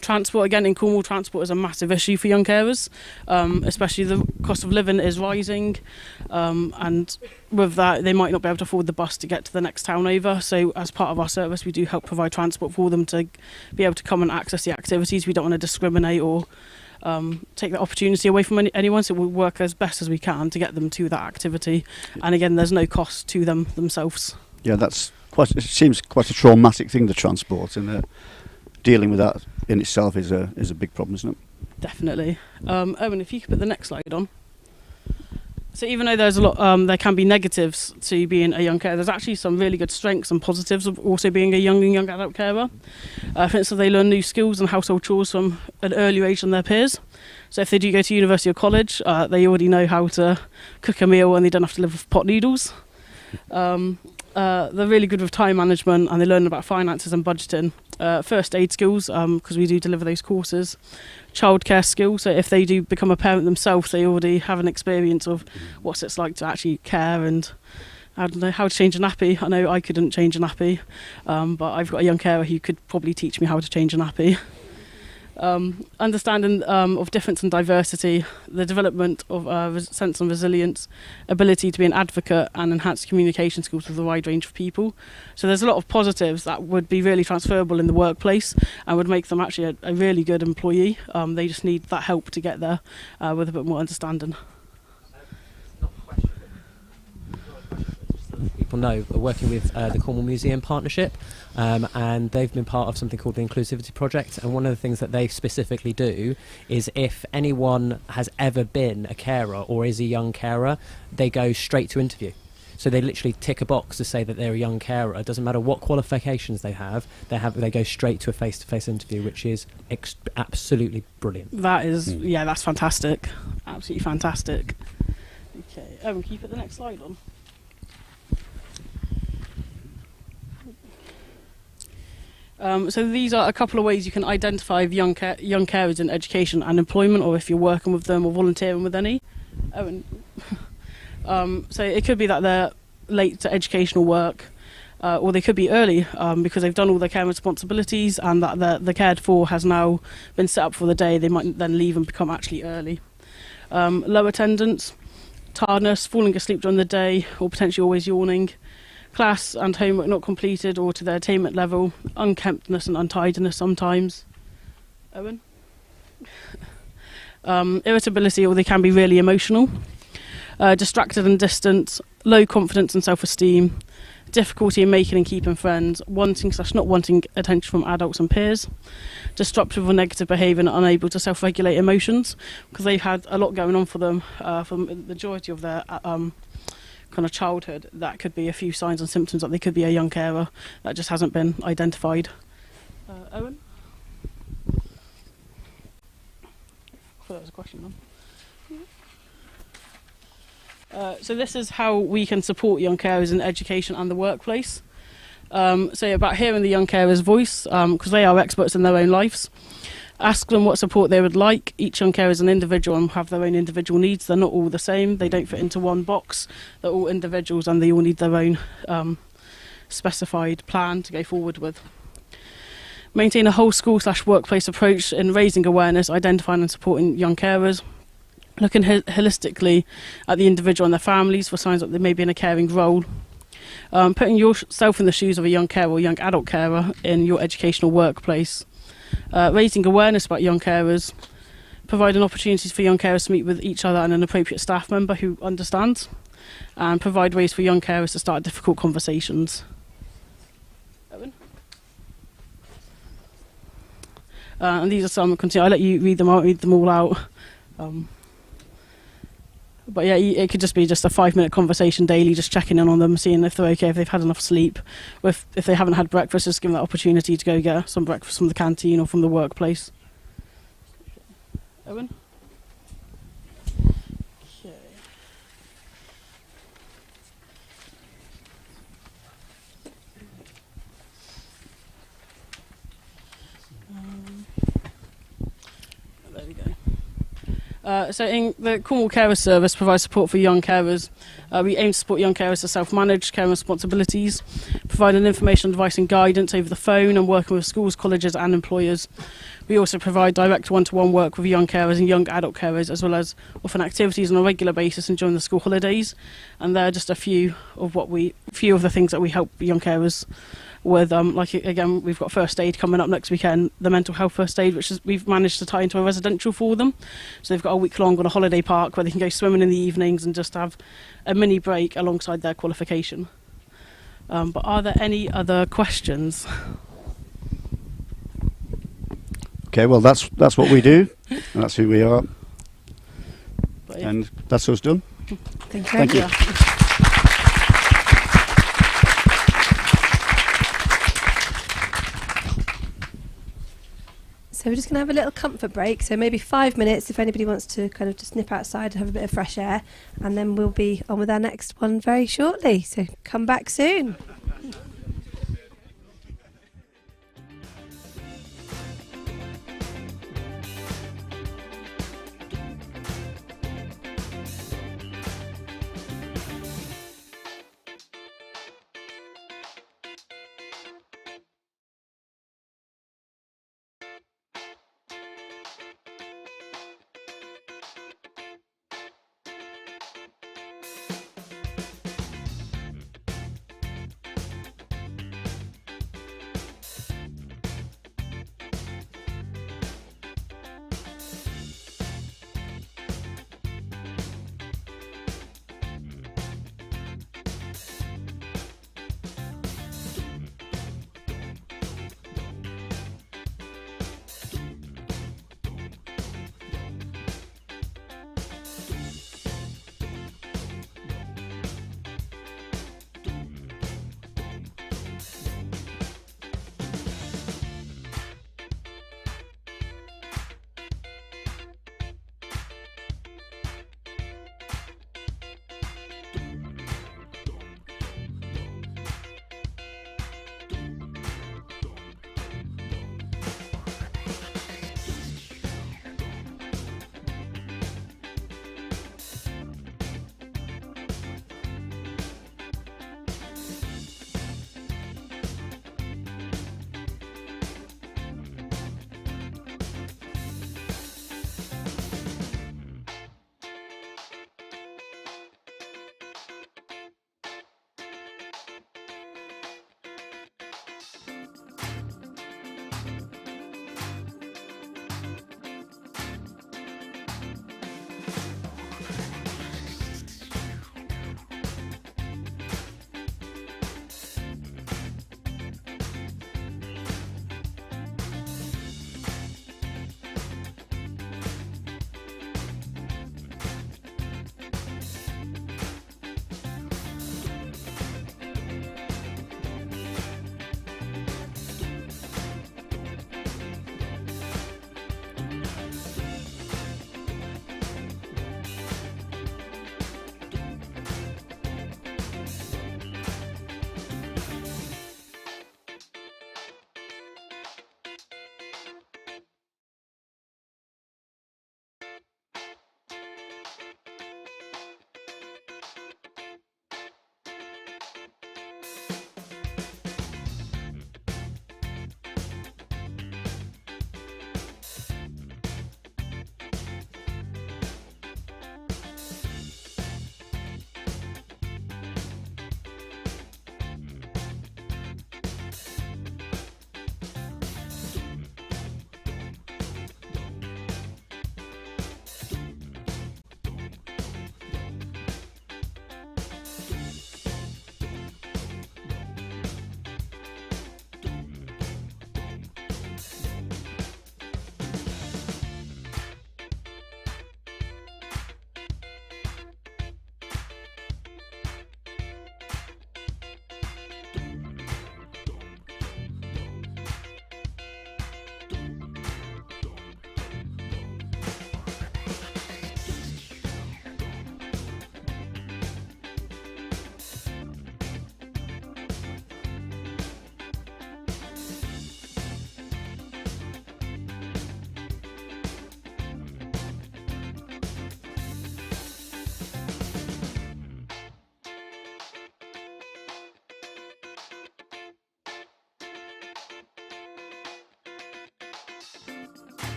Transport, again, in Cornwall, transport is a massive issue for young carers, especially the cost of living is rising, and with that they might not be able to afford the bus to get to the next town over. So as part of our service we do help provide transport for them to be able to come and access the activities. We don't want to discriminate or take that opportunity away from anyone, so we'll work as best as we can to get them to that activity. And again, there's no cost to them themselves. Yeah, that's quite. It seems quite a traumatic thing, the transport, and dealing with that in itself is a big problem, isn't it? Definitely. Owen, if you could put the next slide on. So even though there's a lot, there can be negatives to being a young carer, there's actually some really good strengths and positives of also being a young adult carer. For instance, they learn new skills and household chores from an earlier age than their peers. So if they do go to university or college, they already know how to cook a meal and they don't have to live with pot noodles. They're really good with time management and they learn about finances and budgeting. First aid skills, because we do deliver those courses. Childcare skills, so if they do become a parent themselves, they already have an experience of what it's like to actually care and I don't know how to change a nappy. I know I couldn't change a nappy, but I've got a young carer who could probably teach me how to change a nappy. Understanding of difference and diversity, the development of sense and resilience, ability to be an advocate and enhanced communication skills with a wide range of people. So there's a lot of positives that would be really transferable in the workplace and would make them actually a really good employee. They just need that help to get there with a bit more understanding. People know, we're working with the Cornwall Museum Partnership, and they've been part of something called the Inclusivity Project, and one of the things that they specifically do is if anyone has ever been a carer or is a young carer, they go straight to interview. So they literally tick a box to say that they're a young carer. It doesn't matter what qualifications they go straight to a face-to-face interview, which is absolutely brilliant. That is, yeah, that's fantastic. Absolutely fantastic. Okay, Owen, can you put the next slide on? So these are a couple of ways you can identify young carers in education and employment, or if you're working with them or volunteering with any. Owen. So it could be that they're late to educational work, or they could be early because they've done all their care responsibilities and that the cared for has now been set up for the day. They might then leave and become actually early. Low attendance, tiredness, falling asleep during the day, or potentially always yawning. Class and homework not completed or to their attainment level, unkemptness and untidiness sometimes. Owen? Irritability, or they can be really emotional. Distracted and distant, low confidence and self-esteem, difficulty in making and keeping friends, wanting/not wanting attention from adults and peers, disruptive or negative behaviour and unable to self-regulate emotions, because they've had a lot going on for them for the majority of their kind of childhood. That could be a few signs and symptoms that they could be a young carer that just hasn't been identified. Owen? I thought that was a question then. So this is how we can support young carers in education and the workplace. So about hearing the young carer's voice, because they are experts in their own lives. Ask them what support they would like. Each young carer is an individual and have their own individual needs. They're not all the same. They don't fit into one box. They're all individuals and they all need their own specified plan to go forward with. Maintain a whole school/workplace approach in raising awareness, identifying and supporting young carers. Looking holistically at the individual and their families for signs that they may be in a caring role. Putting yourself in the shoes of a young carer or young adult carer in your educational workplace. Raising awareness about young carers, providing opportunities for young carers to meet with each other and an appropriate staff member who understands, and provide ways for young carers to start difficult conversations. Owen? And these are some, I'll let you read them out, read them all out. But yeah, it could just be just a 5-minute conversation daily, just checking in on them, seeing if they're okay, if they've had enough sleep. If they haven't had breakfast, just give them that opportunity to go get some breakfast from the canteen or from the workplace. Owen? Okay. There we go. So in the Cornwall Carer Service provides support for young carers. We aim to support young carers to self-manage care responsibilities, providing information, advice and guidance over the phone and working with schools, colleges and employers. We also provide direct one-to-one work with young carers and young adult carers, as well as often activities on a regular basis and during the school holidays. And they're just a few of the things that we help young carers with. Like again, we've got first aid coming up next weekend, the mental health first aid, which we've managed to tie into a residential for them. So they've got a week long on a holiday park where they can go swimming in the evenings and just have a mini break alongside their qualification. But are there any other questions? Okay, well that's what we do, and that's who we are, Yeah. and that's us done. Thank you. Thank you. So we're just going to have a little comfort break, so maybe 5 minutes if anybody wants to kind of just nip outside and have a bit of fresh air, and then we'll be on with our next one very shortly, so come back soon.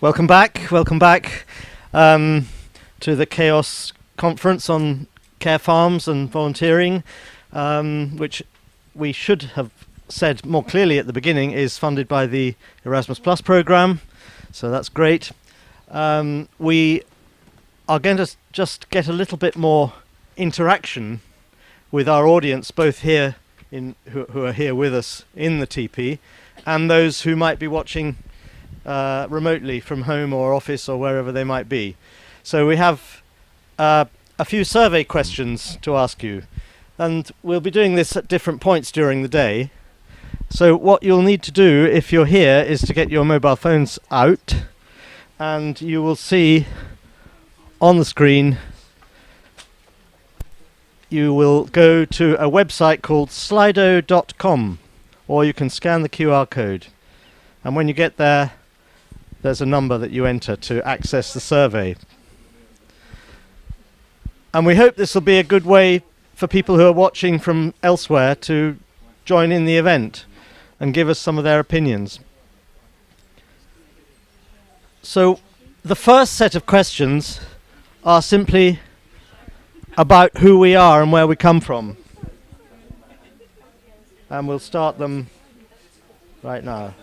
Welcome back to the Chaos Conference on Care Farms and Volunteering, which we should have said more clearly at the beginning is funded by the Erasmus Plus programme, so that's great. We are going to just get a little bit more interaction with our audience, both here who are here with us in the TP, and those who might be watching remotely from home or office or wherever they might be. So we have a few survey questions to ask you, and we'll be doing this at different points during the day. So what you'll need to do if you're here is to get your mobile phones out, and you will see on the screen, you will go to a website called slido.com, or you can scan the QR code, and when you get there, there's a number that you enter to access the survey. And we hope this will be a good way for people who are watching from elsewhere to join in the event and give us some of their opinions. So the first set of questions are simply about who we are and where we come from. And we'll start them right now.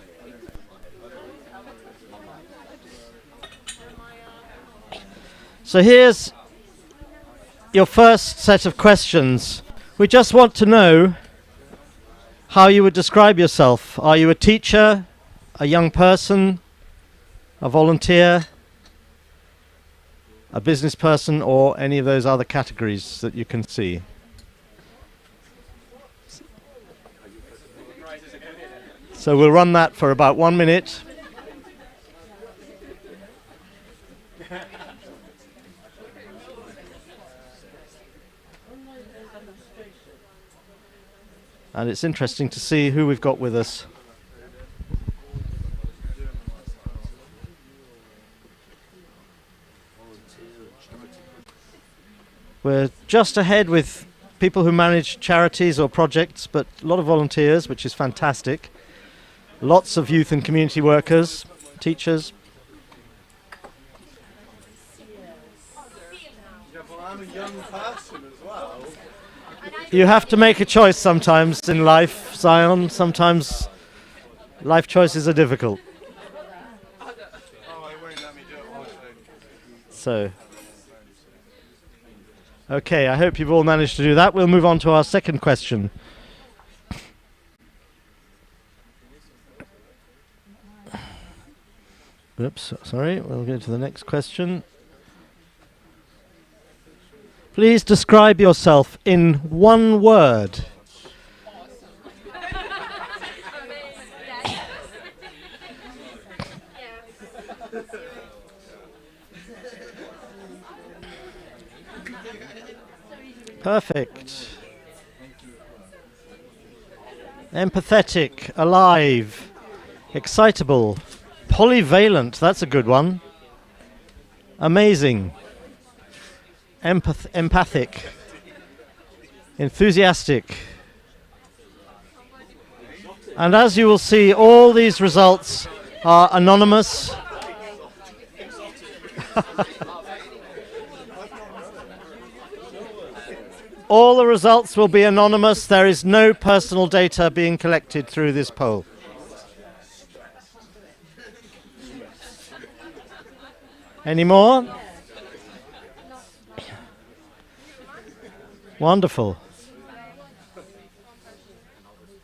So here's your first set of questions. We just want to know how you would describe yourself. Are you a teacher, a young person, a volunteer, a business person, or any of those other categories that you can see? So we'll run that for about 1 minute. And it's interesting to see who we've got with us. We're just ahead with people who manage charities or projects, but a lot of volunteers, which is fantastic. Lots of youth and community workers, teachers. I'm a young person as well. You have to make a choice sometimes in life, Zion. Sometimes life choices are difficult. So, okay, I hope you've all managed to do that. We'll move on to our second question. Oops, sorry, we'll go to the next question. Please describe yourself in one word. Perfect. Empathetic, alive, excitable, polyvalent, that's a good one. Amazing. Empathic, enthusiastic. And as you will see, all these results are anonymous. All the results will be anonymous. There is no personal data being collected through this poll. Any more? Wonderful.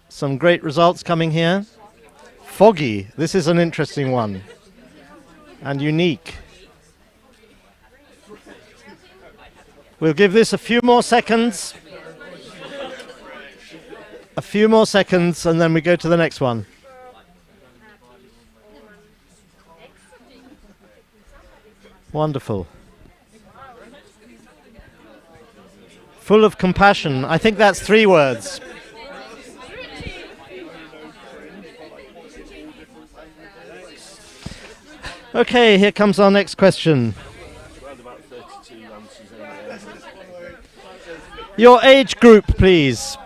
Some great results coming here. Foggy, this is an interesting one and unique. We'll give this a few more seconds. A few more seconds and then we go to the next one. Wonderful. Full of compassion. I think that's 3 words. Okay, here comes our next question. Your age group, please.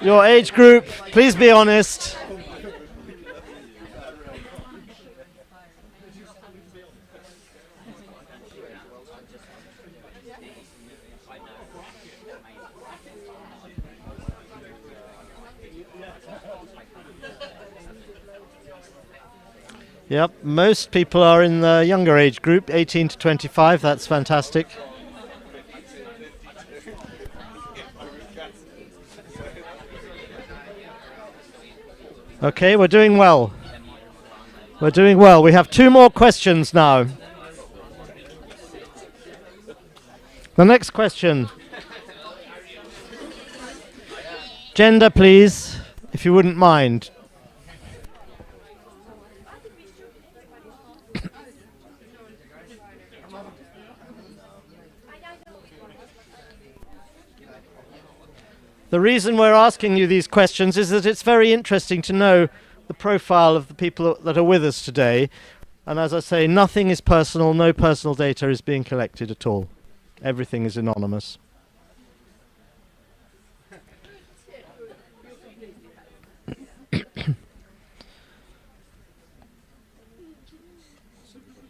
Your age group, please be honest. Yep, most people are in the younger age group, 18 to 25. That's fantastic. Okay, we're doing well. We're doing well. We have 2 more questions now. The next question. Gender, please, if you wouldn't mind. The reason we're asking you these questions is that it's very interesting to know the profile of the people that are with us today. And as I say, nothing is personal, no personal data is being collected at all. Everything is anonymous.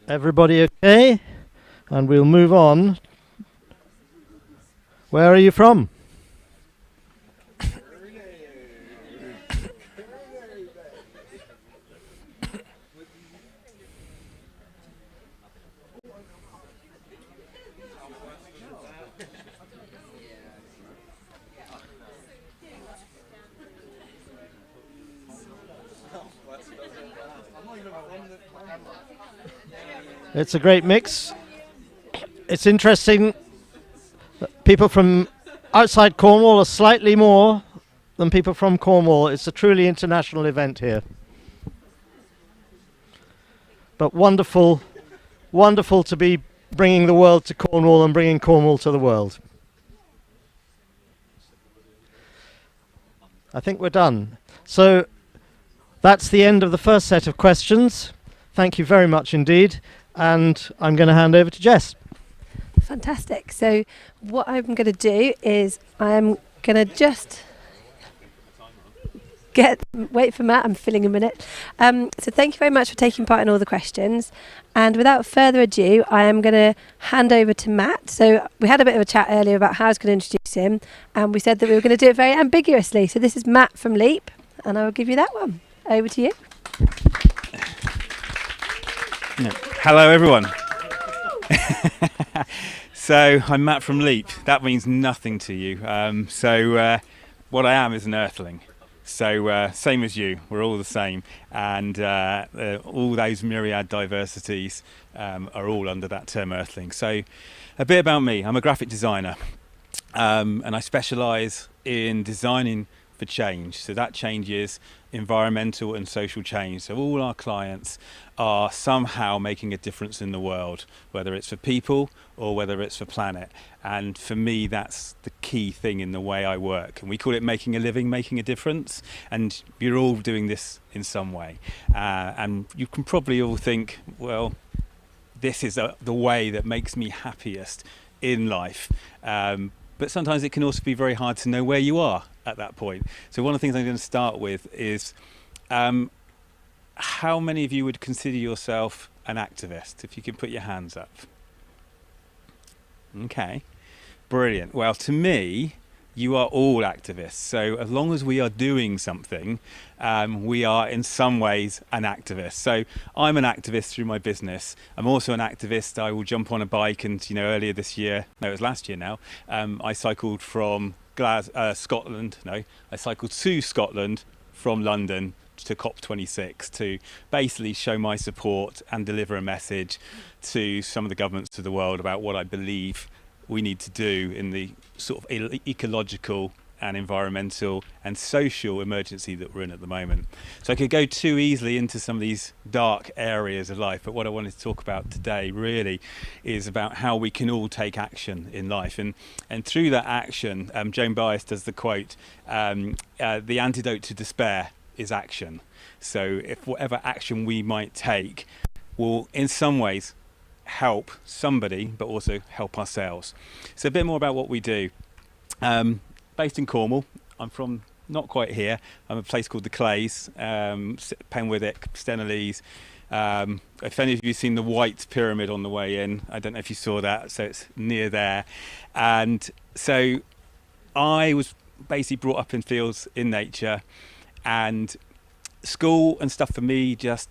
Everybody okay? And we'll move on. Where are you from? It's a great mix. It's interesting that people from outside Cornwall are slightly more than people from Cornwall. It's a truly international event here. But wonderful, wonderful to be bringing the world to Cornwall and bringing Cornwall to the world. I think we're done. So that's the end of the first set of questions. Thank you very much indeed. And I'm going to hand over to Jess. Fantastic. So what I'm going to do is I'm going to just wait for Matt. I'm filling a minute. So thank you very much for taking part in all the questions. And without further ado, I am going to hand over to Matt. So we had a bit of a chat earlier about how I was going to introduce him. And we said that we were going to do it very ambiguously. So this is Matt from Leap. And I will give you that one. Over to you. Hello everyone. So I'm Matt from Leap. That means nothing to you. What I am is an earthling. So same as you, we're all the same, and all those myriad diversities are all under that term earthling. So a bit about me. I'm a graphic designer, and I specialise in designing for change. So that change is environmental and social change. So all our clients are somehow making a difference in the world, whether it's for people or whether it's for planet. And for me, that's the key thing in the way I work. And we call it making a living, making a difference. And you're all doing this in some way. And you can probably all think, well, this is the way that makes me happiest in life. But sometimes it can also be very hard to know where you are at that point. So one of the things I'm going to start with is how many of you would consider yourself an activist? If you can put your hands up. Okay, brilliant. Well, to me, you are all activists. So as long as we are doing something, we are in some ways an activist. So I'm an activist through my business. I'm also an activist. I will jump on a bike and, earlier this year, no, it was last year now, I cycled from Scotland. No, I cycled to Scotland from London to COP26 to basically show my support and deliver a message to some of the governments of the world about what I believe we need to do in the sort of ecological and environmental and social emergency that we're in at the moment. So I could go too easily into some of these dark areas of life, but what I wanted to talk about today really is about how we can all take action in life. And through that action, Joan Baez does the quote, the antidote to despair is action. So if whatever action we might take will in some ways help somebody, but also help ourselves. So a bit more about what we do. Based in Cornwall. I'm from not quite here. I'm a place called the Clays, Penwithwick, Stenalees. If any of you have seen the White Pyramid on the way in, I don't know if you saw that, so it's near there. And so I was basically brought up in fields in nature, and school and stuff for me just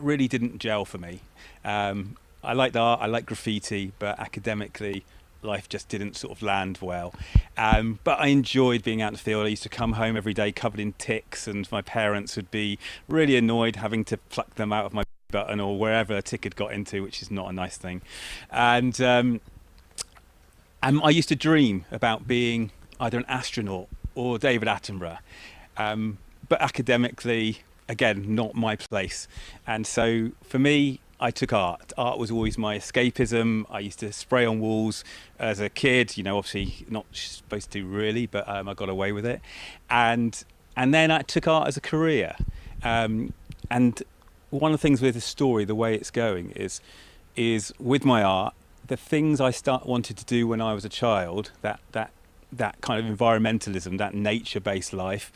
really didn't gel for me. I liked art, I liked graffiti, but academically life just didn't sort of land well. But I enjoyed being out in the field. I used to come home every day covered in ticks, and my parents would be really annoyed having to pluck them out of my button or wherever a tick had got into, which is not a nice thing. And I used to dream about being either an astronaut or David Attenborough. But academically, again, not my place. And so for me, I took art. Art was always my escapism. I used to spray on walls as a kid, you know, obviously not supposed to really, but I got away with it. And then I took art as a career. And one of the things with the story, the way it's going, is with my art, the things I wanted to do when I was a child, that kind of environmentalism, that nature-based life,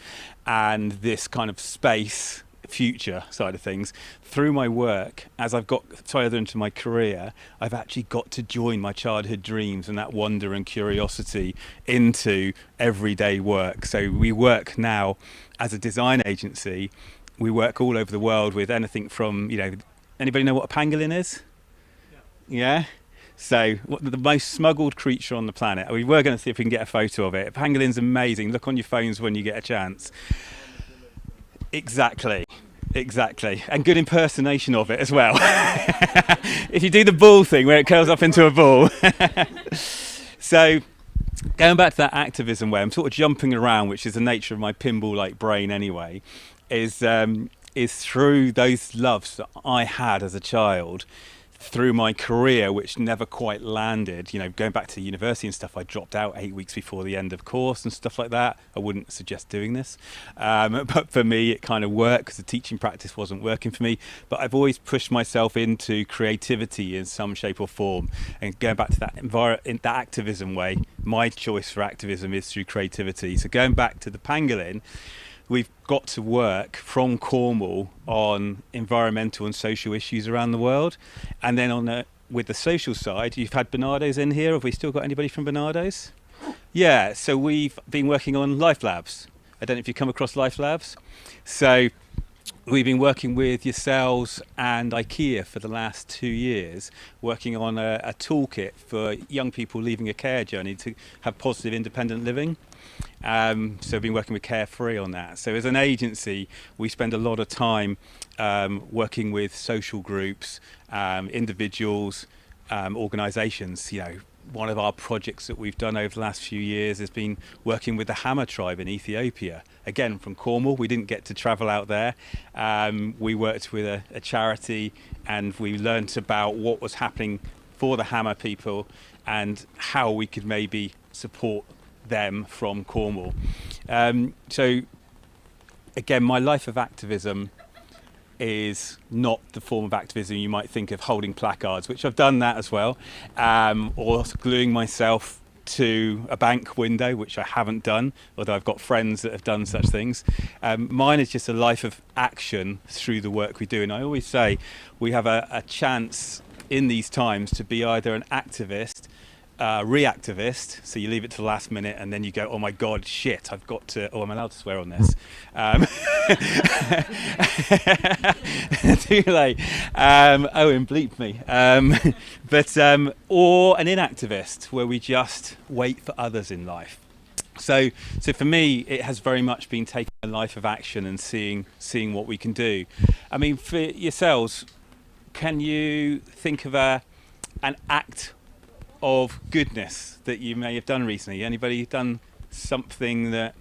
and this kind of space future side of things, through my work, as I've got further into my career, I've actually got to join my childhood dreams and that wonder and curiosity into everyday work. So we work now as a design agency. We work all over the world with anything from, you know, anybody know what a pangolin is? Yeah? So, the most smuggled creature on the planet. We were going to see if we can get a photo of it. A pangolin's amazing. Look on your phones when you get a chance. Exactly. And good impersonation of it as well. If you do the ball thing where it curls up into a ball. So, going back to that activism where I'm sort of jumping around, which is the nature of my pinball-like brain anyway, is through those loves that I had as a child, through my career, which never quite landed. You know, going back to university and stuff, I dropped out 8 weeks before the end of course and stuff like that. I wouldn't suggest doing this. But for me, it kind of worked because the teaching practice wasn't working for me. But I've always pushed myself into creativity in some shape or form. And going back to that in that activism way, my choice for activism is through creativity. So going back to the pangolin, we've got to work from Cornwall on environmental and social issues around the world. And then with the social side, you've had Barnardo's in here. Have we still got anybody from Barnardo's? Yeah, so we've been working on Life Labs. I don't know if you've come across Life Labs. So we've been working with yourselves and IKEA for the last 2 years, working on a toolkit for young people leaving a care journey to have positive independent living. So we've been working with Carefree on that. So as an agency, we spend a lot of time working with social groups, individuals, organisations. You know, one of our projects that we've done over the last few years has been working with the Hama tribe in Ethiopia. Again, from Cornwall, we didn't get to travel out there. We worked with a charity, and we learnt about what was happening for the Hama people and how we could maybe support them from Cornwall. So again, my life of activism is not the form of activism you might think of, holding placards, which I've done that as well, or gluing myself to a bank window, which I haven't done, although I've got friends that have done such things. Mine is just a life of action through the work we do. And I always say we have a chance in these times to be either an activist, reactivist, so you leave it to the last minute and then you go, oh my god, shit, I've got to, oh, I'm allowed to swear on this. Too late. Owen bleeped me. Or an inactivist, where we just wait for others in life. So for me, it has very much been taking a life of action and seeing what we can do. I mean, for yourselves, can you think of an act of goodness that you may have done recently? Anybody done something that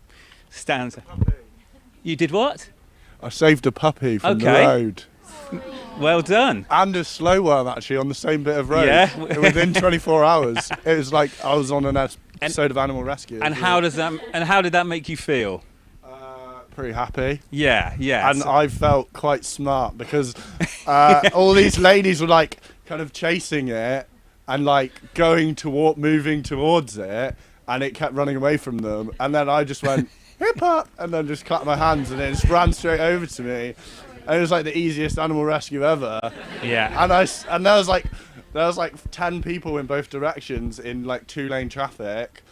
stands out? You did what? I saved a puppy from the road. Well done. And a slow worm, actually, on the same bit of road. Yeah. Within 24 hours. It was like I was on an episode of Animal Rescue. And how did that make you feel? Pretty happy. Yeah. And I felt quite smart because all these ladies were like kind of chasing it and like moving towards it, and it kept running away from them. And then I just went, hip up, and then just clapped my hands, and it just ran straight over to me. And it was like the easiest animal rescue ever. Yeah. And there was like 10 people in both directions in like 2-lane traffic.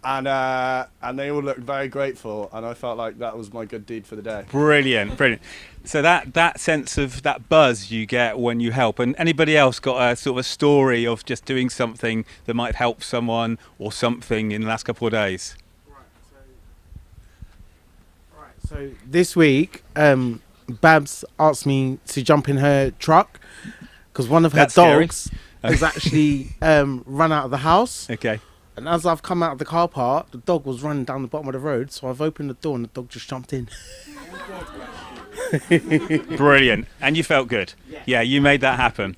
and they all looked very grateful, and I felt like that was my good deed for the day. Brilliant, brilliant. So that sense of that buzz you get when you help. And anybody else got a sort of a story of just doing something that might help someone or something in the last couple of days? So this week, Babs asked me to jump in her truck because one of her dogs has actually run out of the house. Okay. And as I've come out of the car park, the dog was running down the bottom of the road, so I've opened the door and the dog just jumped in. Brilliant. And you felt good. Yeah, you made that happen.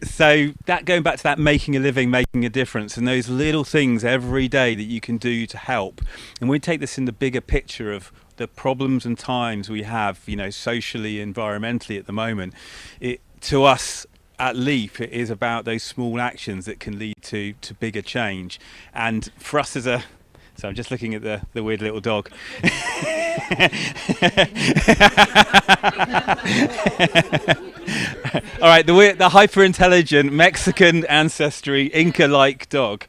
So that going back to that making a living, making a difference, and those little things every day that you can do to help. And we take this in the bigger picture of the problems and times we have, you know, socially, environmentally at the moment. To us at Leap, it is about those small actions that can lead to bigger change. And for us as a... So I'm just looking at the weird little dog. All right, the hyper-intelligent Mexican ancestry Inca-like dog.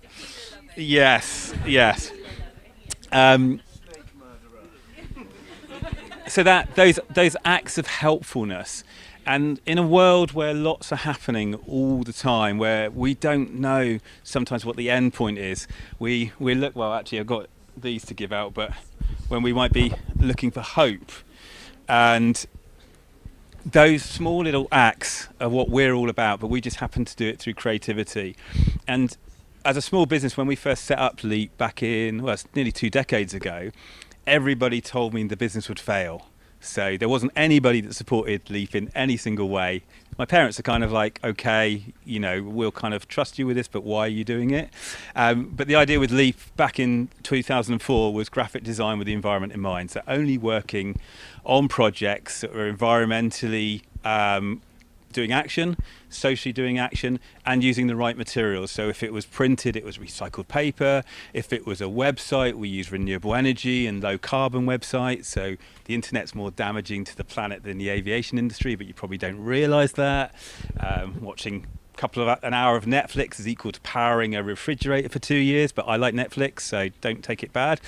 Yes, yes. So that those acts of helpfulness, and in a world where lots are happening all the time, where we don't know sometimes what the end point is, we look, well, actually I've got these to give out, but when we might be looking for hope, and those small little acts are what we're all about, but we just happen to do it through creativity. And as a small business, when we first set up Leap back in, well, it's nearly 2 decades ago, everybody told me the business would fail. So there wasn't anybody that supported Leap in any single way. My parents are kind of like, okay, you know, we'll kind of trust you with this, but why are you doing it? But the idea with Leap back in 2004 was graphic design with the environment in mind. So only working on projects that were environmentally doing action, socially doing action, and using the right materials. So if it was printed, it was recycled paper. If it was a website, we use renewable energy and low carbon websites. So the internet's more damaging to the planet than the aviation industry, but you probably don't realize that. Watching an hour of Netflix is equal to powering a refrigerator for 2 years, but I like Netflix, so don't take it bad.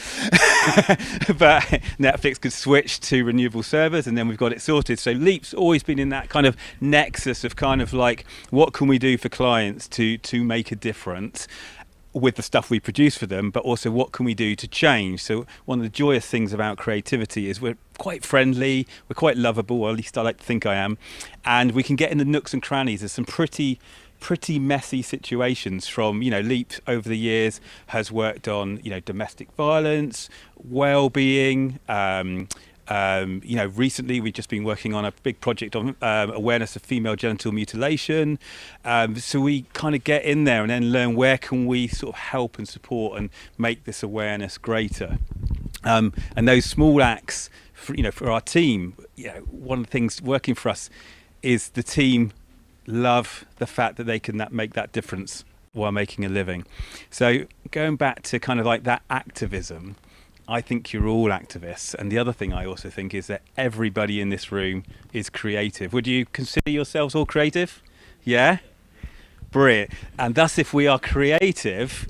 But Netflix could switch to renewable servers, and then we've got it sorted. So Leap's always been in that kind of nexus of kind of like, what can we do for clients to make a difference with the stuff we produce for them, but also what can we do to change? So one of the joyous things about creativity is we're quite friendly, we're quite lovable, or at least I like to think I am, and we can get in the nooks and crannies. There's some pretty messy situations from, you know, Leap over the years has worked on, you know, domestic violence, well-being, you know, recently we've just been working on a big project on awareness of female genital mutilation. So we kind of get in there and then learn where can we sort of help and support and make this awareness greater. And those small acts, for our team, you know, one of the things working for us is the team love the fact that they can make that difference while making a living. So going back to kind of like that activism, I think you're all activists. And the other thing I also think is that everybody in this room is creative. Would you consider yourselves all creative? Yeah? Brilliant. And thus, if we are creative,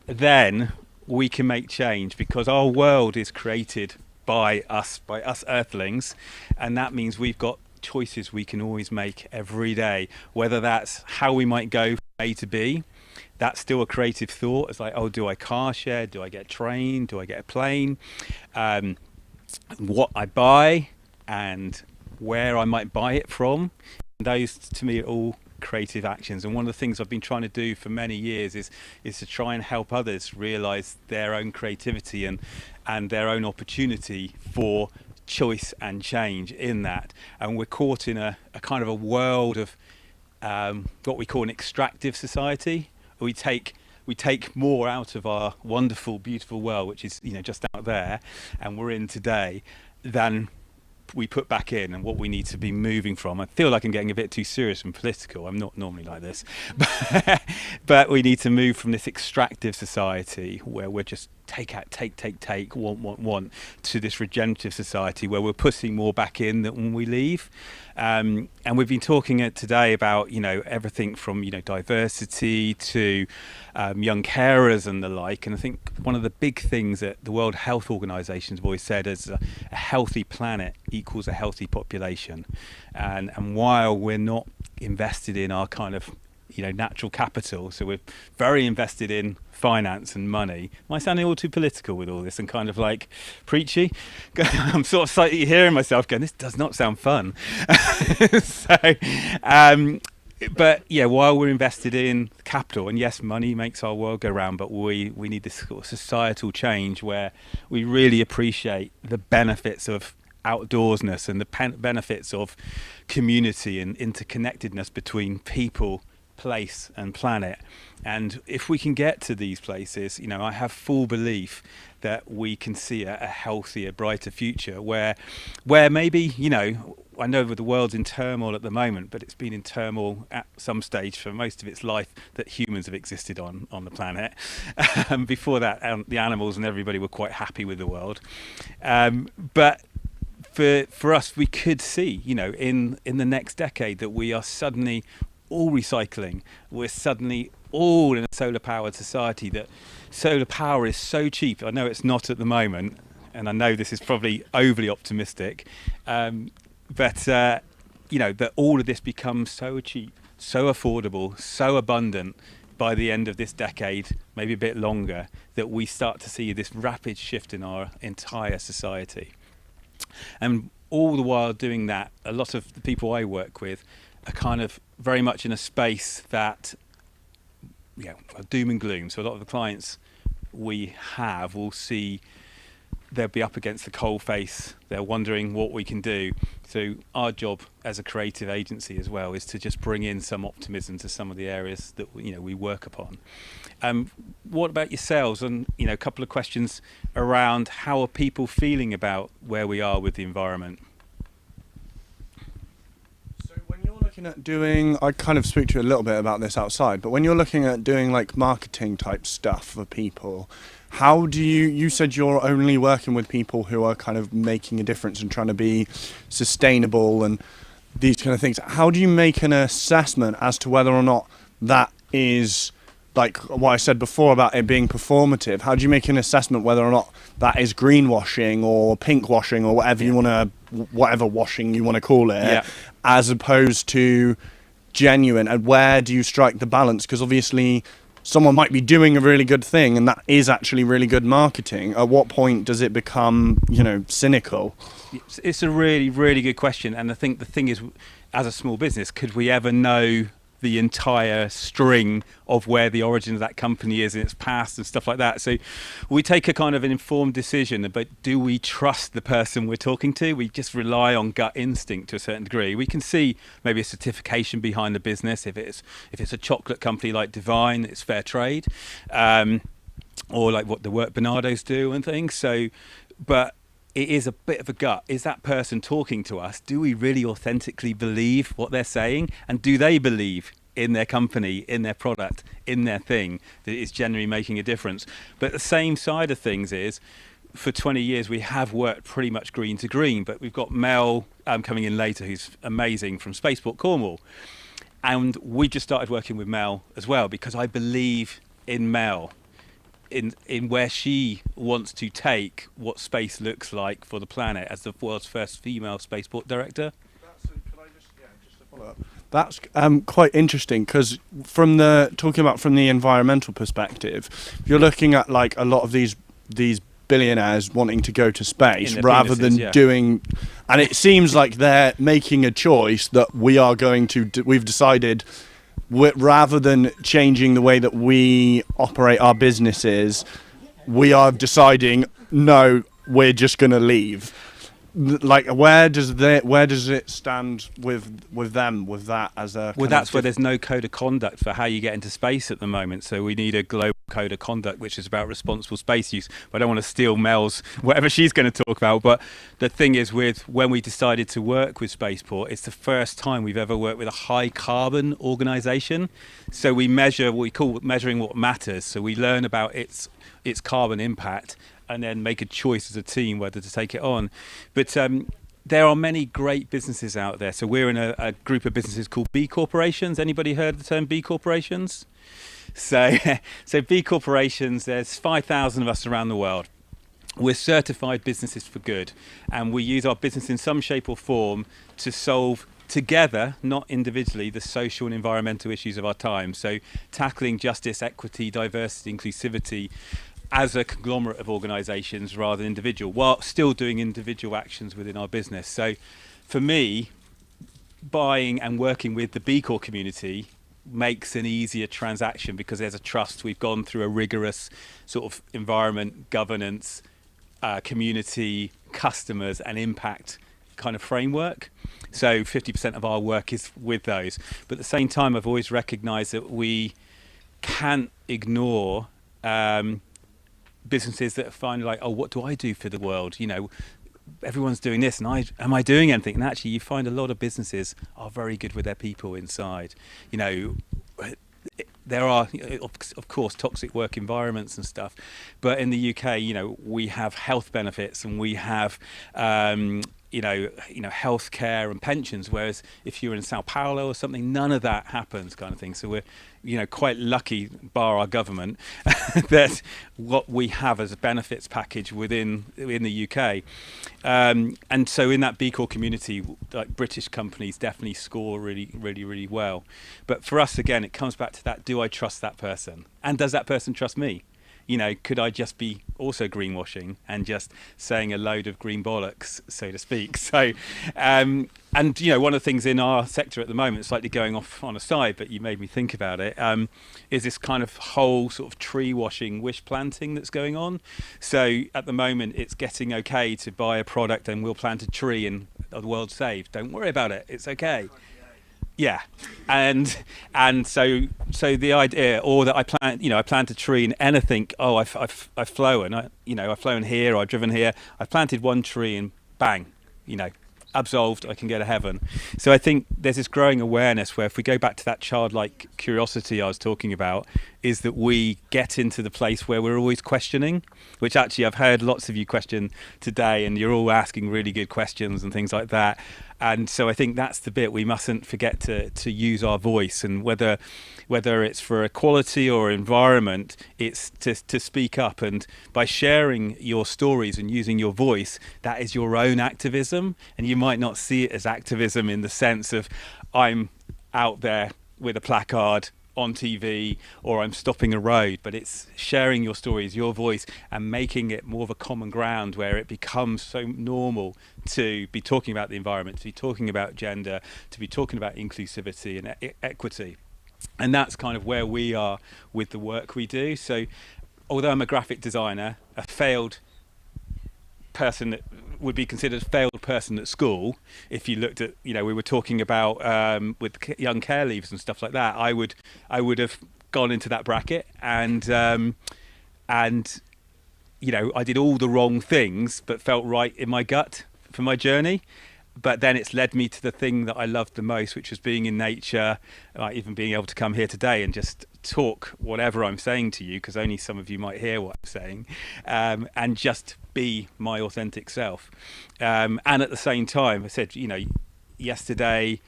then we can make change, because our world is created by us earthlings. And that means we've got choices we can always make every day, whether that's how we might go from A to B. That's still a creative thought. It's like, oh, do I car share? Do I get a train? Do I get a plane? What I buy and where I might buy it from. Those, to me, are all creative actions. And one of the things I've been trying to do for many years is to try and help others realise their own creativity and their own opportunity for choice and change in that. And we're caught in a kind of a world of what we call an extractive society. We take more out of our wonderful, beautiful world, which is, you know, just out there, and we're in today, than we put back in, and what we need to be moving from. I feel like I'm getting a bit too serious and political. I'm not normally like this, but we need to move from this extractive society where we're just take, want, to this regenerative society where we're putting more back in than when we leave. And we've been talking today about, everything from, diversity to young carers and the like. And I think one of the big things that the World Health Organization has always said is a healthy planet equals a healthy population. And while we're not invested in our kind of, natural capital, so we're very invested in finance and money. Am I sounding all too political with all this and kind of like preachy? I'm sort of slightly hearing myself going, this does not sound fun. But yeah, while we're invested in capital, and yes, money makes our world go round, but we need this sort of societal change where we really appreciate the benefits of outdoorsness and the benefits of community and interconnectedness between people, place and planet. And if we can get to these places, I have full belief that we can see a healthier, brighter future where maybe, I know the world's in turmoil at the moment, but it's been in turmoil at some stage for most of its life that humans have existed on the planet. Before that, the animals and everybody were quite happy with the world. But for us, we could see, in the next decade that we are suddenly all recycling. We're suddenly all in a solar powered society, that solar power is so cheap. I know it's not at the moment, and I know this is probably overly optimistic, but that all of this becomes so cheap, so affordable, so abundant by the end of this decade, maybe a bit longer, that we start to see this rapid shift in our entire society. And all the while doing that, a lot of the people I work with are kind of very much in a space that, are doom and gloom. So a lot of the clients we have will see they'll be up against the coal face. They're wondering what we can do. So our job as a creative agency as well is to just bring in some optimism to some of the areas that we work upon. What about yourselves? And a couple of questions around how are people feeling about where we are with the environment? At doing, I kind of speak to you a little bit about this outside, but when you're looking at doing like marketing type stuff for people, how do you said you're only working with people who are kind of making a difference and trying to be sustainable and these kind of things. How do you make an assessment as to whether or not that is, like what I said before about it being performative, how do you make an assessment whether or not that is greenwashing or pinkwashing or whatever washing you want to call it, as opposed to genuine? And where do you strike the balance? Because obviously someone might be doing a really good thing and that is actually really good marketing. At what point does it become, cynical? It's a really, really good question. And I think the thing is, as a small business, could we ever know the entire string of where the origin of that company is in its past and stuff like that? So we take a kind of an informed decision, but do we trust the person we're talking to? We just rely on gut instinct to a certain degree. We can see maybe a certification behind the business. If it's a chocolate company like Divine, it's fair trade, or like what the work Bernardo's do and things. So, but it is a bit of a gut. Is that person talking to us? Do we really authentically believe what they're saying? And do they believe in their company, in their product, in their thing, that it's generally making a difference? But the same side of things is, for 20 years we have worked pretty much green to green, but we've got Mel coming in later, who's amazing, from Spaceport Cornwall. And we just started working with Mel as well, because I believe in Mel, in where she wants to take what space looks like for the planet as the world's first female spaceport director. That's quite interesting, because from the environmental perspective, you're looking at like a lot of these billionaires wanting to go to space rather than doing, and it seems like they're making a choice that we've decided, rather than changing the way that we operate our businesses, we are deciding, no, we're just going to leave. Like, where does it stand with them, with that as a... Well, that's where there's no code of conduct for how you get into space at the moment. So we need a global code of conduct, which is about responsible space use. But I don't want to steal Mel's whatever she's going to talk about. But the thing is, when we decided to work with Spaceport, it's the first time we've ever worked with a high carbon organisation. So we measure what we call measuring what matters. So we learn about its carbon impact and then make a choice as a team whether to take it on. But there are many great businesses out there. So we're in a group of businesses called B Corporations. Anybody heard of the term B Corporations? So B Corporations, there's 5,000 of us around the world. We're certified businesses for good, and we use our business in some shape or form to solve together, not individually, the social and environmental issues of our time. So tackling justice, equity, diversity, inclusivity as a conglomerate of organisations rather than individual, while still doing individual actions within our business. So for me, buying and working with the B Corp community makes an easier transaction because there's a trust. We've gone through a rigorous sort of environment, governance, community, customers and impact kind of framework. So 50% of our work is with those. But at the same time, I've always recognised that we can't ignore businesses that find like, oh, what do I do for the world? You know, everyone's doing this, and am I doing anything? And actually, you find a lot of businesses are very good with their people inside. You know, there are, of course, toxic work environments and stuff, but in the UK, you know, we have health benefits and we have, you know, healthcare and pensions. Whereas if you're in Sao Paulo or something, none of that happens, kind of thing. So we're, you know, quite lucky, bar our government, that what we have as a benefits package in the UK, and so in that B Corp community, like British companies definitely score really well. But for us, again, it comes back to that: do I trust that person, and does that person trust me? You know, could I just be also greenwashing and just saying a load of green bollocks, so to speak? So, and you know, one of the things in our sector at the moment, slightly going off on a side, but you made me think about it, is this kind of whole sort of tree washing, wish planting that's going on. So at the moment, it's getting okay to buy a product and we'll plant a tree and the world's saved. Don't worry about it. It's okay. Yeah, and so the idea, or that I plant a tree and anything. Oh, I've flown. I've flown here, or I've driven here. I've planted one tree and bang, you know, absolved. I can go to heaven. So I think there's this growing awareness where, if we go back to that childlike curiosity I was talking about, is that we get into the place where we're always questioning, which actually I've heard lots of you question today, and you're all asking really good questions and things like that. And so I think that's the bit we mustn't forget to use our voice, and whether it's for equality or environment, it's to speak up. And by sharing your stories and using your voice, that is your own activism. And you might not see it as activism in the sense of I'm out there with a placard on TV or I'm stopping a road, but it's sharing your stories, your voice, and making it more of a common ground where it becomes so normal to be talking about the environment, to be talking about gender, to be talking about inclusivity and equity. And that's kind of where we are with the work we do. So although I'm a graphic designer, a failed person that would be considered a failed person at school, if you looked at, you know, we were talking about with young care leavers and stuff like that, I would have gone into that bracket, and you know, I did all the wrong things but felt right in my gut for my journey. But then it's led me to the thing that I loved the most, which was being in nature, even being able to come here today and just talk whatever I'm saying to you, because only some of you might hear what I'm saying, and just be my authentic self. And at the same time, I said, you know, yesterday,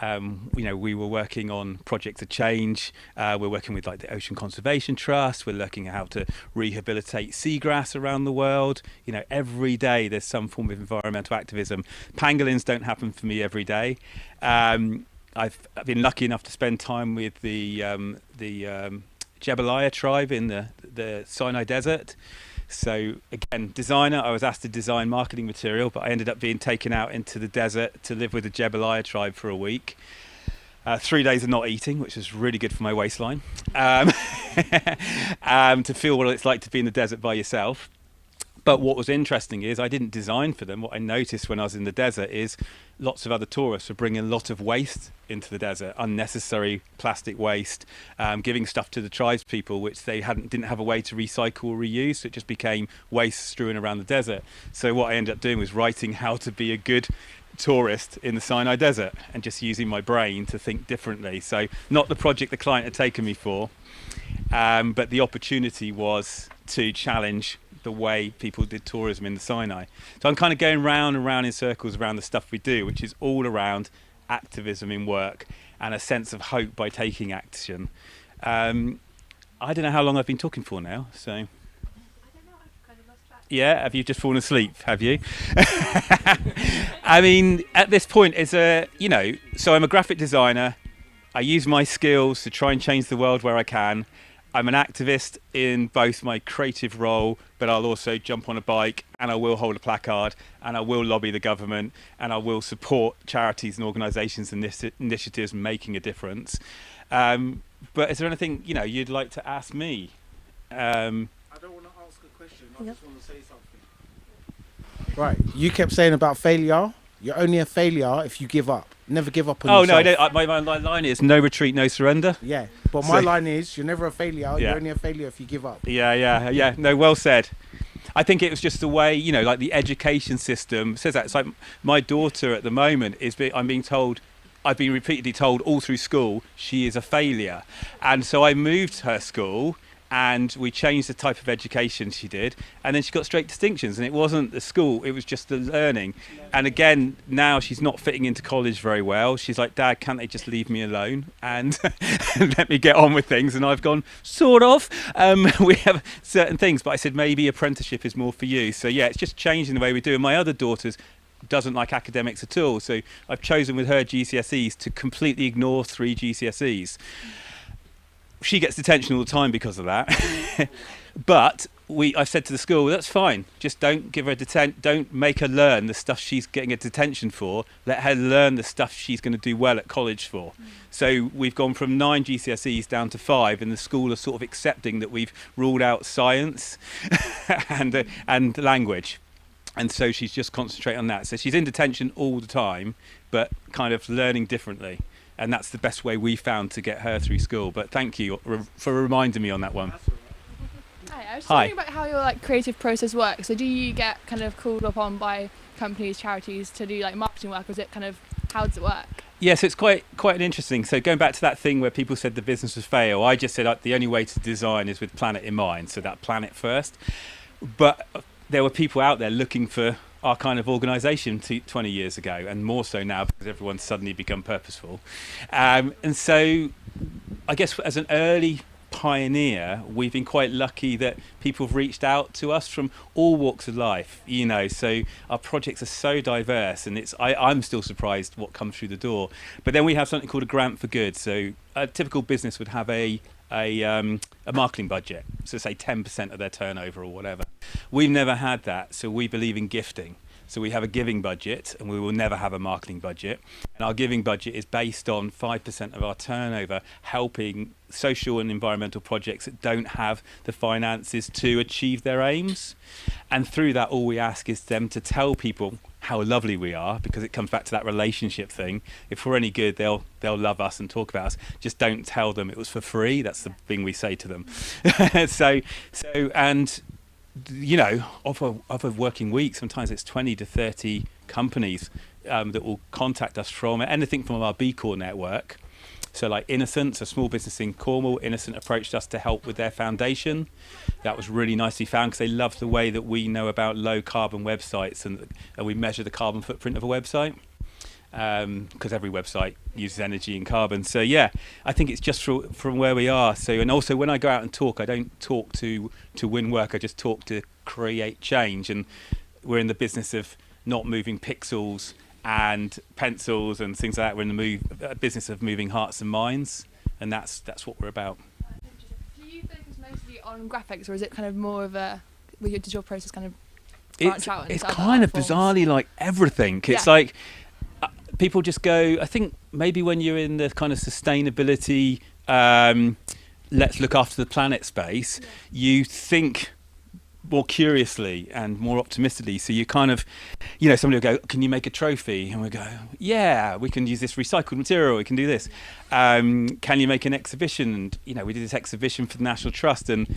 you know, we were working on projects of change. We're working with like the Ocean Conservation Trust. We're looking at how to rehabilitate seagrass around the world. You know, every day there's some form of environmental activism. Pangolins don't happen for me every day. I've been lucky enough to spend time with the Jebeliah tribe in the Sinai Desert. So again, designer, I was asked to design marketing material, but I ended up being taken out into the desert to live with the Jebeliah tribe for a week. 3 days of not eating, which was really good for my waistline. To feel what it's like to be in the desert by yourself. But what was interesting is I didn't design for them. What I noticed when I was in the desert is lots of other tourists were bringing a lot of waste into the desert, unnecessary plastic waste, giving stuff to the tribespeople which they didn't have a way to recycle or reuse, so it just became waste strewn around the desert. So what I ended up doing was writing how to be a good tourist in the Sinai Desert and just using my brain to think differently. So not the project the client had taken me for, but the opportunity was to challenge the way people did tourism in the Sinai. So I'm kind of going round and round in circles around the stuff we do, which is all around activism in work and a sense of hope by taking action. I don't know how long I've been talking for now, so... Yeah, have you just fallen asleep, have you? I mean, at this point, so I'm a graphic designer. I use my skills to try and change the world where I can. I'm an activist in both my creative role, but I'll also jump on a bike and I will hold a placard and I will lobby the government and I will support charities and organisations and initiatives making a difference. But is there anything, you'd like to ask me? I don't want to ask a question, I just want to say something. Right, you kept saying about failure. You're only a failure if you give up. Never give up on yourself. No, my line is no retreat, no surrender. Yeah, but my line is you're never a failure. You're only a failure if you give up. Yeah. No, well said. I think it was just the way, like the education system says that. It's like my daughter at the moment I'm being told, I've been repeatedly told all through school, she is a failure. And so I moved her school and we changed the type of education she did, and then she got straight distinctions, and it wasn't the school, it was just the learning. And again, now she's not fitting into college very well. She's like, Dad, can't they just leave me alone and let me get on with things? And I've gone, sort of. We have certain things, but I said maybe apprenticeship is more for you. So yeah, it's just changing the way we do. And my other daughter's doesn't like academics at all, so I've chosen with her GCSEs to completely ignore 3 GCSEs. She gets detention all the time because of that. But I've said to the school, that's fine. Just don't give her don't make her learn the stuff she's getting a detention for. Let her learn the stuff she's going to do well at college for. So we've gone from 9 GCSEs down to 5, and the school are sort of accepting that we've ruled out science and language. And so she's just concentrating on that. So she's in detention all the time, but kind of learning differently. And that's the best way we found to get her through school. But thank you for reminding me on that one. Hi, I was wondering about how your creative process works. So do you get kind of called upon by companies, charities to do marketing work, or is it how does it work? Yes, it's quite an interesting. So going back to that thing where people said the business would fail, I just said the only way to design is with planet in mind. So that planet first. But there were people out there looking for our kind of organisation 20 years ago, and more so now because everyone's suddenly become purposeful. And so I guess as an early pioneer, we've been quite lucky that people have reached out to us from all walks of life, so our projects are so diverse, and I'm still surprised what comes through the door. But then we have something called a grant for good. So a typical business would have a marketing budget, so say 10% of their turnover or whatever. We've never had that, so we believe in gifting. So we have a giving budget, and we will never have a marketing budget. And our giving budget is based on 5% of our turnover helping social and environmental projects that don't have the finances to achieve their aims. And through that, all we ask is them to tell people how lovely we are, because it comes back to that relationship thing. If we're any good, they'll love us and talk about us. Just don't tell them it was for free. That's the thing we say to them. Of a working week, sometimes it's 20 to 30 companies that will contact us from anything from our B Corps network. So like Innocent, a small business in Cornwall, Innocent approached us to help with their foundation. That was really nicely found because they love the way that we know about low carbon websites and we measure the carbon footprint of a website. Because every website uses energy and carbon. So yeah, I think it's just from where we are. So, and also when I go out and talk, I don't talk to win work, I just talk to create change. And we're in the business of not moving pixels and pencils and things like that. We're in the business of moving hearts and minds, and that's what we're about. Do you focus mostly on graphics, or is it kind of more of does your process kind of branch out? It's kind of bizarrely like everything. It's like people just go, I think maybe when you're in the kind of sustainability, let's look after the planet space, you think more curiously and more optimistically. So you kind of, you know, somebody will go, can you make a trophy? And we go, yeah, we can use this recycled material, we can do this. Can you make an exhibition? And, you know, we did this exhibition for the National Trust, and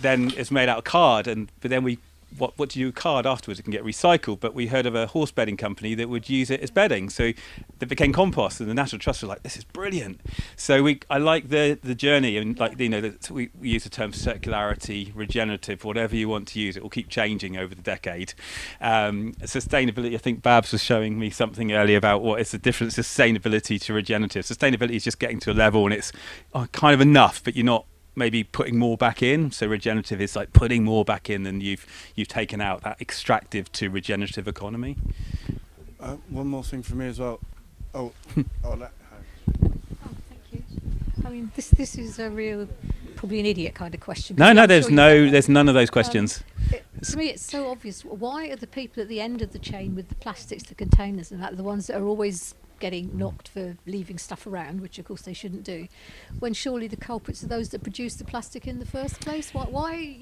then it's made out of card, but then what do you do with card afterwards? It can get recycled, but we heard of a horse bedding company that would use it as bedding, so that became compost, and the National Trust was like, this is brilliant. So I like the journey, and like, you know, we use the term circularity, regenerative, whatever you want to use. It will keep changing over the decade. Sustainability, I think Babs was showing me something earlier about what is the difference of sustainability to regenerative. Sustainability is just getting to a level and it's kind of enough, but you're not maybe putting more back in. So regenerative is like putting more back in than you've taken out. That extractive to regenerative economy. One more thing for me as well. Thank you. I mean, this is a real, probably an idiot kind of question. No, there's none of those questions. To me, it's so obvious. Why are the people at the end of the chain with the plastics, the containers, and that the ones that are always getting knocked for leaving stuff around, which of course they shouldn't do, when surely the culprits are those that produce the plastic in the first place? Why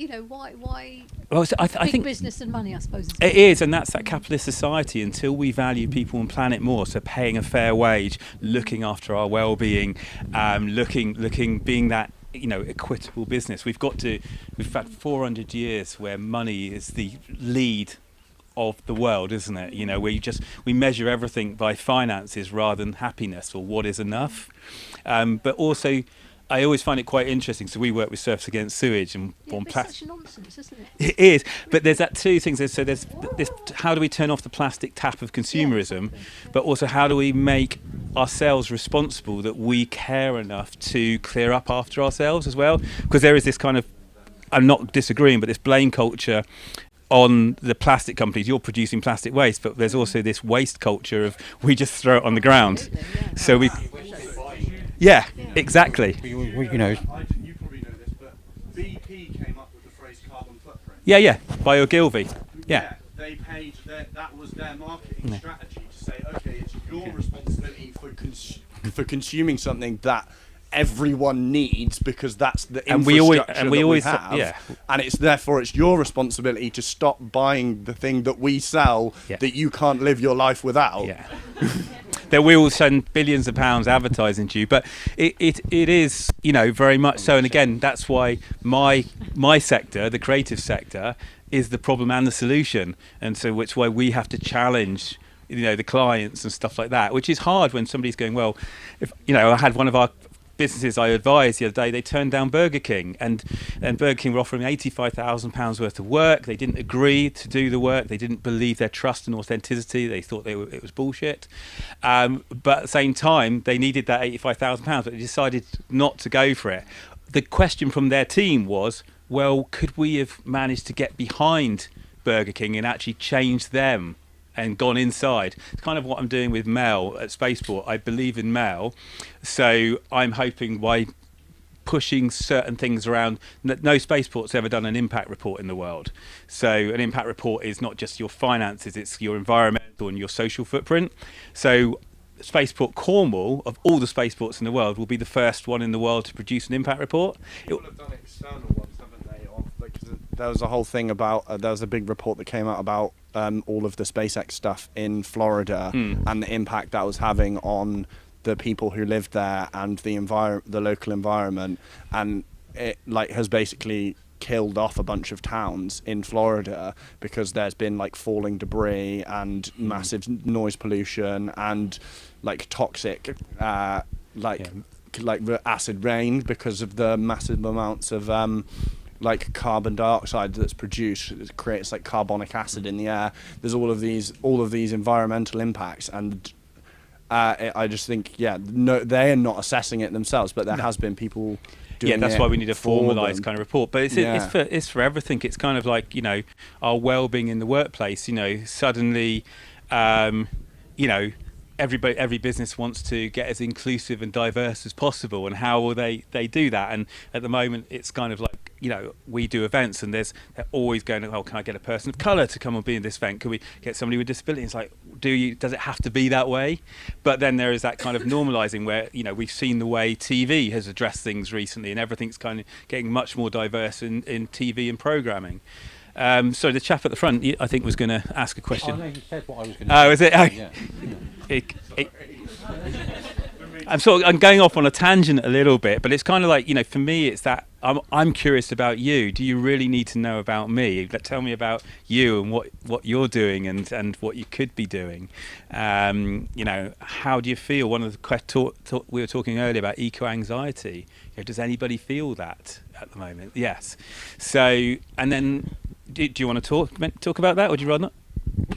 Well, so I think business and money, I suppose. It is, and that's that capitalist society. Until we value people and planet more, so paying a fair wage, looking after our well-being, being that, you know, equitable business. We've had 400 years where money is the lead of the world, isn't it? You know, where we measure everything by finances rather than happiness or what is enough. But also, I always find it quite interesting. So we work with Surfers Against Sewage and on plastic. Such nonsense, isn't it? It is, but there's that two things. So there's this: how do we turn off the plastic tap of consumerism, but also how do we make ourselves responsible, that we care enough to clear up after ourselves as well? Because there is this kind of, I'm not disagreeing, but this blame culture on the plastic companies. You're producing plastic waste, but there's also this waste culture of we just throw it on the ground. So exactly. You know, you probably know this, but BP came up with the phrase carbon footprint. Yeah, by Ogilvy. Yeah. They paid that was their marketing strategy to say, okay, it's your responsibility for consuming something that everyone needs, because that's the infrastructure we always have, and it's therefore it's your responsibility to stop buying the thing that we sell that you can't live your life without. That we will send billions of pounds advertising to you, but it is, you know, very much so. And again, that's why my sector, the creative sector, is the problem and the solution, and so which why we have to challenge, you know, the clients and stuff like that, which is hard when somebody's going, well, if, you know, I had one of our businesses I advised the other day, they turned down Burger King, and Burger King were offering £85,000 worth of work. They didn't agree to do the work. They didn't believe their trust and authenticity. They thought it was bullshit. But at the same time, they needed that £85,000, but they decided not to go for it. The question from their team was, well, could we have managed to get behind Burger King and actually change them and gone inside? It's kind of what I'm doing with Mel at Spaceport. I believe in Mel, so I'm hoping by pushing certain things around. No spaceport's ever done an impact report in the world. So an impact report is not just your finances, it's your environmental and your social footprint. So Spaceport Cornwall, of all the spaceports in the world, will be the first one in the world to produce an impact report. People have done external ones, haven't they? There was a whole thing about, there was a big report that came out about all of the SpaceX stuff in Florida and the impact that was having on the people who lived there and the local environment, and it has basically killed off a bunch of towns in Florida because there's been falling debris and massive noise pollution and toxic acid rain because of the massive amounts of carbon dioxide that's produced. It creates carbonic acid in the air. There's all of these environmental impacts, and I just think they are not assessing it themselves, but there has been people doing that's it why we need a formalised kind of report. But it's for everything. It's kind of our well-being in the workplace. Suddenly, every business wants to get as inclusive and diverse as possible, and how will they do that? And at the moment, it's kind of we do events, and they're always going, oh, can I get a person of colour to come and be in this event? Can we get somebody with disability? It's does it have to be that way? But then there is that kind of normalising where, we've seen the way TV has addressed things recently, and everything's kind of getting much more diverse in TV and programming. So the chap at the front, I think, was going to ask a question. Oh, no, you said what I was going to Oh, is it? Oh. Yeah. I'm going off on a tangent a little bit, but it's kind of like, you know, for me, it's that I'm curious about you. Do you really need to know about me? Tell me about you and what you're doing and what you could be doing. You know, how do you feel? One of the we were talking earlier about eco-anxiety. You know, does anybody feel that at the moment? Yes. So, and then, do you want to talk about that, or would you rather not?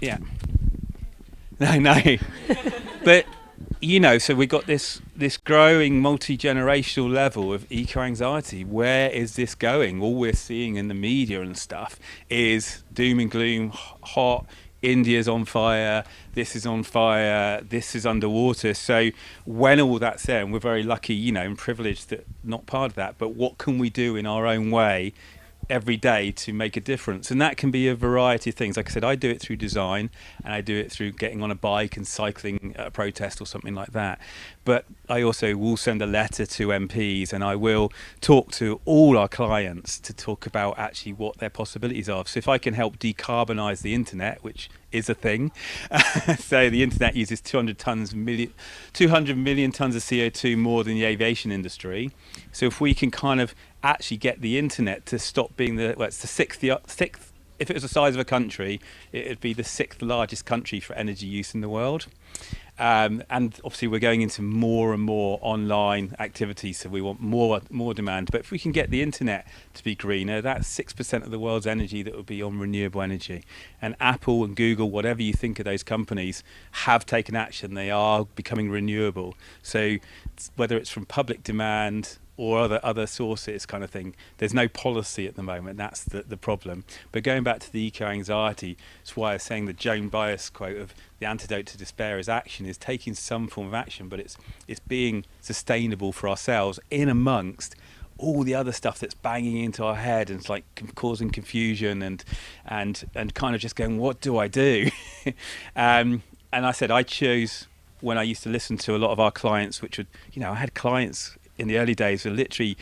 Yeah. No. But, you know, so we've got this growing multi-generational level of eco-anxiety. Where is this going? All we're seeing in the media and stuff is doom and gloom, hot, India's on fire, this is on fire, this is underwater. So when all that's there, and we're very lucky, you know, and privileged that not part of that, but what can we do in our own way every day to make a difference? And that can be a variety of things. Like I said, I do it through design, and I do it through getting on a bike and cycling at a protest or something like that. But I also will send a letter to MPs, and I will talk to all our clients to talk about actually what their possibilities are. So if I can help decarbonize the internet, which is a thing, so the internet uses 200 million tons of CO2 more than the aviation industry. So if we can kind of actually get the internet to stop being it's the sixth, if it was the size of a country, it'd be the 6th largest country for energy use in the world. And obviously we're going into more and more online activities, so we want more demand. But if we can get the internet to be greener, that's 6% of the world's energy that would be on renewable energy. And Apple and Google, whatever you think of those companies, have taken action. They are becoming renewable. So whether it's from public demand or other sources kind of thing, there's no policy at the moment. That's the problem. But going back to the eco-anxiety, that's why I was saying the Joan Baez quote of the antidote to despair is action, is taking some form of action, but it's being sustainable for ourselves in amongst all the other stuff that's banging into our head and it's like causing confusion and kind of just going, what do I do? And I said I chose, when I used to listen to a lot of our clients, which would, you know, I had clients in the early days were literally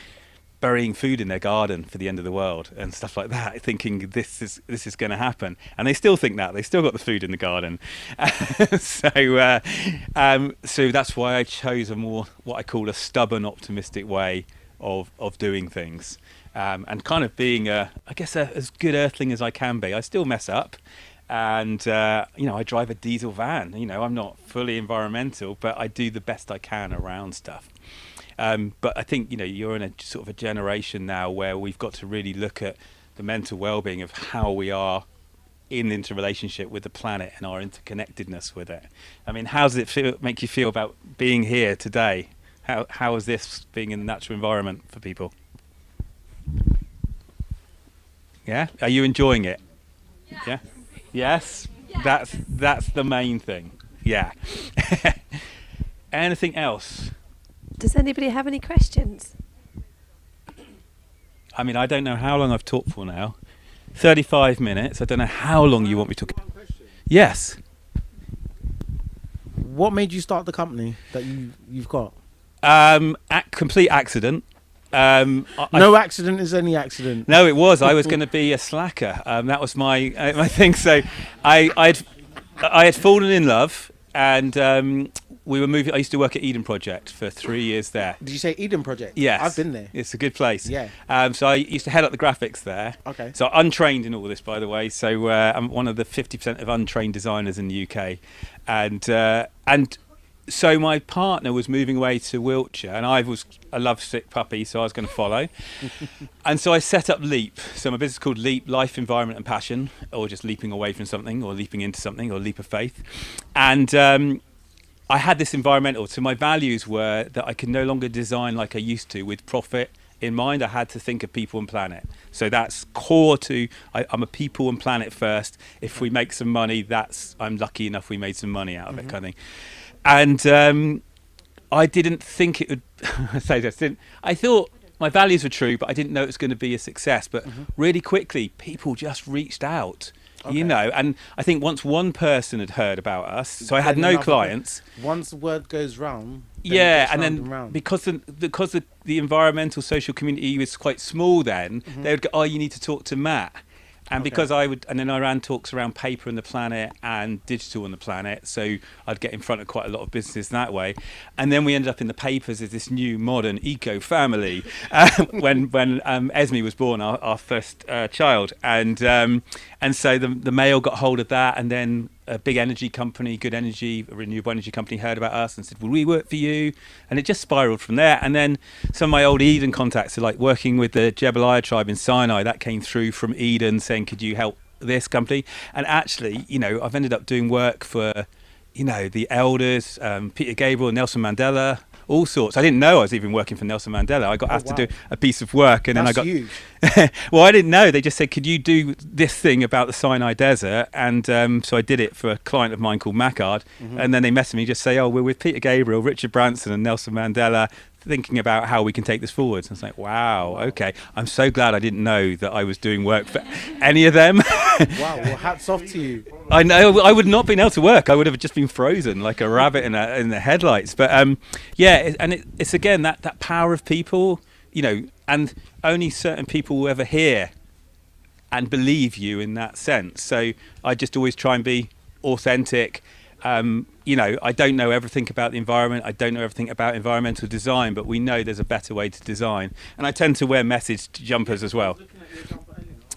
burying food in their garden for the end of the world and stuff like that, thinking this is going to happen, and they still think that. They still got the food in the garden. So that's why I chose a more, what I call a stubborn, optimistic way of doing things, and kind of being as good earthling as I can be. I still mess up. And, you know, I drive a diesel van. You know, I'm not fully environmental, but I do the best I can around stuff. But I think, you know, you're in a sort of a generation now where we've got to really look at the mental well-being of how we are in interrelationship with the planet and our interconnectedness with it. I mean, how does it make you feel about being here today? How is this being in the natural environment for people? Yeah? Are you enjoying it? Yeah? Yes? That's the main thing. Yeah. Anything else? Does anybody have any questions? I mean, I don't know how long I've talked for now. 35 minutes. I don't know how long you want me to talk. Yes. What made you start the company that you've got? Complete accident. No accident is any accident. No, it was. I was going to be a slacker. That was my thing. So I had fallen in love, and we were moving. I used to work at Eden Project for 3 years there. Did you say Eden Project? Yes. I've been there. It's a good place. Yeah. So I used to head up the graphics there. Okay. So untrained in all this, by the way. So I'm one of the 50% of untrained designers in the UK, and so my partner was moving away to Wiltshire, and I was a lovesick puppy, so I was going to follow. And so I set up Leap. So my business is called Leap, Life, Environment and Passion, or just leaping away from something, or leaping into something, or leap of faith. And I had this environmental. So my values were that I could no longer design like I used to with profit in mind. I had to think of people and planet. So that's core to, I'm a people and planet first. If we make some money, I'm lucky enough we made some money out of it, kind of thing. And I didn't think it would say this. I thought my values were true, but I didn't know it was going to be a success. But really quickly, people just reached out, you know. And I think once one person had heard about us, so I had no clients. Once the word goes round, yeah, and then because the environmental social community was quite small, then they would go, "Oh, you need to talk to Matt." And because and then I ran talks around paper and the planet and digital on the planet, so I'd get in front of quite a lot of businesses that way. And then we ended up in the papers as this new modern eco family when Esme was born, our first child, and so the Mail got hold of that, and then a big energy company, Good Energy, a renewable energy company, heard about us and said, "Will we work for you?" And it just spiraled from there. And then some of my old Eden contacts, are like working with the Jebeliah tribe in Sinai, that came through from Eden saying, "Could you help this company?" And actually, I've ended up doing work for, the elders, Peter Gabriel, Nelson Mandela, all sorts. I didn't know I was even working for Nelson Mandela. I got asked to do a piece of work, and then I got huge. Well, I didn't know. They just said, "Could you do this thing about the Sinai Desert?" And so I did it for a client of mine called Macard. And then they messaged me, just say, "Oh, we're with Peter Gabriel, Richard Branson and Nelson Mandela, thinking about how we can take this forward." So I was like, wow, okay. I'm so glad I didn't know that I was doing work for any of them. Wow, well, hats off to you. I know I would not have been able to work. I would have just been frozen like a rabbit in the headlights. But it's again that power of people, and only certain people will ever hear and believe you in that sense. So I just always try and be authentic. I don't know everything about the environment. I don't know everything about environmental design, but we know there's a better way to design. And I tend to wear message jumpers as well.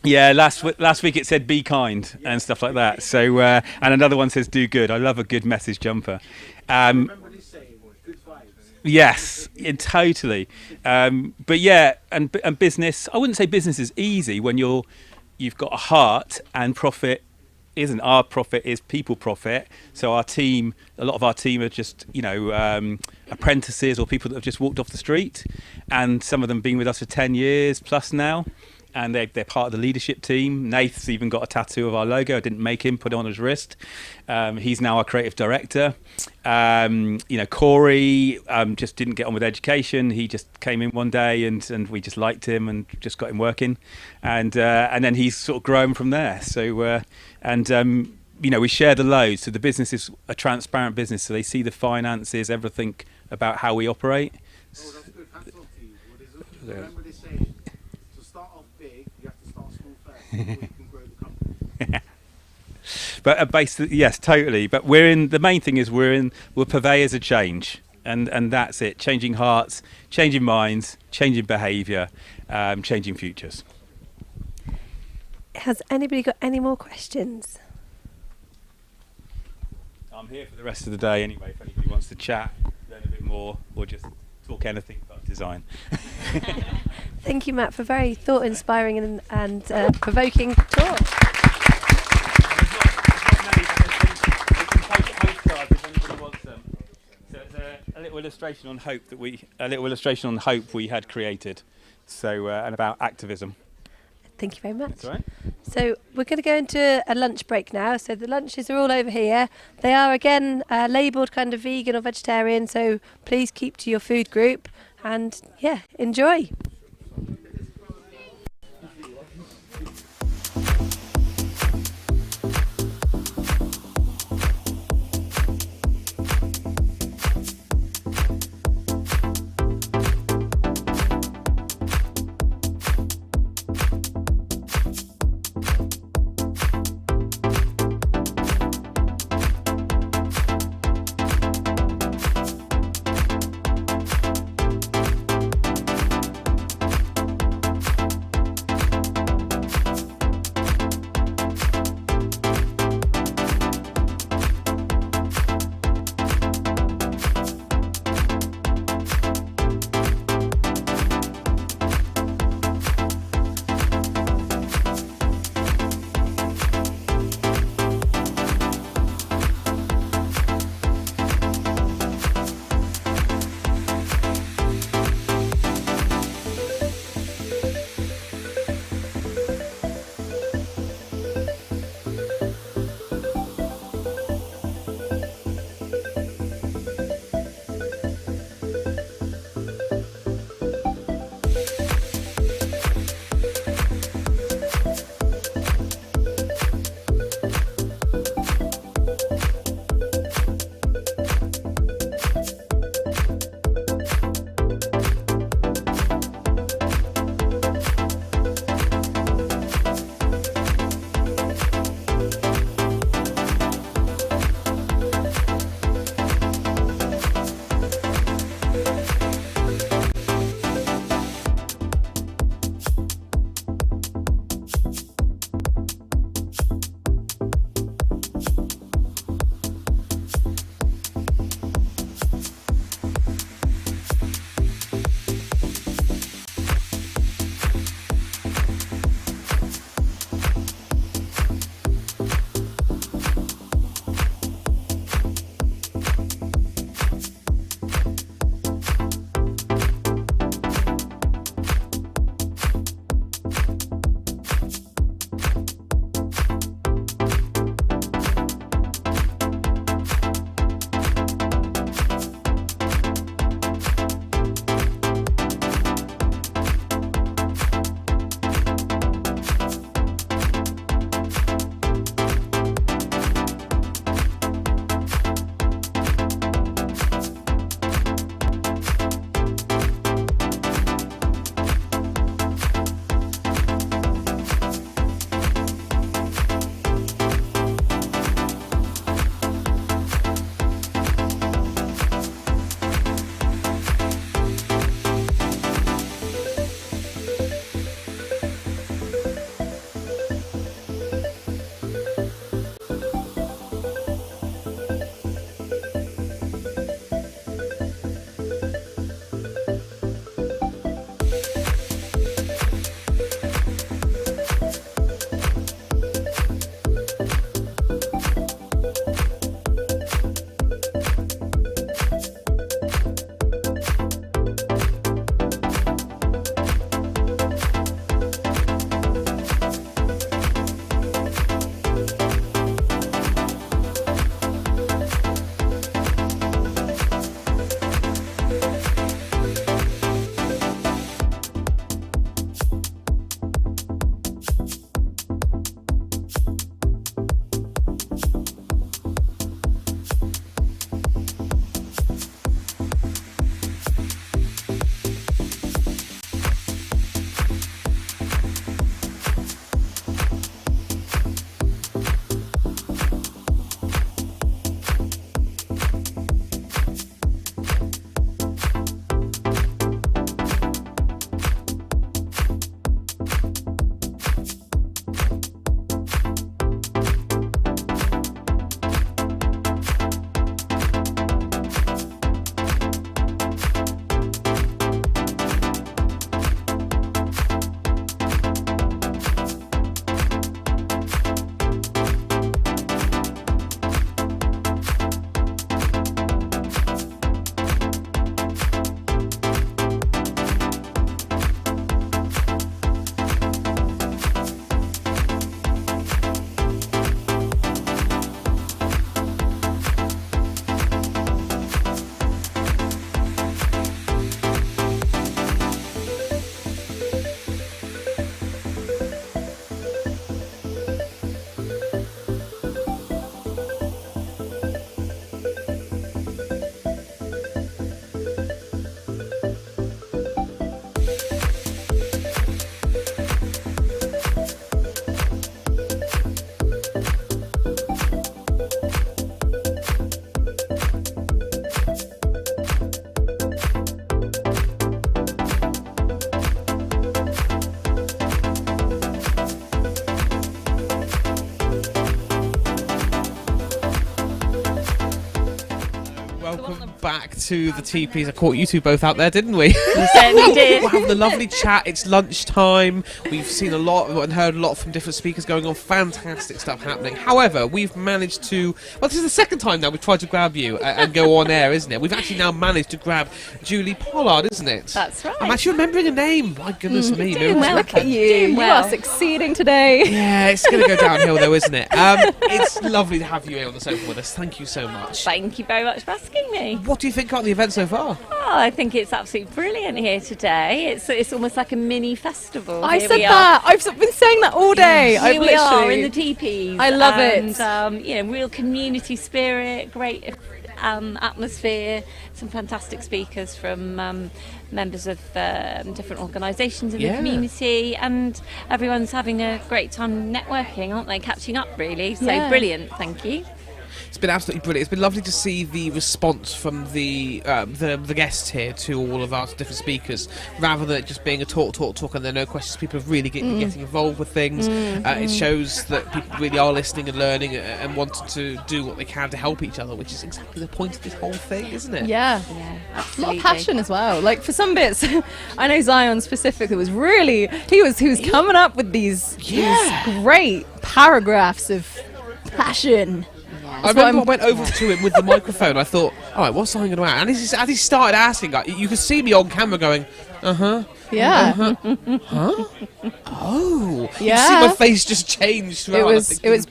Yeah, last week it said "be kind" and stuff like that. So and another one says "do good." I love a good message jumper. Yes, totally. But yeah, and business. I wouldn't say business is easy when you've got a heart, and profit isn't. Our profit is people profit. So a lot of our team are just apprentices or people that have just walked off the street, and some of them been with us for 10 years plus now. And they're part of the leadership team. Nath's even got a tattoo of our logo. I didn't make him, put it on his wrist. He's now our creative director. Corey just didn't get on with education. He just came in one day and we just liked him and just got him working. And then he's sort of grown from there. So, we share the load. So the business is a transparent business. So they see the finances, everything about how we operate. Oh, that's good. Hats off to you. Remember they say, to start off big, you have to start small first before you can grow the company. But basically, yes, totally. But the main thing is we're purveyors of change, and that's it. Changing hearts, changing minds, changing behaviour, changing futures. Has anybody got any more questions? I'm here for the rest of the day anyway. If anybody wants to chat, learn a bit more, or just talk anything about design. Thank you, Matt, for very thought-inspiring and provoking talk. A little illustration on hope we had created. So and about activism. Thank you very much. That's all right. So we're going to go into a lunch break now. So the lunches are all over here. They are again labelled kind of vegan or vegetarian. So please keep to your food group and enjoy. back to the TPs. I caught you two both out there, didn't we? We certainly did. We're having a lovely chat. It's lunchtime. We've seen a lot and heard a lot from different speakers going on. Fantastic stuff happening. However, we've managed to... Well, this is the second time now we've tried to grab you and go on air, isn't it? We've actually now managed to grab Julie Pollard, isn't it? That's right. I'm actually remembering a name. My goodness me. Doing well, look at you. Doing You well. are succeeding today. Yeah, it's going to go downhill though, isn't it? It's lovely to have you here on the sofa with us. Thank you so much. Thank you very much for asking me. What do you think about the event so far? Oh, I think it's absolutely brilliant here today. It's almost like a mini festival. I Here said we are. that. I've been saying that all day. Here I've we are in literally- the teepees. I love and, it. Real community spirit, great atmosphere, some fantastic speakers from members of different organisations in the Yeah. community, and everyone's having a great time networking, aren't they? Catching up, really. So Yeah. brilliant. Thank you. It's been absolutely brilliant. It's been lovely to see the response from the guests here to all of our different speakers, rather than it just being a talk, and there are no questions. People are really getting involved with things. It shows that people really are listening and learning and wanting to do what they can to help each other, which is exactly the point of this whole thing, isn't it? Yeah. A lot absolutely. of passion as well. Like for some bits, I know Zion specifically was really he was coming up with these great paragraphs of passion. I remember I went over to him with the microphone. I thought, all right, what's Zion going to ask? And as he started asking, you could see me on camera going, Yeah. Huh? Oh. Yeah. You see my face just change throughout. It was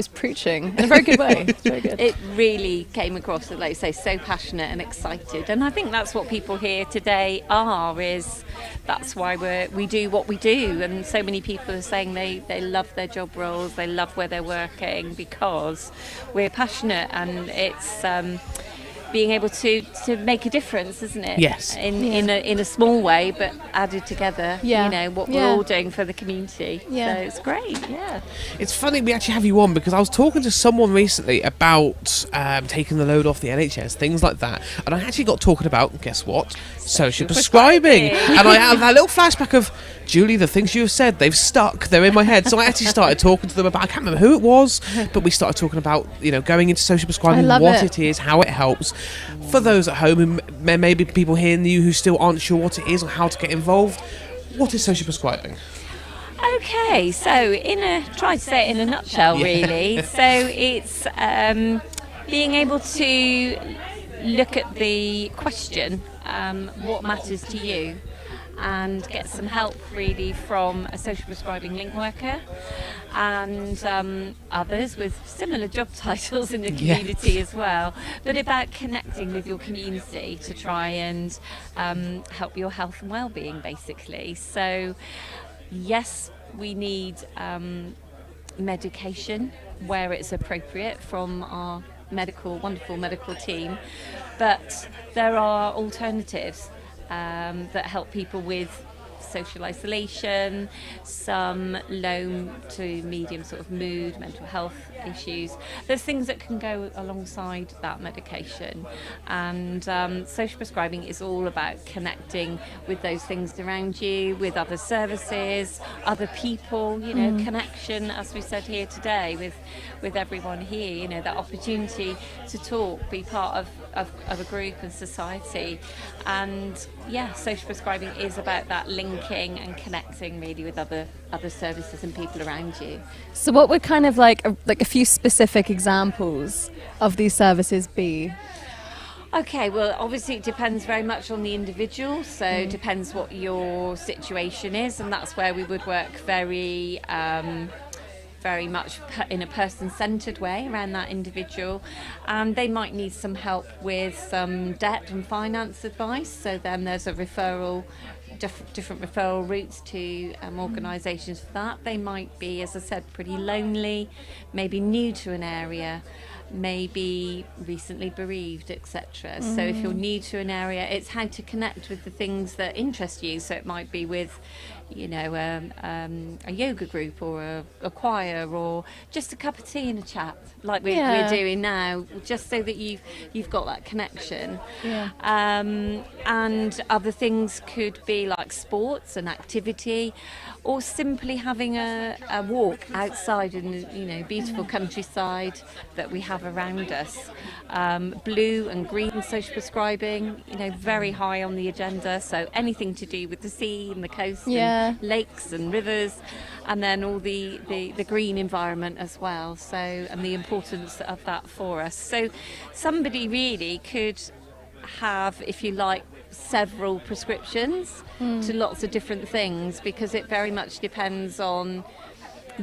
preaching in a very good way. It's very good. It really came across, like you say, so passionate and excited, and I think that's what people here today are. That's why we do what we do, and so many people are saying they love their job roles, they love where they're working because we're passionate, and it's being able to make a difference, isn't it? Yes. In a small way, but added together. Yeah. You know what we're Yeah. all doing for the community. Yeah. So it's great. Yeah. It's funny we actually have you on because I was talking to someone recently about taking the load off the NHS, things like that, and I actually got talking about, guess what, social prescribing, and I have that little flashback of, Julie, the things you have said, they've stuck, they're in my head. So I actually started talking to them about, I can't remember who it was, but we started talking about, going into social prescribing, I love what it. it is, how it helps. For those at home who maybe people hearing you who still aren't sure what it is or how to get involved, what is social prescribing? Okay, so try to say it in a nutshell, really. So it's being able to look at the question, what matters to you, and get some help really from a social prescribing link worker and others with similar job titles in the community as well, but about connecting with your community to try and help your health and well-being, basically. So yes, we need medication where it's appropriate from our wonderful medical team, but there are alternatives that help people with social isolation, some low to medium sort of mood, mental health issues. There's things that can go alongside that medication, and social prescribing is all about connecting with those things around you, with other services, other people, connection, as we said here today, with everyone here, that opportunity to talk, be part of a group and society. And social prescribing is about that linking and connecting really with other services and people around you. So what would kind of like a few specific examples of these services be? Okay, well, obviously it depends very much on the individual, so it depends what your situation is, and that's where we would work very much in a person-centred way around that individual, and they might need some help with some debt and finance advice, so then there's a different referral routes to organisations for that. They might be, as I said, pretty lonely, maybe new to an area, maybe recently bereaved, etc. So if you're new to an area, it's how to connect with the things that interest you. So it might be with you know, a yoga group or a choir or just a cup of tea and a chat like we're doing now, just so that you've got that connection. Yeah. And other things could be like sports and activity, or simply having a walk outside in the, you know, beautiful countryside that we have around us. Blue and green social prescribing, you know, very high on the agenda. So anything to do with the sea and the coast, and lakes and rivers, and then all the green environment as well. So, and the importance of that for us. So somebody really could have, if you like, several prescriptions to lots of different things, because it very much depends on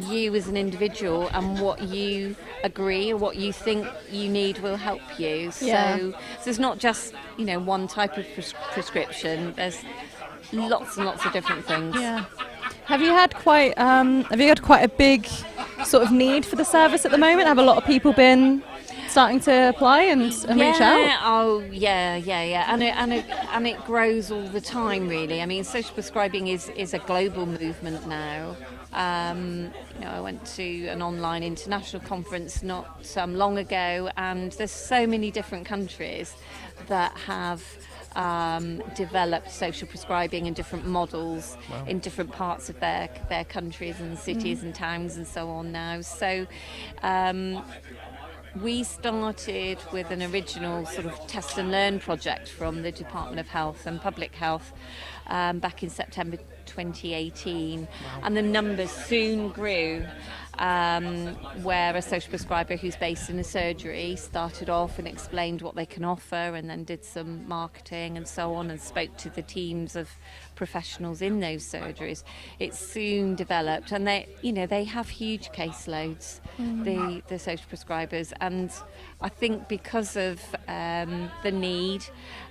you as an individual and what you agree or what you think you need will help you. So it's not just, you know, one type of prescription. There's lots and lots of different things. Yeah. Have you had quite a big sort of need for the service at the moment? Have a lot of people been starting to apply and reach out? Oh, yeah. And it grows all the time, really. I mean, social prescribing is a global movement now. You know, I went to an online international conference not long ago, and there's so many different countries that have developed social prescribing in different models in different parts of their countries and cities and towns and so on now. So we started with an original sort of test and learn project from the Department of Health and Public Health back in September 2018, and the numbers soon grew, where a social prescriber who's based in a surgery started off and explained what they can offer, and then did some marketing and so on, and spoke to the teams of professionals in those surgeries. It soon developed, and they have huge caseloads, the social prescribers, and I think because of the need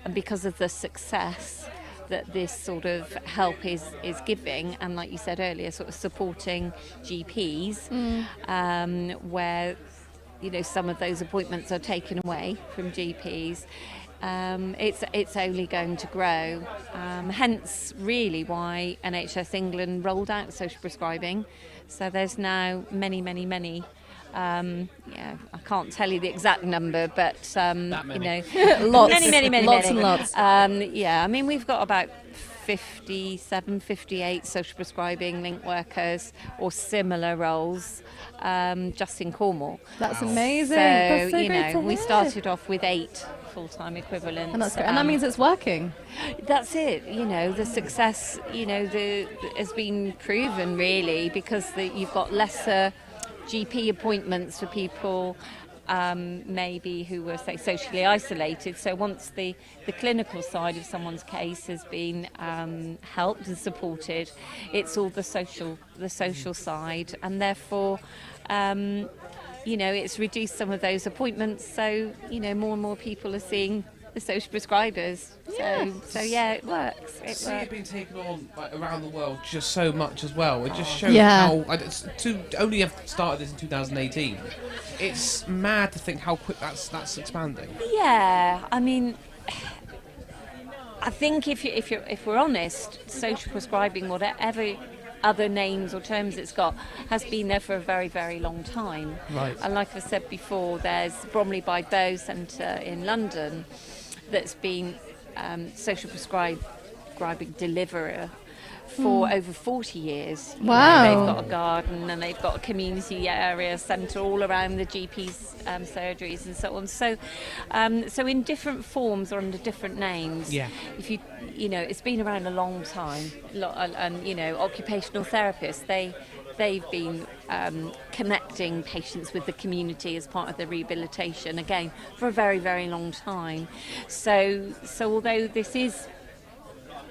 and because of the success that this sort of help is giving, and like you said earlier, sort of supporting GPs, where, you know, some of those appointments are taken away from GPs. It's only going to grow. Hence, really, why NHS England rolled out social prescribing. So there's now many. I can't tell you the exact number, but you know, lots, many, lots and lots. I mean, we've got about 58 social prescribing link workers or similar roles just in Cornwall. That's amazing. So, That's so you great know, to we hear. started off with 8 full-time equivalents. And that's great. And that means it's working. That's it. You know, the success, you know, has been proven really, because you've got lesser GP appointments for people maybe who were, say, socially isolated. So once the clinical side of someone's case has been helped and supported, it's all the social side, and therefore you know, it's reduced some of those appointments. So, you know, more and more people are seeing the social prescribers. So yeah, it works. It's been taken on around the world just so much as well. It just shows how to only have started this in 2018. It's mad to think how quick that's expanding. Yeah, I mean, I think if we're honest, social prescribing, whatever other names or terms it's got, has been there for a very, very long time. Right. And like I said before, there's Bromley by Bow Centre in London that's been social prescribing deliverer for over 40 years. You Wow. know, they've got a garden and they've got a community area centre all around the GP's surgeries and so on. So so in different forms or under different names. Yeah. If you know, it's been around a long time. And, you know, occupational therapists, they've been connecting patients with the community as part of their rehabilitation, again, for a very, very long time. So although this is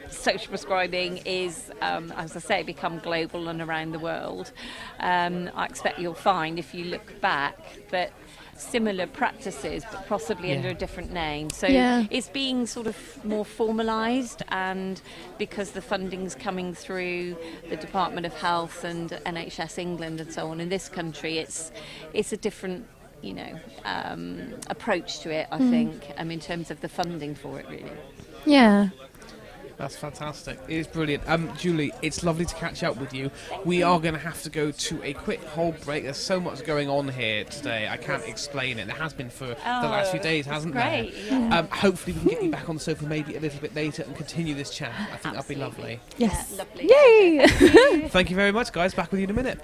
social prescribing is, as I say, become global and around the world, I expect you'll find, if you look back, that similar practices, but possibly under a different name. So it's being sort of more formalised, and because the funding's coming through the Department of Health and NHS England and so on in this country, it's a different, you know, approach to it, I think, in terms of the funding for it, really. Yeah. That's fantastic. It is brilliant. Julie, it's lovely to catch up with you. We are going to have to go to a quick whole break. There's so much going on here today. I can't explain it. There has been for the last few days, hasn't great, there? yeah. Hopefully we can get you back on the sofa maybe a little bit later and continue this chat. I think that'd be lovely. Yes. Lovely. Yay! Thank you very much, guys. Back with you in a minute.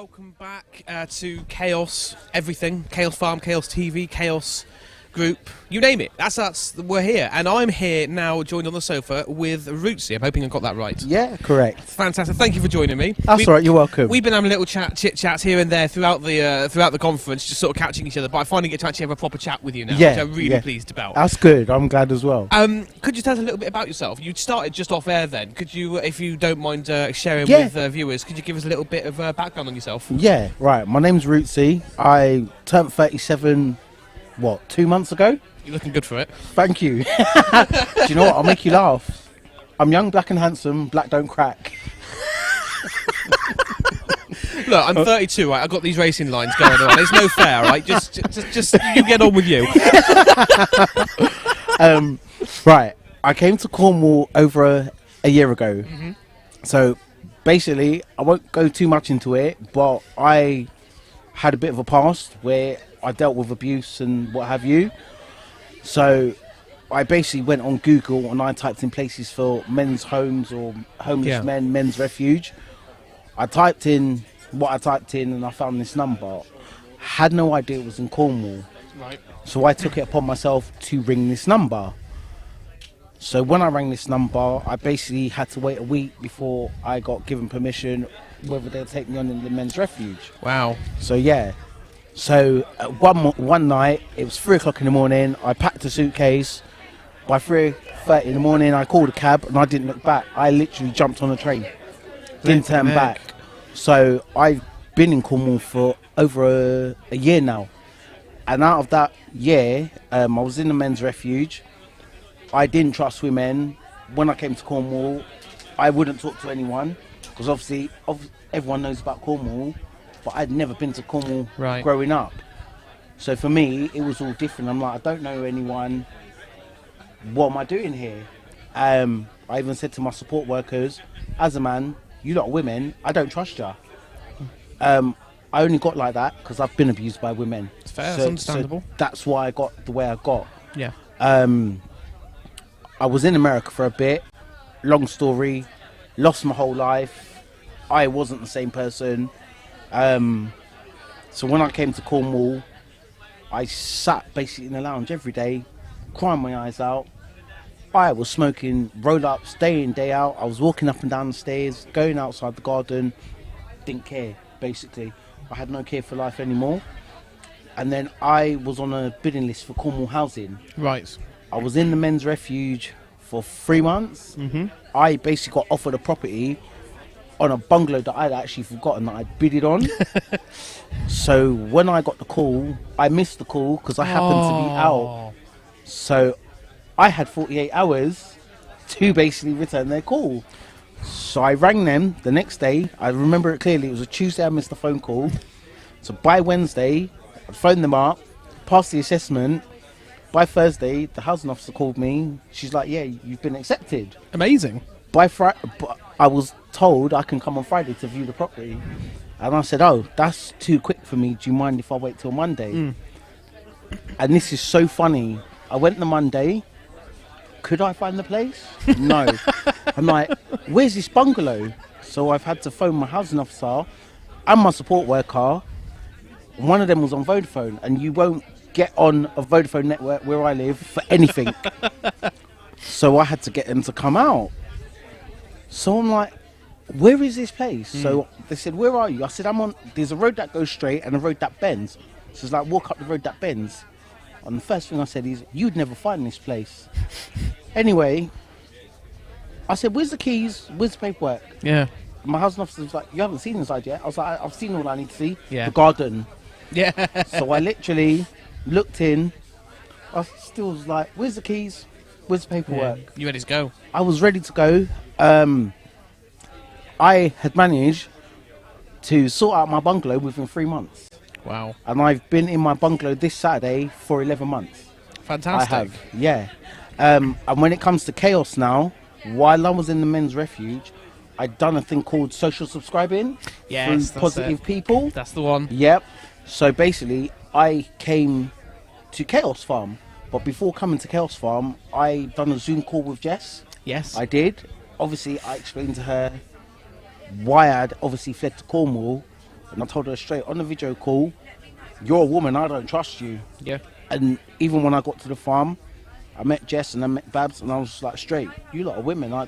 welcome back to Chaos Everything. Chaos Farm, Chaos TV, Chaos Group, you name it. That's us. We're here. And I'm here now, joined on the sofa with Rootsy. I'm hoping I got that right. Yeah, correct. Fantastic. Thank you for joining me. That's all right, you're welcome. We've been having a little chit-chats here and there throughout the conference, just sort of catching each other, but I finally get to actually have a proper chat with you now, which I'm really pleased about. That's good. I'm glad as well. Could you tell us a little bit about yourself? You started just off air then. Could you, if you don't mind sharing with viewers, could you give us a little bit of background on yourself? Yeah, right. My name's Rootsy. I turned 37, 2 months ago? You're looking good for it. Thank you. Do you know what? I'll make you laugh. I'm young, black and handsome. Black don't crack. Look, I'm 32, right? I've got these racing lines going on. It's no fair, right? Just you get on with you. Right. I came to Cornwall over a year ago. So basically, I won't go too much into it, but I had a bit of a past where I dealt with abuse and what have you. So I basically went on Google and I typed in places for men's homes or homeless men, men's refuge. I typed in what I typed in and I found this number. Had no idea it was in Cornwall. Right. So I took it upon myself to ring this number. So when I rang this number, I basically had to wait a week before I got given permission whether they'll take me on in the men's refuge. Wow. So yeah. So one night, it was 3 o'clock in the morning, I packed a suitcase. By 3:30 in the morning, I called a cab and I didn't look back. I literally jumped on a train. Didn't turn back. So I've been in Cornwall for over a year now. And out of that year, I was in the men's refuge. I didn't trust women. When I came to Cornwall, I wouldn't talk to anyone. Because obviously, everyone knows about Cornwall. But I'd never been to Cornwall growing up. So for me, it was all different. I'm like, I don't know anyone. What am I doing here? I even said to my support workers, as a man, you lot are women, I don't trust you. I only got like that because I've been abused by women. It's fair, it's understandable. So that's why I got the way I got. Yeah. I was in America for a bit. Long story. Lost my whole life. I wasn't the same person. So when I came to Cornwall, I sat basically in the lounge every day, crying my eyes out. I was smoking roll-ups day in, day out. I was walking up and down the stairs, going outside the garden. Didn't care, basically. I had no care for life anymore. And then I was on a bidding list for Cornwall Housing. Right. I was in the men's refuge for 3 months. I basically got offered a property on a bungalow that I'd actually forgotten that I'd bidded on. So when I got the call, I missed the call because I happened to be out. So I had 48 hours to basically return their call. So I rang them the next day. I remember it clearly. It was a Tuesday I missed the phone call. So by Wednesday, I phoned them up, passed the assessment. By Thursday, the housing officer called me. She's like, yeah, you've been accepted. Amazing. By Friday, I was told I can come on Friday to view the property. And I said, oh, that's too quick for me. Do you mind if I wait till Monday? And this is so funny. I went the Monday. Could I find the place? No. I'm like, where's this bungalow? So I've had to phone my housing officer and my support worker. One of them was on Vodafone, and you won't get on a Vodafone network where I live for anything. So I had to get them to come out. So I'm like, where is this place? So they said, where are you? I said, there's a road that goes straight and a road that bends. So it's like, walk up the road that bends. And the first thing I said is, you'd never find this place. Anyway, I said, where's the keys? Where's the paperwork? Yeah. My housing officer was like, you haven't seen inside yet? I was like, I've seen all I need to see. Yeah. The garden. Yeah. So I literally looked in. I still was like, where's the keys? Where's the paperwork? Yeah. You ready to go? I was ready to go. I had managed to sort out my bungalow within 3 months. Wow. And I've been in my bungalow this Saturday for 11 months. Fantastic. I have, yeah. And when it comes to Chaos now, while I was in the men's refuge, I'd done a thing called social subscribing. Yes, through Positive People. That's the one. Yep. So basically, I came to Chaos Farm. But before coming to Chaos Farm, I done a Zoom call with Jess. Yes. I did. Obviously, I explained to her why I'd obviously fled to Cornwall, And I told her straight on the video call, you're a woman, I don't trust you. Yeah. And even when I got to the farm, I met Jess and I met Babs, and I was like, straight, you lot are women, I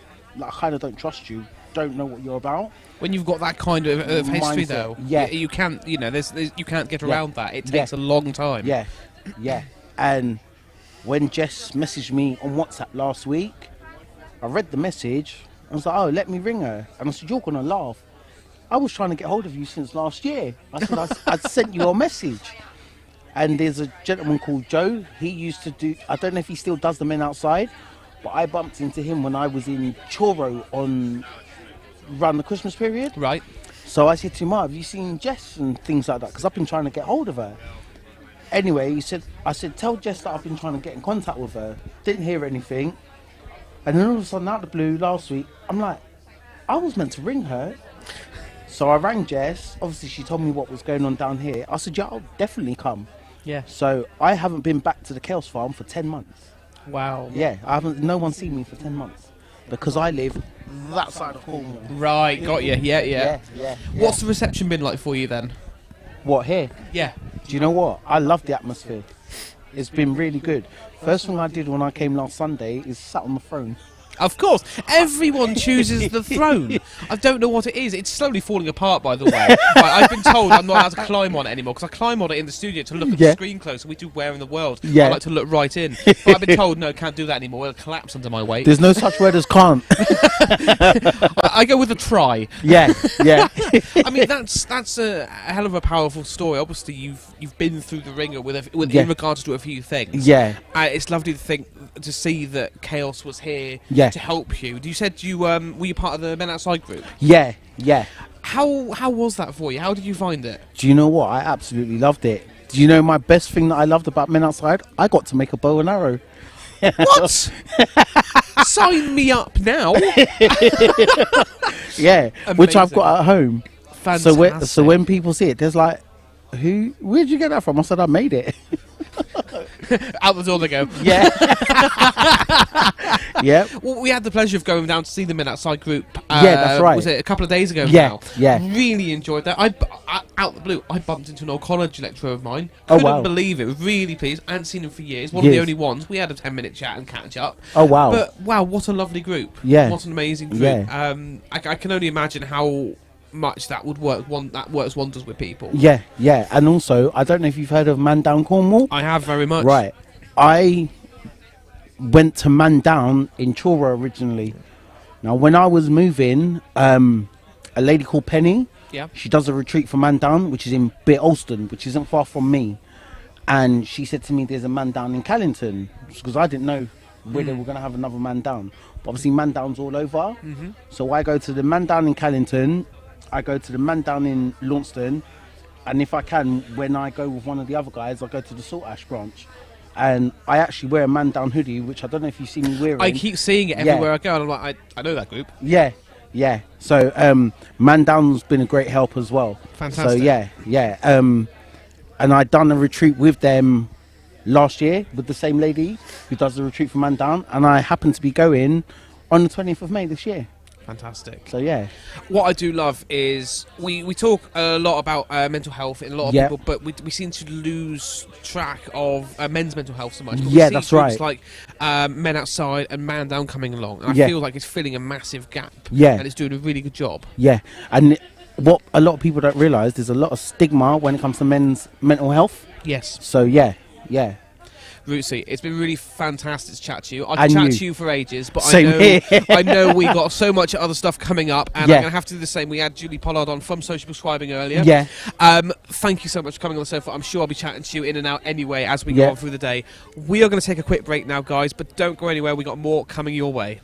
kind of don't trust you, don't know what you're about. When you've got that kind of history, Mindset, though, yeah. you can't, you know, you can't get Yeah. around that. It takes a long time. Yeah, yeah. And when Jess messaged me on WhatsApp last week, I read the message. I was like, oh, let me ring her. And I said, you're going to laugh. I was trying to get hold of you since last year. I said, I sent you a message. And there's a gentleman called Joe. He used to do, I don't know if he still does the Men Outside, but I bumped into him when I was in Choro around the Christmas period. Right. So I said to him, have you seen Jess and things like that? Because I've been trying to get hold of her. Anyway, I said, tell Jess that I've been trying to get in contact with her. Didn't hear anything. And then all of a sudden, out of the blue, last week, I'm like, I was meant to ring her. So I rang Jess. Obviously, she told me what was going on down here. I said, yeah, I'll definitely come. Yeah. So I haven't been back to the Chaos Farm for 10 months. Wow. Yeah, no one's seen me for 10 months. Because I live that side of Cornwall. Right, got you. Yeah. Yeah. What's the reception been like for you then? What, here? Yeah. Do you know what? I love the atmosphere. It's been really good. First thing I did when I came last Sunday is sat on the throne. Of course, everyone chooses the throne. I don't know what it is. It's slowly falling apart, by the way. Right, I've been told I'm not allowed to climb on it anymore because I climb on it in the studio to look at the screen close. And we do Where in the World. Yeah. I like to look right in. But I've been told, no, can't do that anymore. It'll collapse under my weight. There's no such word as can't. I go with a try. Yeah. I mean, that's a hell of a powerful story. Obviously, you've been through the ringer with Yeah. in regards to a few things. Yeah. It's lovely to see that Chaos was here to help you. You said you were you part of the Men Outside group? Yeah. How was that for you? How did you find it? Do you know what? I absolutely loved it. Do you know my best thing that I loved about Men Outside? I got to make a bow and arrow. What? Sign me up now. Yeah, which I've got at home. Fantastic. So when people see it, there's like, where'd you get that from? I said, I made it. Out the door they go. Yeah. Yeah. Well, we had the pleasure of going down to see the Men Outside group. Yeah, that's right. Was it a couple of days ago Yeah, now? yeah. Really enjoyed that. I out the blue, I bumped into an old college lecturer of mine. Oh, Couldn't wow. believe it. Really pleased. I hadn't seen him for years. One of the only ones. We had a 10-minute chat and catch up. Oh, wow. But wow, what a lovely group. Yeah. What an amazing group. Yeah. I can only imagine how much that would work. That works wonders with people. Yeah. And also, I don't know if you've heard of Man Down Cornwall. I have very much. Right. I went to Man Down in Chora originally. Now, when I was moving, a lady called Penny, Yeah. she does a retreat for Man Down, which is in Bit Alston, which isn't far from me. And she said to me, there's a Man Down in Callington, because I didn't know where they were going to have another Man Down. But obviously, Man Down's all over. Mhm. So I go to the Man Down in Callington, I go to the Man Down in Launceston, and if I can, when I go with one of the other guys, I go to the Salt Ash branch. And I actually wear a Man Down hoodie, which I don't know if you see me wearing. I keep seeing it everywhere I go, and I'm like, I know that group. Yeah. So Man Down's been a great help as well. Fantastic. So yeah. And I done a retreat with them last year with the same lady who does the retreat for Man Down, and I happen to be going on the 20th of May this year. Fantastic. So yeah. What I do love is we talk a lot about mental health in a lot of Yeah. people, but we seem to lose track of men's mental health so much. But Yeah, we see that's groups right. like Men Outside and Man Down coming along, and I Yeah. feel like it's filling a massive gap. Yeah. And it's doing a really good job. Yeah, and what a lot of people don't realise, there's a lot of stigma when it comes to men's mental health. Yes. So yeah. Rootsy, it's been really fantastic to chat to you. I And could chat you. to you for ages, but Same here. I know we got so much other stuff coming up, and Yeah. I'm going to have to do the same. We had Julie Pollard on from Social Prescribing earlier. Yeah. Thank you so much for coming on the sofa. I'm sure I'll be chatting to you in and out anyway as we Yeah. go on through the day. We are going to take a quick break now, guys, but don't go anywhere. We got more coming your way.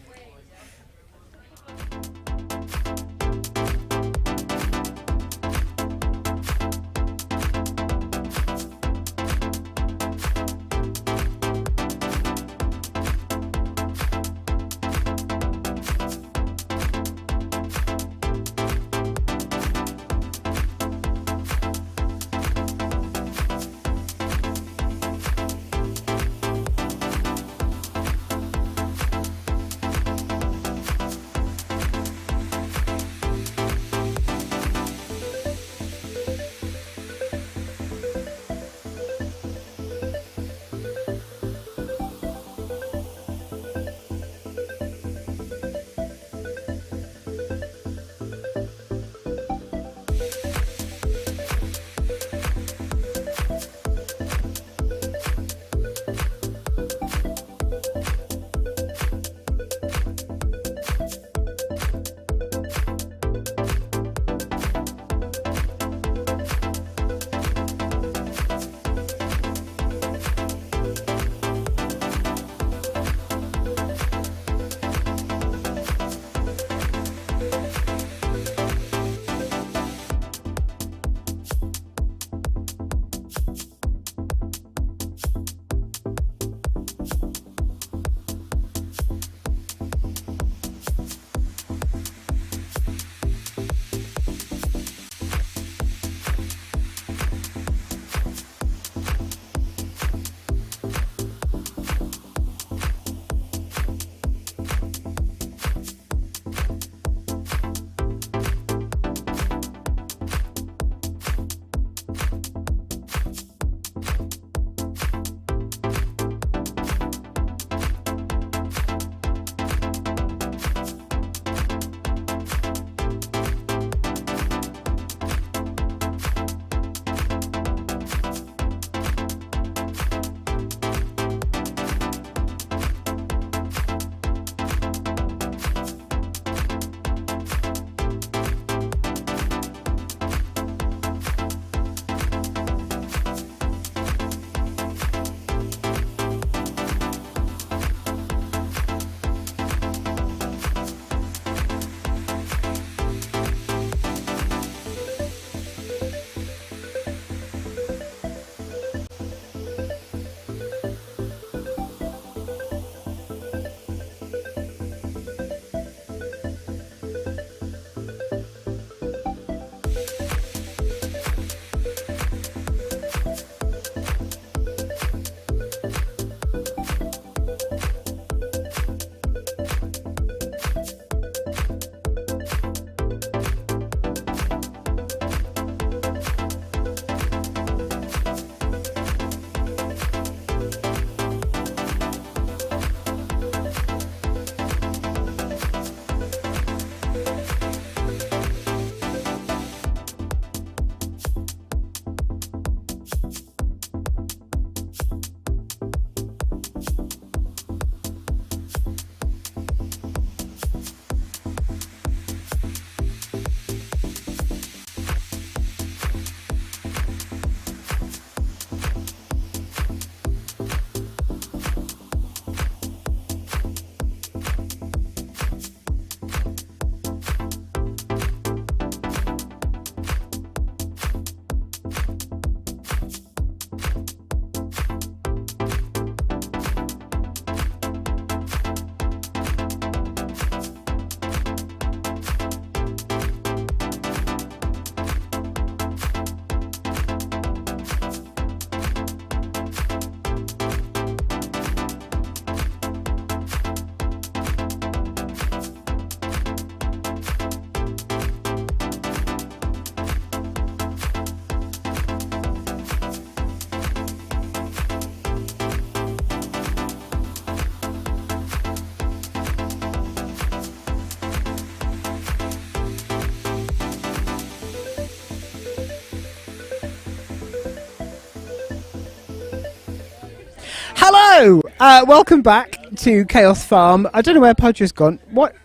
Welcome back to Chaos Farm. I don't know where Pudge has gone. What?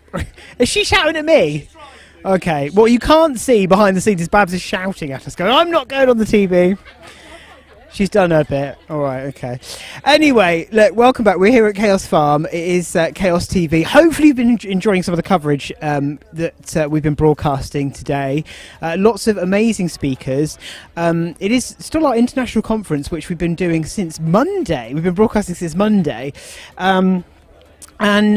Is she shouting at me? Okay, well, you can't see behind the scenes. Babs is shouting at us, going, I'm not going on the TV. She's done her bit. All right, okay. Anyway, look, welcome back. We're here at Chaos Farm. It is Chaos TV. Hopefully you've been enjoying some of the coverage that we've been broadcasting today. Lots of amazing speakers. It is still our international conference, which we've been doing since Monday. We've been broadcasting since Monday. And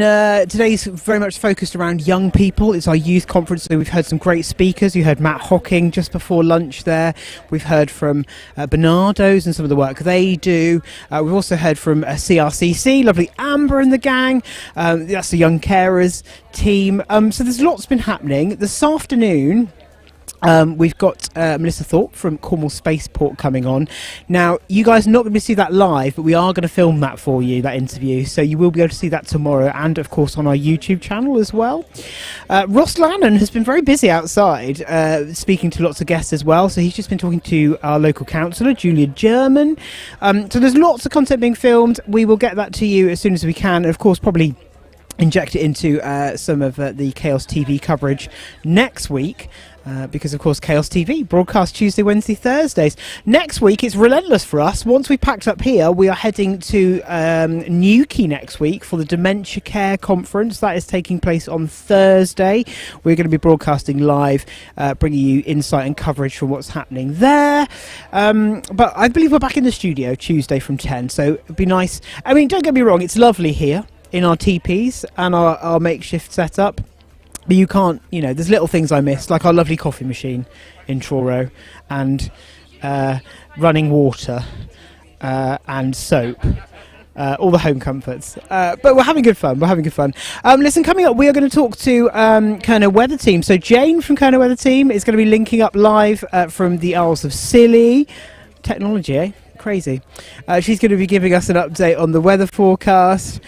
today's very much focused around young people. It's our youth conference, so we've heard some great speakers. You heard Matt Hocking just before lunch there. We've heard from Bernardo's and some of the work they do. We've also heard from CRCC, lovely Amber and the gang. That's the Young Carers team. So there's lots been happening. This afternoon, we've got Melissa Thorpe from Cornwall Spaceport coming on. Now, you guys are not going to see that live, but we are going to film that for you, that interview. So you will be able to see that tomorrow and, of course, on our YouTube channel as well. Ross Lannon has been very busy outside, speaking to lots of guests as well. So he's just been talking to our local councillor, Julia German. So there's lots of content being filmed. We will get that to you as soon as we can. And, of course, probably inject it into some of the Chaos TV coverage next week. Because, of course, Chaos TV broadcast Tuesday, Wednesday, Thursdays. Next week, it's relentless for us. Once we've packed up here, we are heading to Newquay next week for the Dementia Care Conference. That is taking place on Thursday. We're going to be broadcasting live, bringing you insight and coverage from what's happening there. But I believe we're back in the studio Tuesday from 10, so it'd be nice. I mean, don't get me wrong, it's lovely here in our TPs and our makeshift setup. But you can't, there's little things I miss, like our lovely coffee machine in Truro and running water and soap. All the home comforts. But we're having good fun. Listen, coming up, we are going to talk to Kernow Weather Team. So Jane from Kernow Weather Team is going to be linking up live from the Isles of Scilly. Technology, eh? Crazy. She's going to be giving us an update on the weather forecast.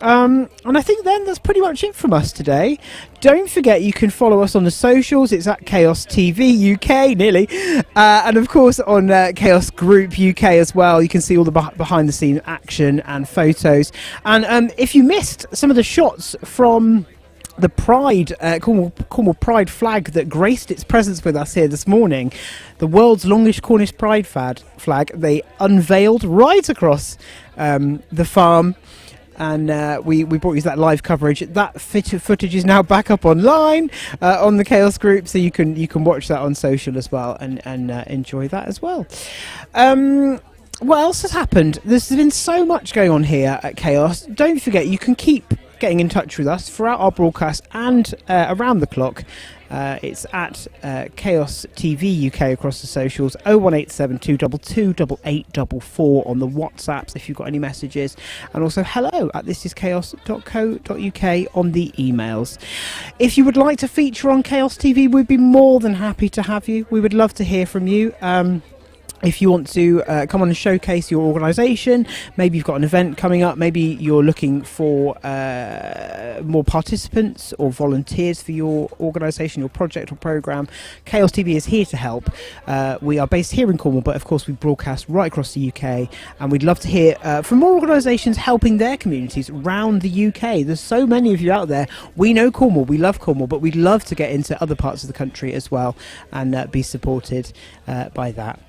And I think then that's pretty much it from us today. Don't forget you can follow us on the socials. It's at Chaos TV UK, nearly. And of course on Chaos Group UK as well. You can see all the behind the scene action and photos. And if you missed some of the shots from the Pride, Cornwall Pride flag that graced its presence with us here this morning, the world's longest Cornish Pride flag, they unveiled right across the farm. And we brought you that live coverage. That footage is now back up online on the Chaos Group, so you can watch that on social as well and enjoy that as well. What else has happened? There's been so much going on here at Chaos. Don't forget, you can keep getting in touch with us throughout our broadcast and around the clock. It's at Chaos TV UK across the socials, 01872 222 8844 on the WhatsApps if you've got any messages, and also hello at thisischaos.co.uk on the emails. If you would like to feature on Chaos TV, we'd be more than happy to have you. We would love to hear from you. If you want to come on and showcase your organisation, maybe you've got an event coming up, maybe you're looking for more participants or volunteers for your organisation, your project or programme, Chaos TV is here to help. We are based here in Cornwall, but of course we broadcast right across the UK, and we'd love to hear from more organisations helping their communities around the UK. There's so many of you out there. We know Cornwall, we love Cornwall, but we'd love to get into other parts of the country as well and be supported by that.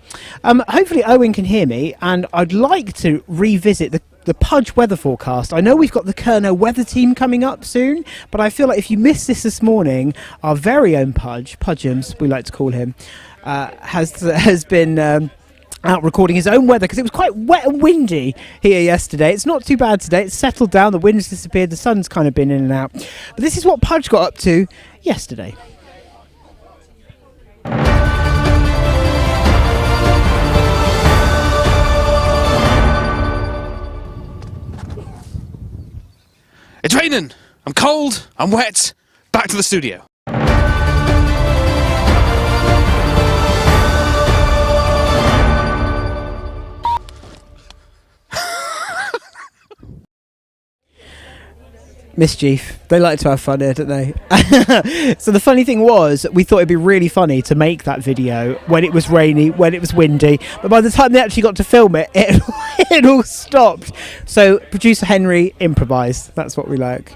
Hopefully Owen can hear me, and I'd like to revisit the Pudge weather forecast. I know we've got the Kernow Weather Team coming up soon, but I feel like if you missed this morning, our very own Pudgems, we like to call him, has been out recording his own weather, because it was quite wet and windy here yesterday. It's not too bad today. It's settled down, the wind's disappeared, the sun's kind of been in and out. But this is what Pudge got up to yesterday. It's raining. I'm cold. I'm wet. Back to the studio. Mischief. They like to have fun here, don't they? So the funny thing was, we thought it'd be really funny to make that video when it was rainy, when it was windy, but by the time they actually got to film it, it all stopped. So producer Henry improvised. That's what we like.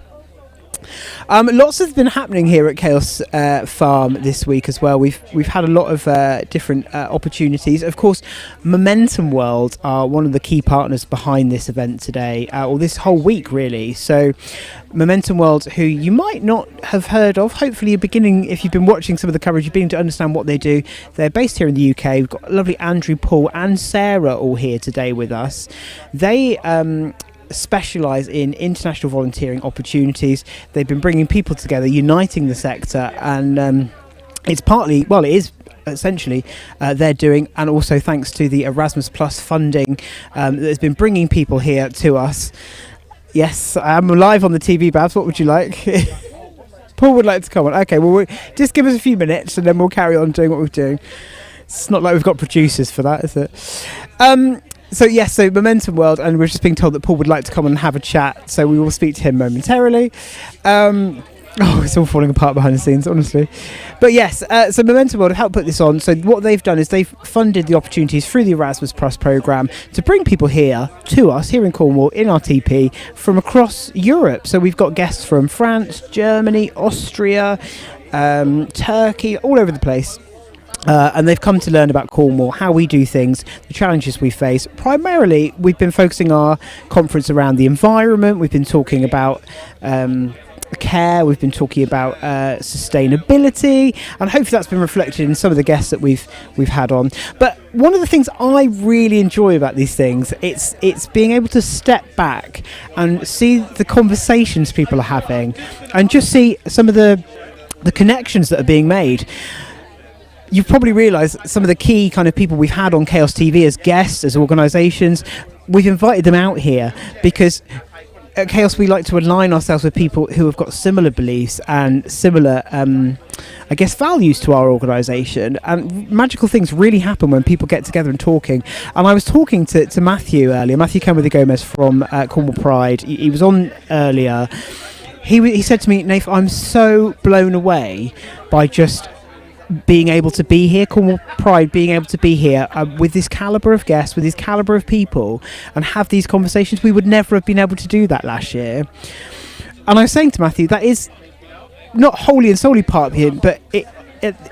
Lots has been happening here at Chaos Farm this week as well. We've had a lot of different opportunities. Of course, Momentum World are one of the key partners behind this event today, or this whole week really. So Momentum World, who you might not have heard of, hopefully you're beginning, if you've been watching some of the coverage, you're beginning to understand what they do. They're based here in the UK. We've got lovely Andrew, Paul and Sarah all here today with us. They specialise in international volunteering opportunities. They've been bringing people together, uniting the sector, and it's partly, well, it is essentially they're doing, and also thanks to the Erasmus Plus funding that has been bringing people here to us. Yes, I'm live on the TV, Babs. What would you like? Paul would like to come on. Okay, well, just give us a few minutes and then we'll carry on doing what we're doing. It's not like we've got producers for that, is it? So yes, so Momentum World, and we're just being told that Paul would like to come and have a chat, so we will speak to him momentarily. It's all falling apart behind the scenes, honestly. But yes, so Momentum World have helped put this on. So what they've done is they've funded the opportunities through the Erasmus Plus programme to bring people here to us, here in Cornwall, in our TP, from across Europe. So we've got guests from France, Germany, Austria, Turkey, all over the place. And they've come to learn about Cornwall, how we do things, the challenges we face. Primarily, we've been focusing our conference around the environment. We've been talking about care. We've been talking about sustainability, and hopefully that's been reflected in some of the guests that we've had on. But one of the things I really enjoy about these things, it's being able to step back and see the conversations people are having, and just see some of the connections that are being made. You've probably realised some of the key kind of people we've had on Chaos TV as guests, as organisations. We've invited them out here because at Chaos we like to align ourselves with people who have got similar beliefs and similar, I guess, values to our organisation. And magical things really happen when people get together and talking. And I was talking to Matthew earlier, Matthew Kenworthy-Gomez from Cornwall Pride. He was on earlier. He said to me, Nath, I'm so blown away by just being able to be here, Cornwall Pride being able to be here with this calibre of guests, with this calibre of people, and have these conversations. We would never have been able to do that last year. And I was saying to Matthew, that is not wholly and solely part of him, but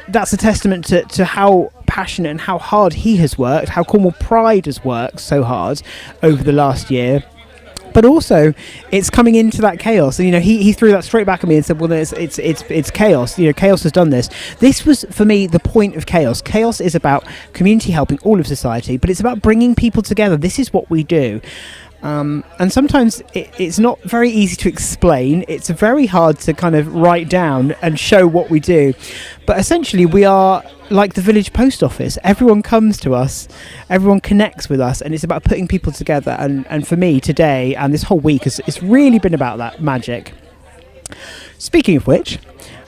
that's a testament to how passionate and how hard he has worked, how Cornwall Pride has worked so hard over the last year. But also, it's coming into that chaos, and he threw that straight back at me and said, "Well, it's chaos. Chaos has done this." This was for me the point of Chaos. Chaos is about community helping all of society, but it's about bringing people together. This is what we do. And sometimes it's not very easy to explain. It's very hard to kind of write down and show what we do. But essentially, we are like the village post office. Everyone comes to us, everyone connects with us, and it's about putting people together. And for me, today and this whole week, it's really been about that magic. Speaking of which,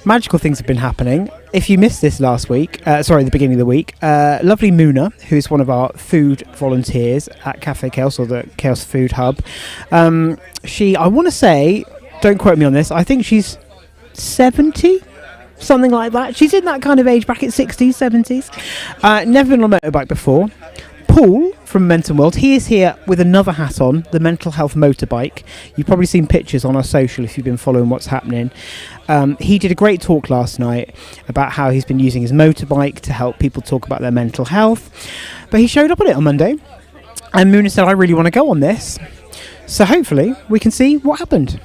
magical things have been happening. If you missed this last week, the beginning of the week, lovely Muna, who's one of our food volunteers at Cafe Chaos, or the Chaos Food Hub, I want to say, don't quote me on this, I think she's 70, something like that. She's in that kind of age bracket, 60s, 70s. Never been on a motorbike before. Paul from Momentum World, he is here with another hat on, the mental health motorbike. You've probably seen pictures on our social if you've been following what's happening. He did a great talk last night about how he's been using his motorbike to help people talk about their mental health. But he showed up on it on Monday, and Muna said, I really want to go on this. So hopefully we can see what happened.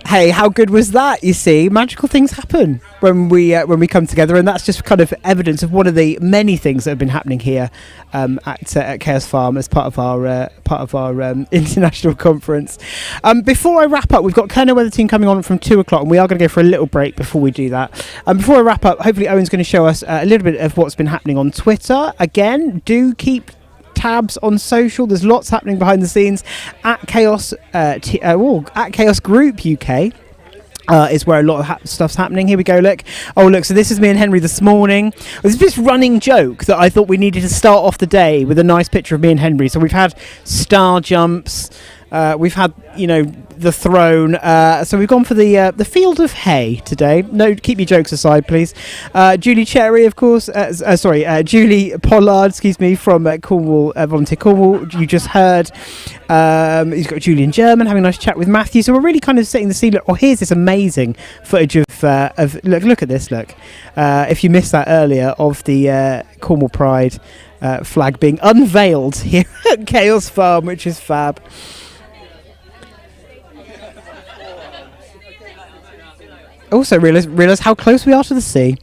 Hey, how good was that? You see, magical things happen when we come together, and that's just kind of evidence of one of the many things that have been happening here at Chaos Farm as part of our international conference. Before I wrap up, we've got Kerno Weather Team coming on from 2:00, and we are going to go for a little break before we do that. Before I wrap up, hopefully Owen's going to show us a little bit of what's been happening on Twitter. Again, do keep tabs on social. There's lots happening behind the scenes at Chaos at Chaos Group UK. Is where a lot of stuff's happening. Here we go, look. Oh, look, so this is me and Henry this morning. There's this running joke that I thought we needed to start off the day with a nice picture of me and Henry. So we've had star jumps. We've had, the throne. So we've gone for the field of hay today. No, keep your jokes aside, please. Julie Cherry, of course. Julie Pollard, from Cornwall, Volunteer Cornwall. You just heard. He's got Julian German having a nice chat with Matthew. So we're really kind of setting the scene. Oh, here's this amazing footage of look at this. Look, if you missed that earlier, of the Cornwall Pride flag being unveiled here at Chaos Farm, which is fab. Also realise how close we are to the sea.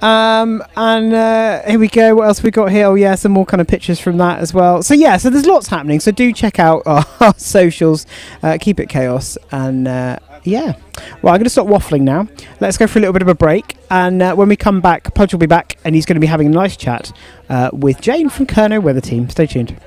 Here we go. What else we got here? Oh yeah, some more kind of pictures from that as well. So so there's lots happening. So do check out our socials. Keep it chaos. And well, I'm going to stop waffling now. Let's go for a little bit of a break. And when we come back, Pudge will be back, and he's going to be having a nice chat with Jane from Kerno Weather Team. Stay tuned.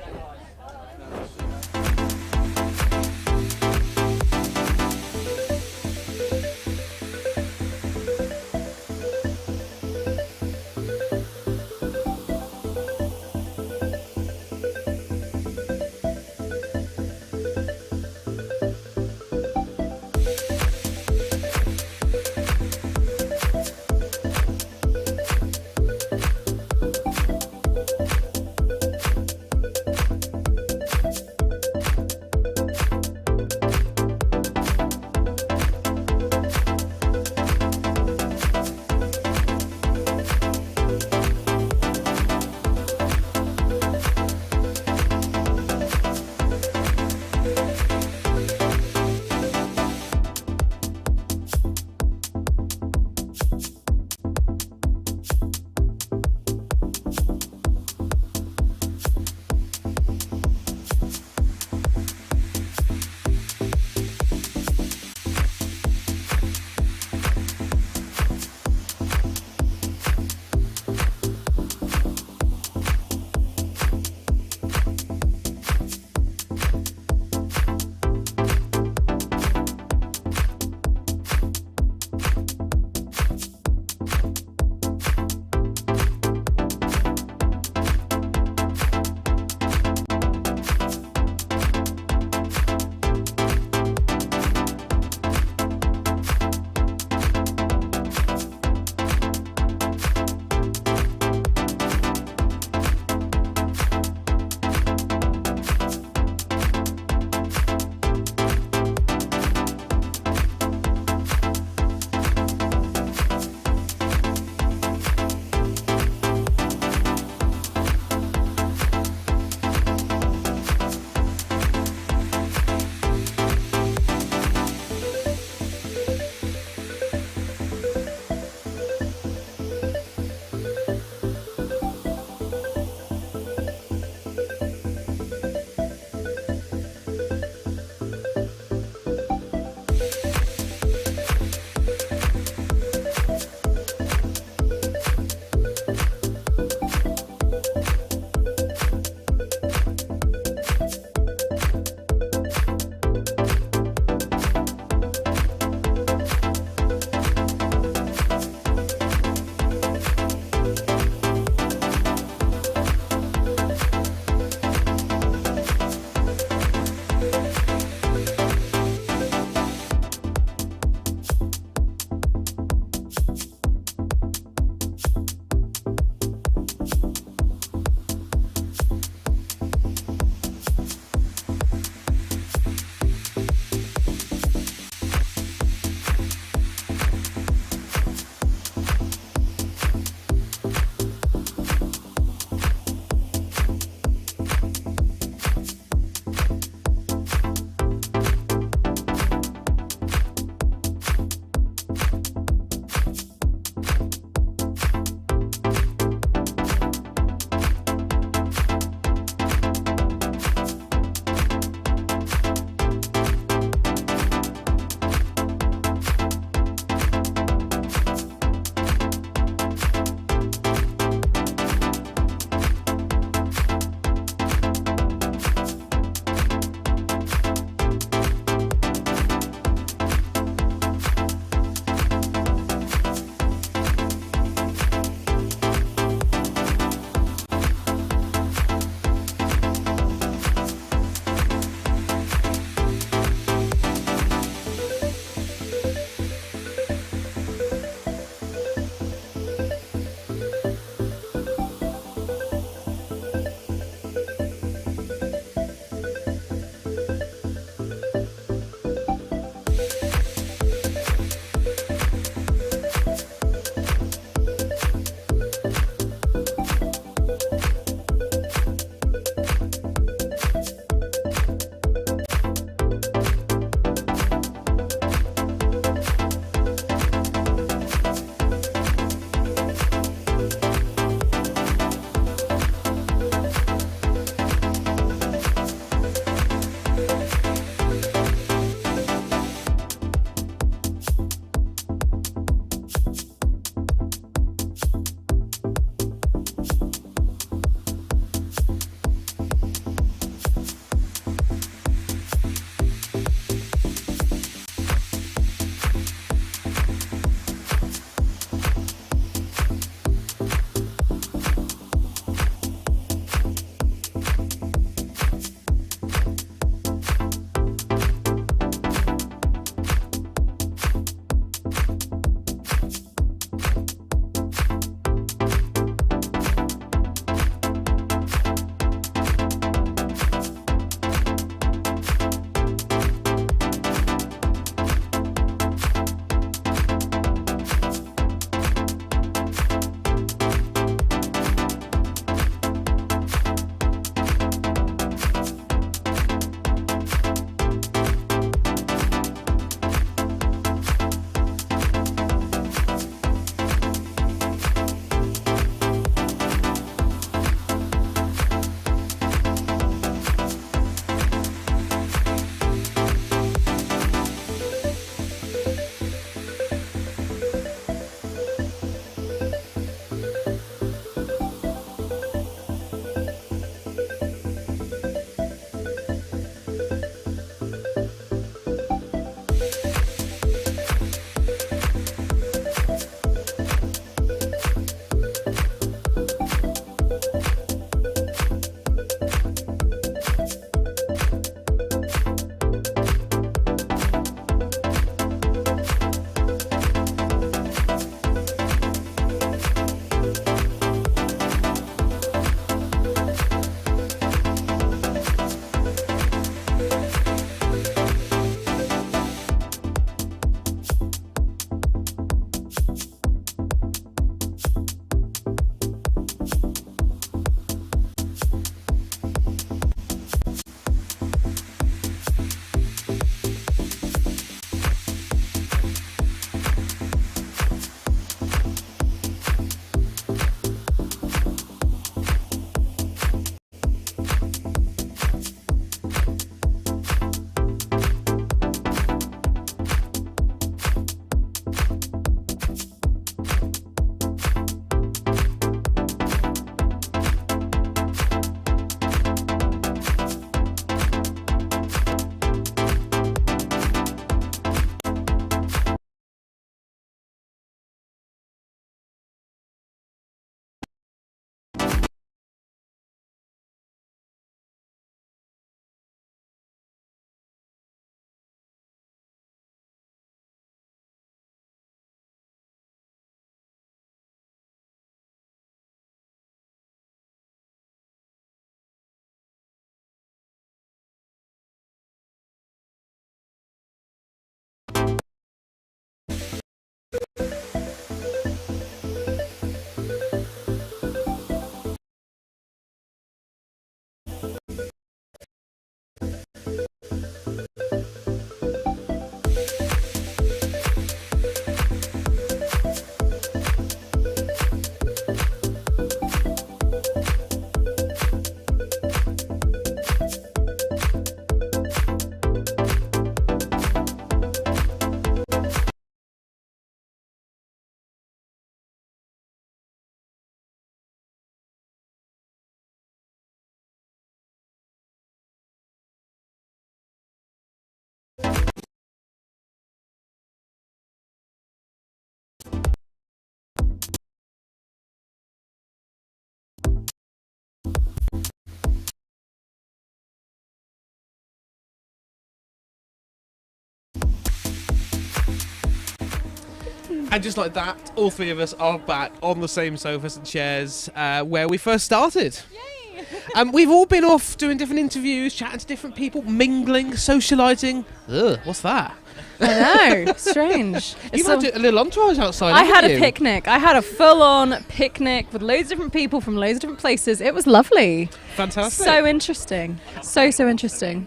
And just like that, all three of us are back on the same sofas and chairs where we first started. Yay! We've all been off doing different interviews, chatting to different people, mingling, socialising. Ugh, what's that? I know, strange. You've had a little entourage outside. I had haven't a you? picnic. I had a full-on picnic with loads of different people from loads of different places. It was lovely. Fantastic. So interesting. So interesting.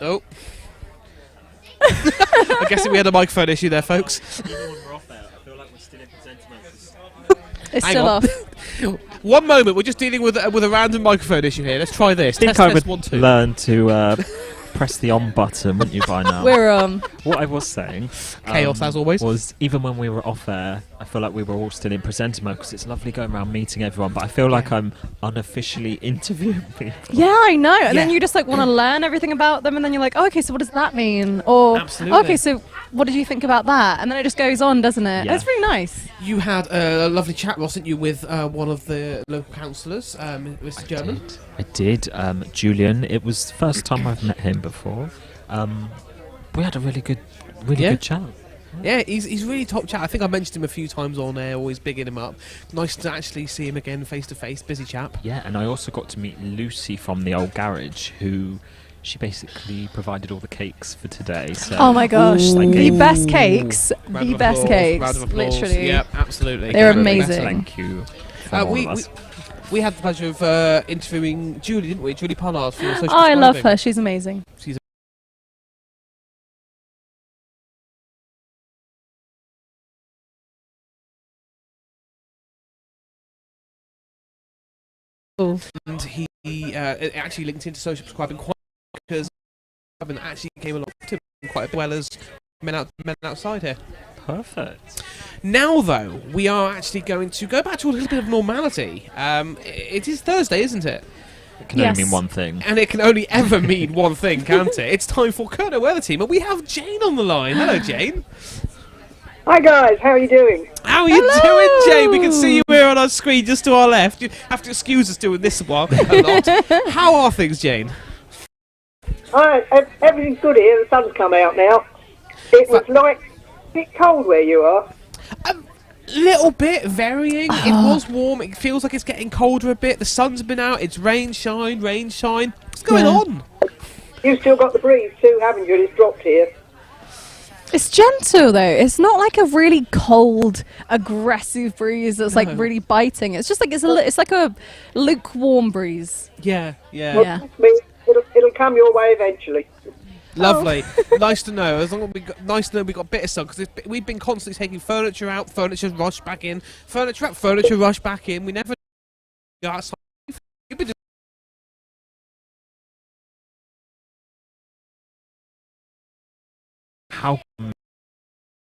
Oh. I guess we had a microphone issue there, folks. It's Hang still on. off. One moment, we're just dealing with a random microphone issue here. Let's try this. I think Test, I test, would 1, 2. learn to press the on button, wouldn't you, by now? We're on. What I was saying, Chaos as always, was even when we were off air, I feel like we were all still in presenter mode because it's lovely going around meeting everyone. But I feel like I'm unofficially interviewing people. Yeah, I know. And then Yeah. you just like want to learn everything about them, and then you're like, oh, okay, so what does that mean? Or Absolutely. okay, so what did you think about that? And then it just goes on, doesn't it? Yeah. It's really nice. You had a lovely chat, Ross, didn't you, with one of the local councillors, Mr. German? I did. Julian, it was the first time I've met him before. We had a really good chat. Yeah, he's really top chat. I think I mentioned him a few times on air, always bigging him up. Nice to actually see him again face to face, busy chap. Yeah, and I also got to meet Lucy from the old garage, who she basically provided all the cakes for today. So Oh my gosh, I the gave- best cakes, Round the of best applause, cakes, round of applause. literally. Yeah, absolutely. They're Absolutely. amazing. Thank you. from all We, of us. we had the pleasure of interviewing Julie, didn't we? Julie Pollard for Social I love Prescribing. her. She's amazing. She's and he it actually linked into social prescribing quite because it actually came along to him quite well as men outside here. Perfect. Now, though, we are actually going to go back to a little bit of normality. It is Thursday, isn't it? It can only mean one thing. And it can only ever mean one thing, can't it? It's time for Curno Weather Team, and we have Jane on the line. Hello, Jane. Hi guys, how are you doing? How are you doing, Jane? We can see you here on our screen just to our left. You have to excuse us doing this a lot. How are things, Jane? Hi, everything's good here. The sun's come out now. It was like a bit cold where you are. Little bit varying. It was warm. It feels like it's getting colder a bit. The sun's been out. It's rain, shine, rain, shine. What's going on? You've still got the breeze too, haven't you? It's dropped here. It's gentle though. It's not like a really cold, aggressive breeze that's like really biting. It's just like it's like a lukewarm breeze. Yeah, yeah. Well, it'll come your way eventually. Lovely. Nice to know. As long as nice to know we got a bit of sun because we've been constantly taking furniture out, furniture rushed back in, furniture out, furniture rushed back in. We never go outside. You've been How can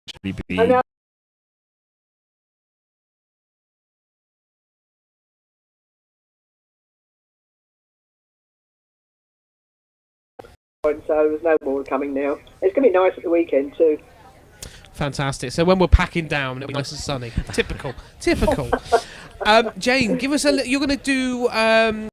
actually be? I know. So there's no more coming now. It's going to be nice at the weekend too. fantastic. So when we're packing down, it'll be nice and sunny. Typical. Jane, give us a. You're going to do a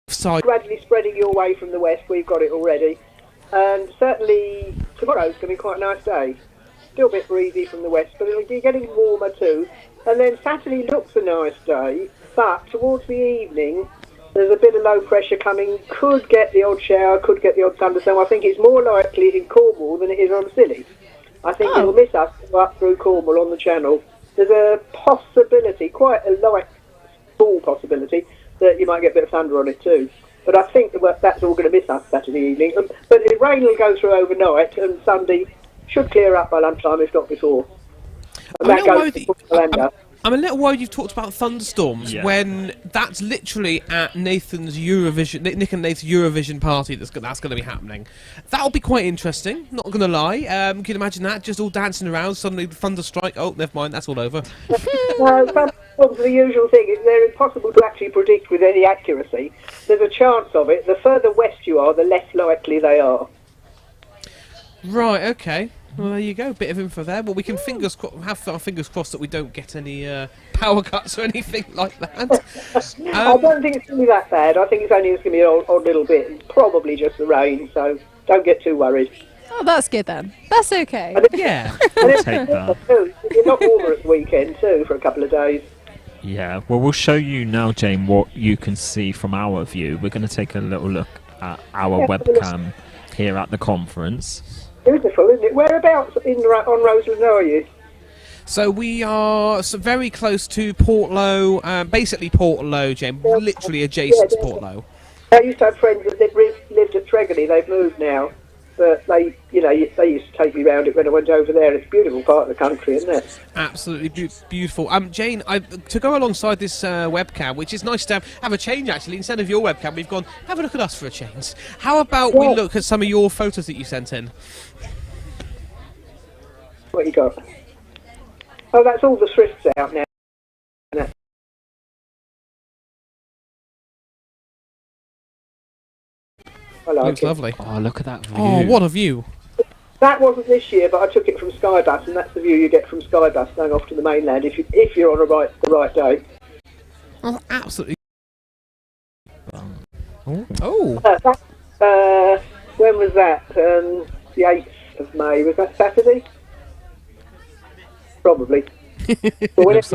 side. Gradually spreading your way from the west, we've got it already. And certainly tomorrow's going to be quite a nice day. Still a bit breezy from the west, but it'll be getting warmer too. And then Saturday looks a nice day. but towards the evening, there's a bit of low pressure coming. Could get the odd shower, could get the odd thunderstorm. I think it's more likely in Cornwall than it is on Scilly. I think it'll miss us up through Cornwall on the channel. There's a possibility, quite a light, small possibility, that you might get a bit of thunder on it too. But I think that's all going to miss us Saturday evening. But the rain will go through overnight, and Sunday should clear up by lunchtime, if not before. And that goes to Orlando. I'm a little worried you've talked about thunderstorms when that's literally at Nick and Nath's Eurovision party that's going to be happening. That'll be quite interesting, not going to lie. Can you imagine that? Just all dancing around, suddenly the thunder strike. Oh, never mind, that's all over. Thunderstorms are the usual thing. They're impossible to actually predict with any accuracy. There's a chance of it. The further west you are, the less likely they are. Right, okay. Well, there you go. Bit of info there. Well, we can have our fingers crossed that we don't get any power cuts or anything like that. I don't think it's going to be that bad. I think it's only going to be an odd little bit. And probably just the rain, so don't get too worried. Oh, that's good then. That's okay. Yeah. I'll take that. You're not warmer at the weekend too for a couple of days. Yeah, well, we'll show you now, Jane, what you can see from our view. We're going to take a little look at our webcam here at the conference. Beautiful, isn't it? Whereabouts on Roseland are you? So we are very close to Portlow, basically Portlow, Jane, literally adjacent to Portlow. I used to have friends that lived at Tregony. They've moved now, but they used to take me round it when I went over there. It's a beautiful part of the country, isn't it? Absolutely beautiful. Jane, to go alongside this webcam, which is nice to have a change actually. Instead of your webcam, we've gone have a look at us for a change. How about we look at some of your photos that you sent in? What you got? Oh, that's all the Swifts out now. Looks lovely. Oh, look at that view. Oh, what a view. That wasn't this year, but I took it from Skybus, and that's the view you get from Skybus going off to the mainland if you're on the right day. Oh, absolutely. When was that? The 8th of May. Was that Saturday? Probably. Looks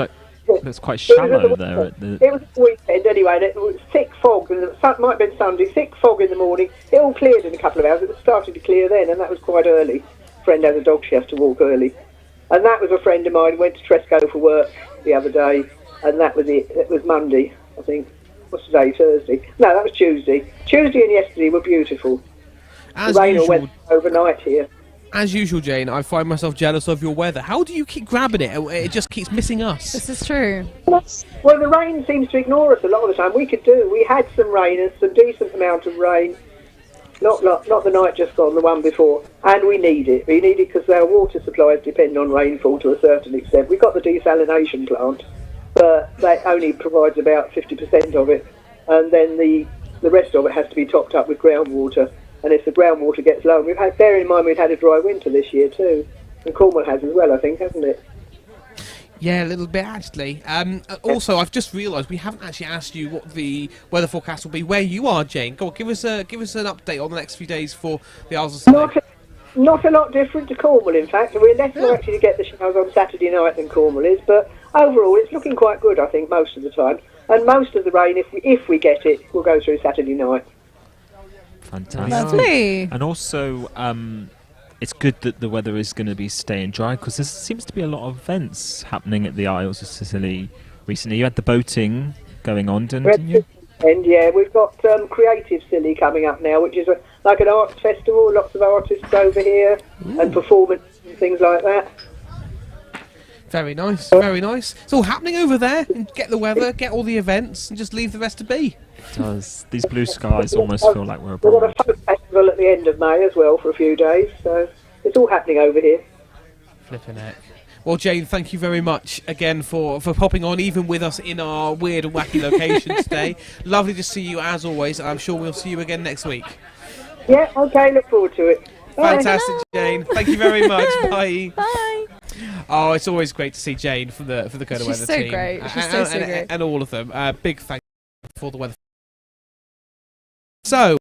quite shallow there. It was a weekend anyway, and it was thick fog, and it might have been Sunday, thick fog in the morning. It all cleared in a couple of hours. It was starting to clear then, and that was quite early. Friend has a dog, she has to walk early. And that was a friend of mine, went to Tresco for work the other day, and that was it. It was Monday, I think. What's today, Thursday? No, that was Tuesday. Tuesday and yesterday were beautiful. As the rain usual, went overnight here. As usual, Jane, I find myself jealous of your weather. How do you keep grabbing it? It just keeps missing us. This is true. Well, the rain seems to ignore us a lot of the time. We had some rain, and some decent amount of rain. Not the night just gone, the one before. And we need it. We need it because our water supplies depend on rainfall to a certain extent. We've got the desalination plant, but that only provides about 50% of it. And then the rest of it has to be topped up with groundwater. And if the groundwater gets low, bear in mind we've had a dry winter this year too. And Cornwall has as well, I think, hasn't it? Yeah, a little bit actually. Also, I've just realised we haven't actually asked you what the weather forecast will be where you are, Jane. Go on, give us an update on the next few days for the Isles of Scilly. Not a lot different to Cornwall, in fact. We're less likely to get the showers on Saturday night than Cornwall is, but overall it's looking quite good, I think, most of the time. And most of the rain, if we get it, will go through Saturday night. Fantastic. Lovely. And also, it's good that the weather is going to be staying dry because there seems to be a lot of events happening at the Isles of Scilly recently. You had the boating going on, didn't you? And yeah, we've got Creative Scilly coming up now, which is like an arts festival. Lots of artists over here and performance and things like that. Very nice, very nice. It's all happening over there. Get the weather, get all the events, and just leave the rest to be. It does. These blue skies almost feel like we're We've got abroad. a folk festival at the end of May as well for a few days, so it's all happening over here. Flipping heck. Well, Jane, thank you very much again for popping on, even with us in our weird and wacky location today. Lovely to see you as always, and I'm sure we'll see you again next week. Yeah, okay, look forward to it. Bye. Fantastic, Jane. Thank you very much. Bye. Bye. Oh, it's always great to see Jane from the Coda Weather She's so team. great. She's so great. And all of them. Big thank you for the weather. So,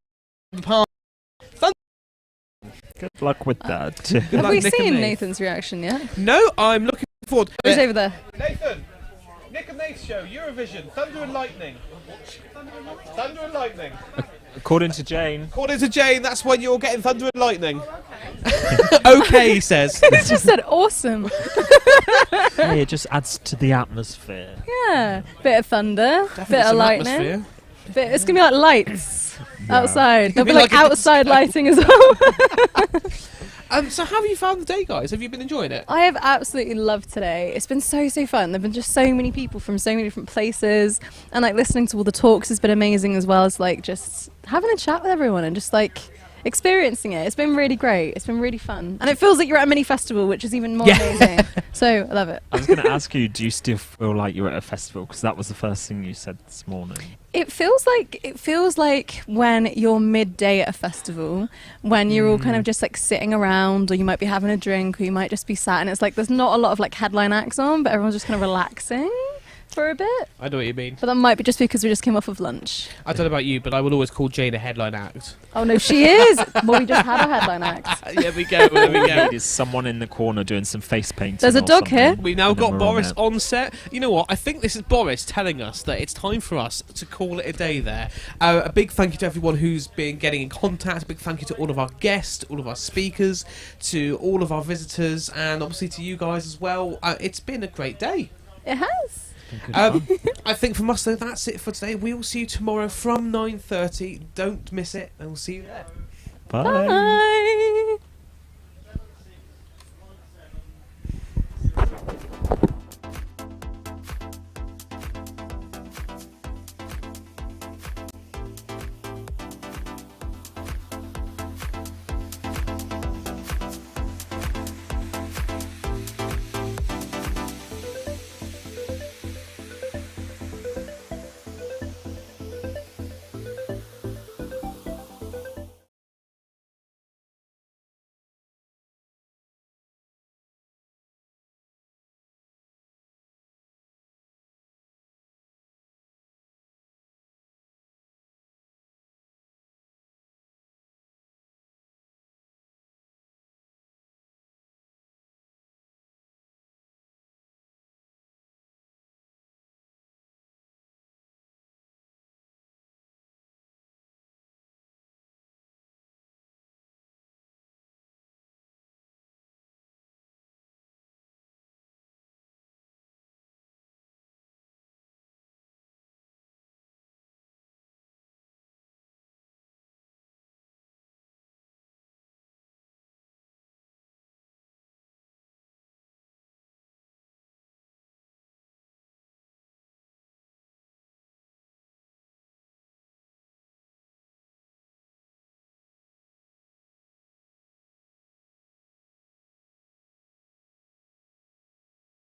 Good luck with that. Have we seen Nathan's reaction yet? No, I'm looking forward. He's over there. Nathan, Nick and Nate's show, Eurovision, Thunder and Lightning. Thunder and Lightning. According to Jane. According to Jane, that's when you're getting Thunder and Lightning. Okay, he says. It's just said awesome. Hey, it just adds to the atmosphere. Yeah, bit of thunder, Definitely bit of some lightning. atmosphere. It's gonna be like lights outside. There'll be Be like like a outside disco. lighting as well. So how have you found the day, guys? Have you been enjoying it? I have absolutely loved today. It's been so fun. There've been just so many people from so many different places, and like listening to all the talks has been amazing, as well as like just having a chat with everyone and just like experiencing it. It's been really great. It's been really fun, and it feels like you're at a mini festival, which is even more amazing. So I love it. I was going to ask you, do you still feel like you're at a festival? Because that was the first thing you said this morning. It feels like when you're midday at a festival, when you're all kind of just like sitting around, or you might be having a drink, or you might just be sat, and it's like there's not a lot of like headline acts on, but everyone's just kind of relaxing for a bit. I know what you mean. But that might be just because we just came off of lunch. I don't know about you, but I will always call Jane a headline act. Oh no, she is. Well, we just had a headline act. There we go. There we go. There's someone in the corner doing some face painting. There's a or dog here. something, We've now and then got we're on Boris it. on set. You know what? I think this is Boris telling us that it's time for us to call it a day there. A big thank you to everyone who's been getting in contact. A big thank you to all of our guests, all of our speakers, to all of our visitors, and obviously to you guys as well. It's been a great day. It has. I think from us though, that's it for today. We will see you tomorrow from 9:30. Don't miss it, and we'll see you there. Bye. Bye.